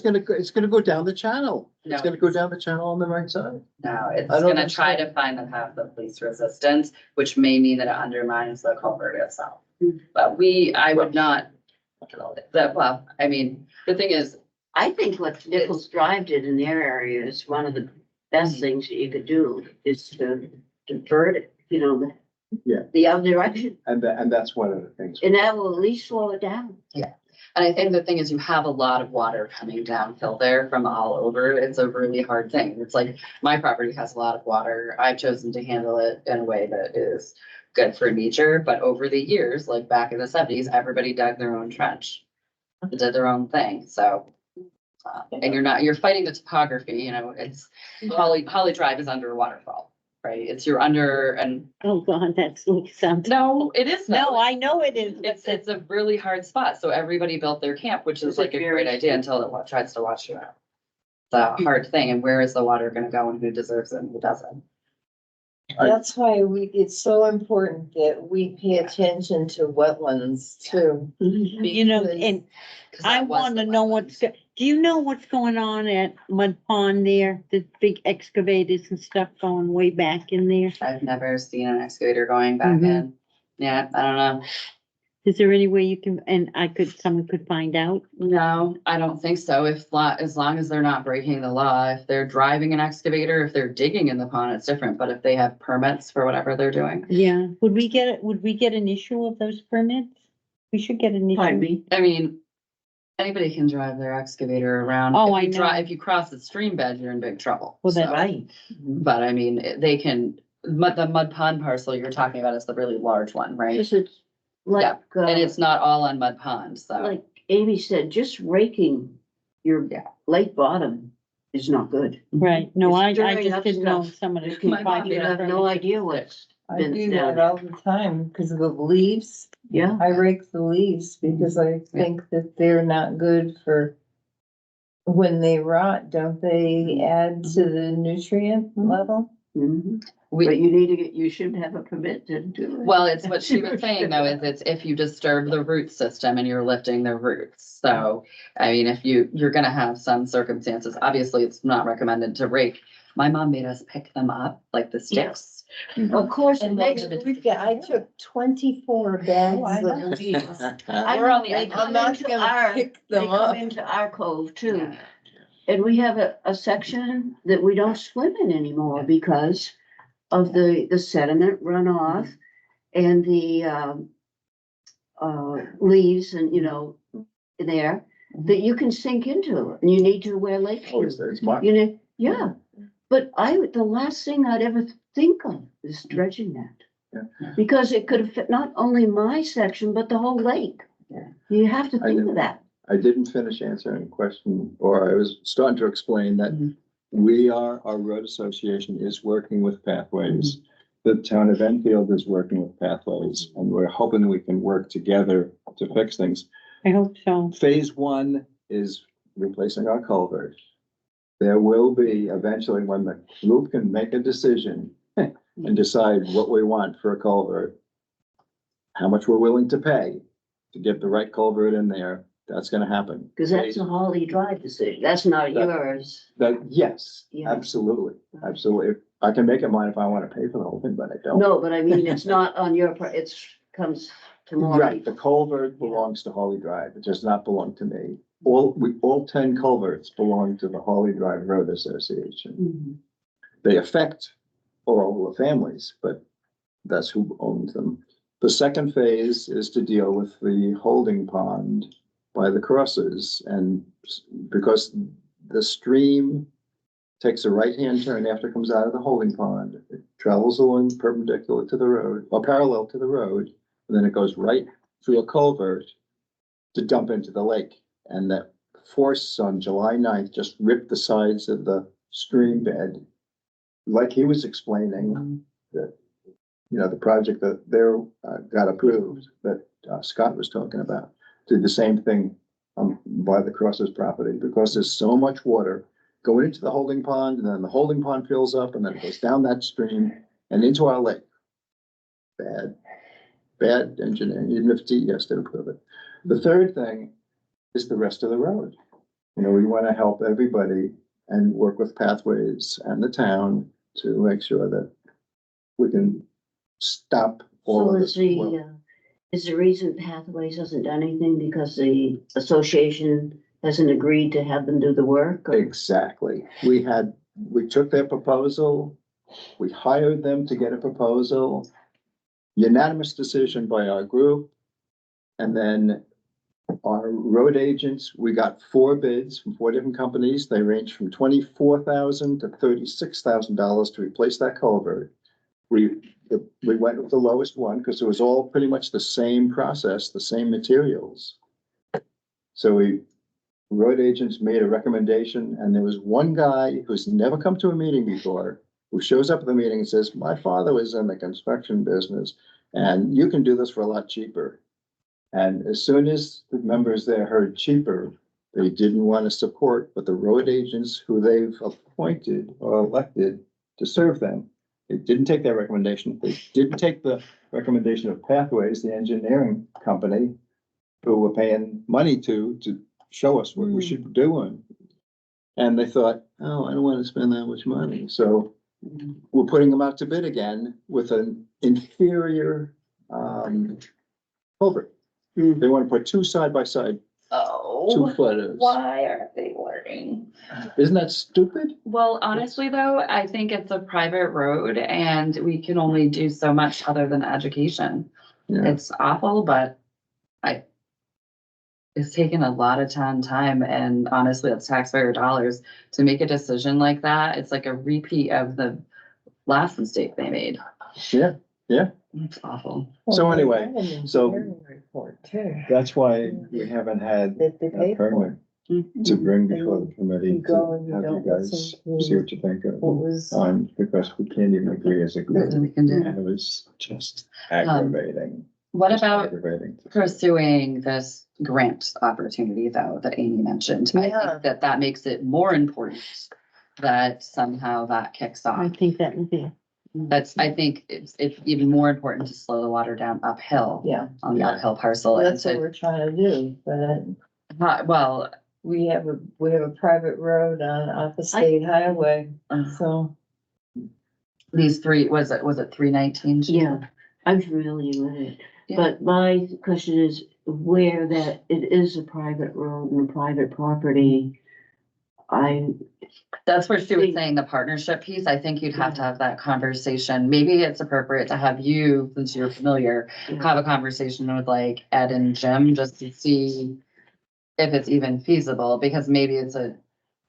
gonna go down the channel. It's No. gonna go down the channel on the right side. No, it's I don't gonna try understand. to find the path of least resistance, which may mean that it undermines the culvert itself. But I would not, well, I mean, the thing is, I think what Nichols Drive did in their area is one of the best things that you could do is to divert it, Yeah. the other direction. And that's one of the things. And that will at least slow it down. and I think the thing is you have a lot of water coming downhill there from all over. It's a really hard thing. It's like my property has a lot of water. I've chosen to handle it in a way that is good for nature, but over the years, like back in the 70s, everybody dug their own trench. Did their own thing, so. And you're fighting the topography, it's Holly Drive is under a waterfall, right? You're under and, Oh, God, that's like something. no, it is. not. No, I know it is. but It's a really hard spot, so everybody built their camp, which is Is it like a very great idea until it tries to wash you out. It's a hard thing, and where is the water gonna go and who deserves it and who doesn't? That's why it's so important that we pay attention to wetlands too. because- And 'Cause I that was want the to know wetlands. do you know what's going on at Mud Pond there? The big excavators and stuff going way back in there? I've never seen an excavator going back Mhm. in. Yeah, I don't know. Is there any way you can, and someone could find out? No, I don't think so. As long as they're not breaking the law, if they're driving an excavator, if they're digging in the pond, it's different. But if they have permits for whatever they're doing, Yeah, would we get an issue of those permits? We should get an Pardon issue. me. I mean, anybody can drive their excavator around. Oh, If you I know. If you cross the stream bed, you're in big trouble. Well, that's So, Right. but I mean, they can, the mud pond parcel you're talking about is the really large one, right? This is like, And it's not all on mud pond, so. like Amy said, just raking your Yeah. lake bottom is not good. Right, no, I It's stirring just up didn't know if stuff. someone You could My find mom You have no idea what's I been do down. that all the time because of the leaves. Yeah. I rake the leaves because I think that they're not good for when they rot, don't they add to the nutrient level? Mhm. We, But you should have a permit to do it. well, it's what she was saying though, is it's if you disturb the root system and you're lifting the roots. So, I mean, if you're gonna have some circumstances, obviously it's not recommended to rake. My mom made us pick them up, like the sticks. Of course, it And makes. I took 24 bags I know. of leaves. I We're know on the they end. come I'm not into gonna our, pick they them come up. into our cove too. Yeah. And we have a section that we don't swim in anymore because of the sediment runoff and the leaves and, there that you can sink into and you need to wear lake Oh, shoes. it's smart. Yeah, but the last thing I'd ever think of is dredging that. Yeah. Because it could affect not only my section, but the whole lake. Yeah. You have to I think know. of that. I didn't finish answering the question, or I was starting to explain that Mhm. our road association is working with Pathways. The town of Enfield is working with Pathways, and we're hoping we can work together to fix things. I hope so. Phase 1 is replacing our culvert. There will be eventually when the group can make a decision and decide what we want for a culvert, how much we're willing to pay to get the right culvert in there. That's gonna happen. Because that's a Holly Drive decision. That's not That- yours. Yes, Yeah. absolutely, absolutely. I can make it mine if I wanna pay for the whole thing, but I don't. No, but I mean, it's not on your part. Comes to more Right, the people. culvert belongs to Holly Drive. It does not belong to me. All 10 culverts belong to the Holly Drive Road Association. Mhm. They affect all the families, but that's who owns them. The second phase is to deal with the holding pond by the crosses, and because the stream takes a right-hand turn after it comes out of the holding pond, it travels along perpendicular to the road, or parallel to the road, and then it goes right through a culvert to dump into the lake. And that force on July 9th just ripped the sides of the stream bed like he was explaining, that, you know, the project that there got approved, that Scott was talking about, did the same thing by the Crosses property, because there's so much water going into the holding pond, and then the holding pond fills up, and then it goes down that stream and into our lake. Bad engineering, even if DES did approve it. The third thing is the rest of the road. You know, we want to help everybody and work with Pathways and the town to make sure that we can stop all So of is this. is the reason Pathways hasn't done anything because the association hasn't agreed to have them do the work? or- Exactly. We took their proposal, we hired them to get a proposal, unanimous decision by our group. And then our road agents, we got 4 bids from 4 different companies. They ranged from $24,000 to $36,000 to replace that culvert. We went with the lowest one because it was all pretty much the same process, the same materials. So road agents made a recommendation, and there was one guy who's never come to a meeting before, who shows up at the meeting and says, my father was in the construction business, and you can do this for a lot cheaper. And as soon as the members there heard cheaper, they didn't want to support, but the road agents who they've appointed or elected to serve them, they didn't take that recommendation. They didn't take the recommendation of Pathways, the engineering company, who were paying money to show us what we should be doing. And they thought, oh, I don't want to spend that much money. So we're putting them out to bid again with an inferior culvert. They want to put 2 side by side, 2 footers. Why aren't they learning? Isn't that stupid? Well, honestly, though, I think it's a private road and we can only do so much other than education. Yeah. It's awful, but it's taken a lot of time and honestly, it's taxpayer dollars to make a decision like that. It's like a repeat of the last mistake they made. Yeah, yeah. It's awful. So anyway, so Report too. that's why we haven't had That they a paid for. permit to bring before the committee You go to and you have you don't guys listen to see what you think of. What was, Because we can't even agree as a group. Nothing we can do. And it was just aggravating. What just about aggravating. pursuing this grant opportunity though, that Amy mentioned? I Yeah. think that makes it more important that somehow that kicks I off. think that would be. I think it's even more important to slow the water down uphill yeah, on the Yeah. uphill parcel. and that's what to- we're trying to do, but Well, we have a private road off the state highway, so. these 3, was it 319? Yeah, I'm familiar with it. Yeah. But my question is where that it is a private road and a private property. That's where she was think- saying the partnership piece. I think you'd have to have that conversation. Maybe it's appropriate to have you, since you're familiar, have a conversation with like Ed and Jim just to see if it's even feasible, because maybe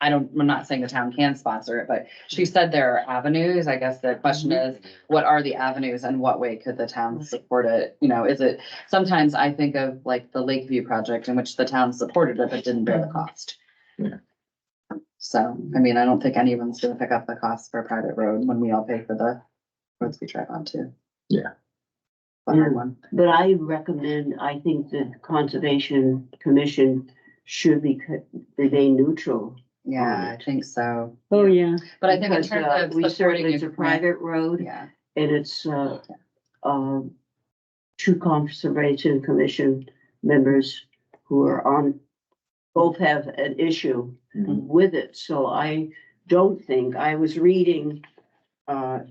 I'm not saying the town can sponsor it, but she said there are avenues. I guess the question is, what are the avenues and what way could the town support it? You know, sometimes I think of like the Lakeview project in which the town supported it, but didn't bear the cost. Yeah. So, I mean, I don't think anyone's gonna pick up the cost for a private road when we all pay for the roads we drive on too. Yeah. But one. But I think the Conservation Commission should remain neutral. Yeah, I think so. Oh, yeah. But I think in Because, terms of we supporting certainly, it's a private road Yeah, and it's, 2 Conservation Commission members who are both have an issue with it. So I don't think, I was reading,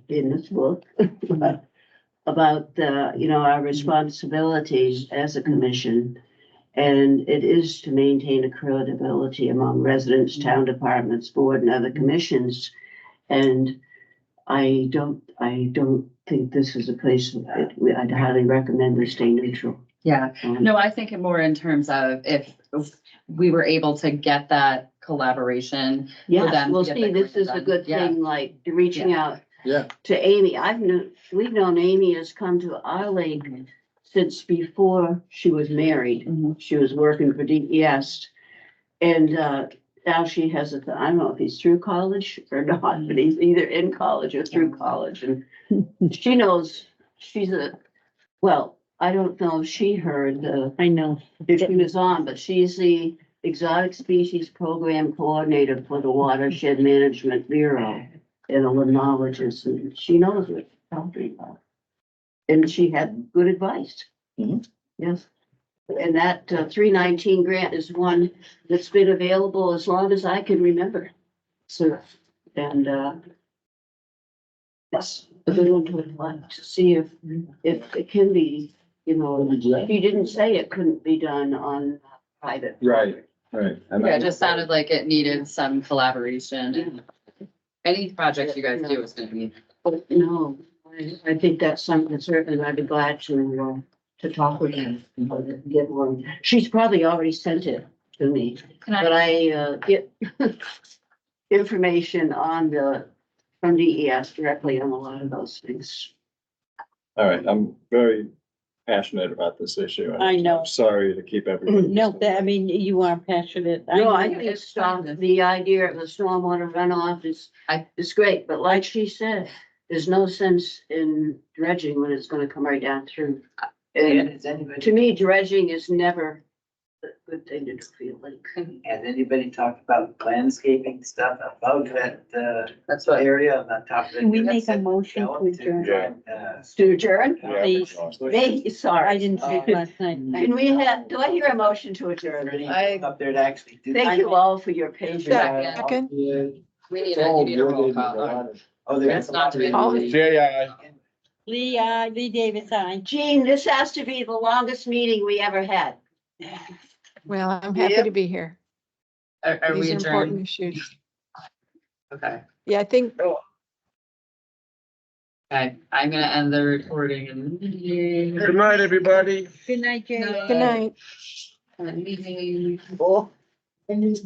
in this book about our responsibilities as a commission. And it is to maintain a credibility among residents, town departments, board and other commissions. And I don't think this is a place, I'd highly recommend we stay neutral. yeah. No, I think more in terms of if we were able to get that collaboration. Yes, them to well, get see, the this grant is a done. good Yeah. thing, like reaching out Yeah, to Amy. We've known Amy has come to our lake since before she was married. Mhm. She was working for DES. And now she has I don't know if he's through college or not, but he's either in college or through college, and she knows well, I don't know if she heard I know. if she was on, but she's the Exotic Species Program Coordinator for the Watershed Management Bureau in a limnologist, and she knows what I'm talking about. And she had good advice. Mhm. Yes. And that 319 grant is one that's been available as long as I can remember. So, and that's a good one to apply to see if it can be, you know, you didn't say it couldn't be done on private. Right. And Yeah, it just sounded like it needed some collaboration and any project you guys do is gonna be. But no, I think that's something certainly I'd be glad to talk with her. Get more. She's probably already sent it to me, but I get information from DES directly on a lot of those things. All right, I'm very passionate about this issue. and I know. I'm sorry to keep everybody. No, I mean, you are passionate. No, I know. think the idea of the stormwater runoff is great, but like she said, there's no sense in dredging when it's gonna come right down through. And to me, dredging is never a good thing to do for your lake. Has anybody talked about landscaping stuff above that, That's what, area on the top of it? Can we make a motion to adjourn? To adjourn? Please. Me, sorry. I didn't speak last night. Can do I hear a motion to adjourn? Up there to actually do. Thank you all for your patience. Second. we need a roll call. Oh, there's. It's not to be. All- Lee Davis, aye. Gene, this has to be the longest meeting we ever had. Well, I'm happy Yep. to be here. Are These we are important adjourned? issues. Okay, Yeah, I think, okay, I'm gonna end the recording and. Good night, everybody. Good night, Jay. good night. Meeting. Oh. And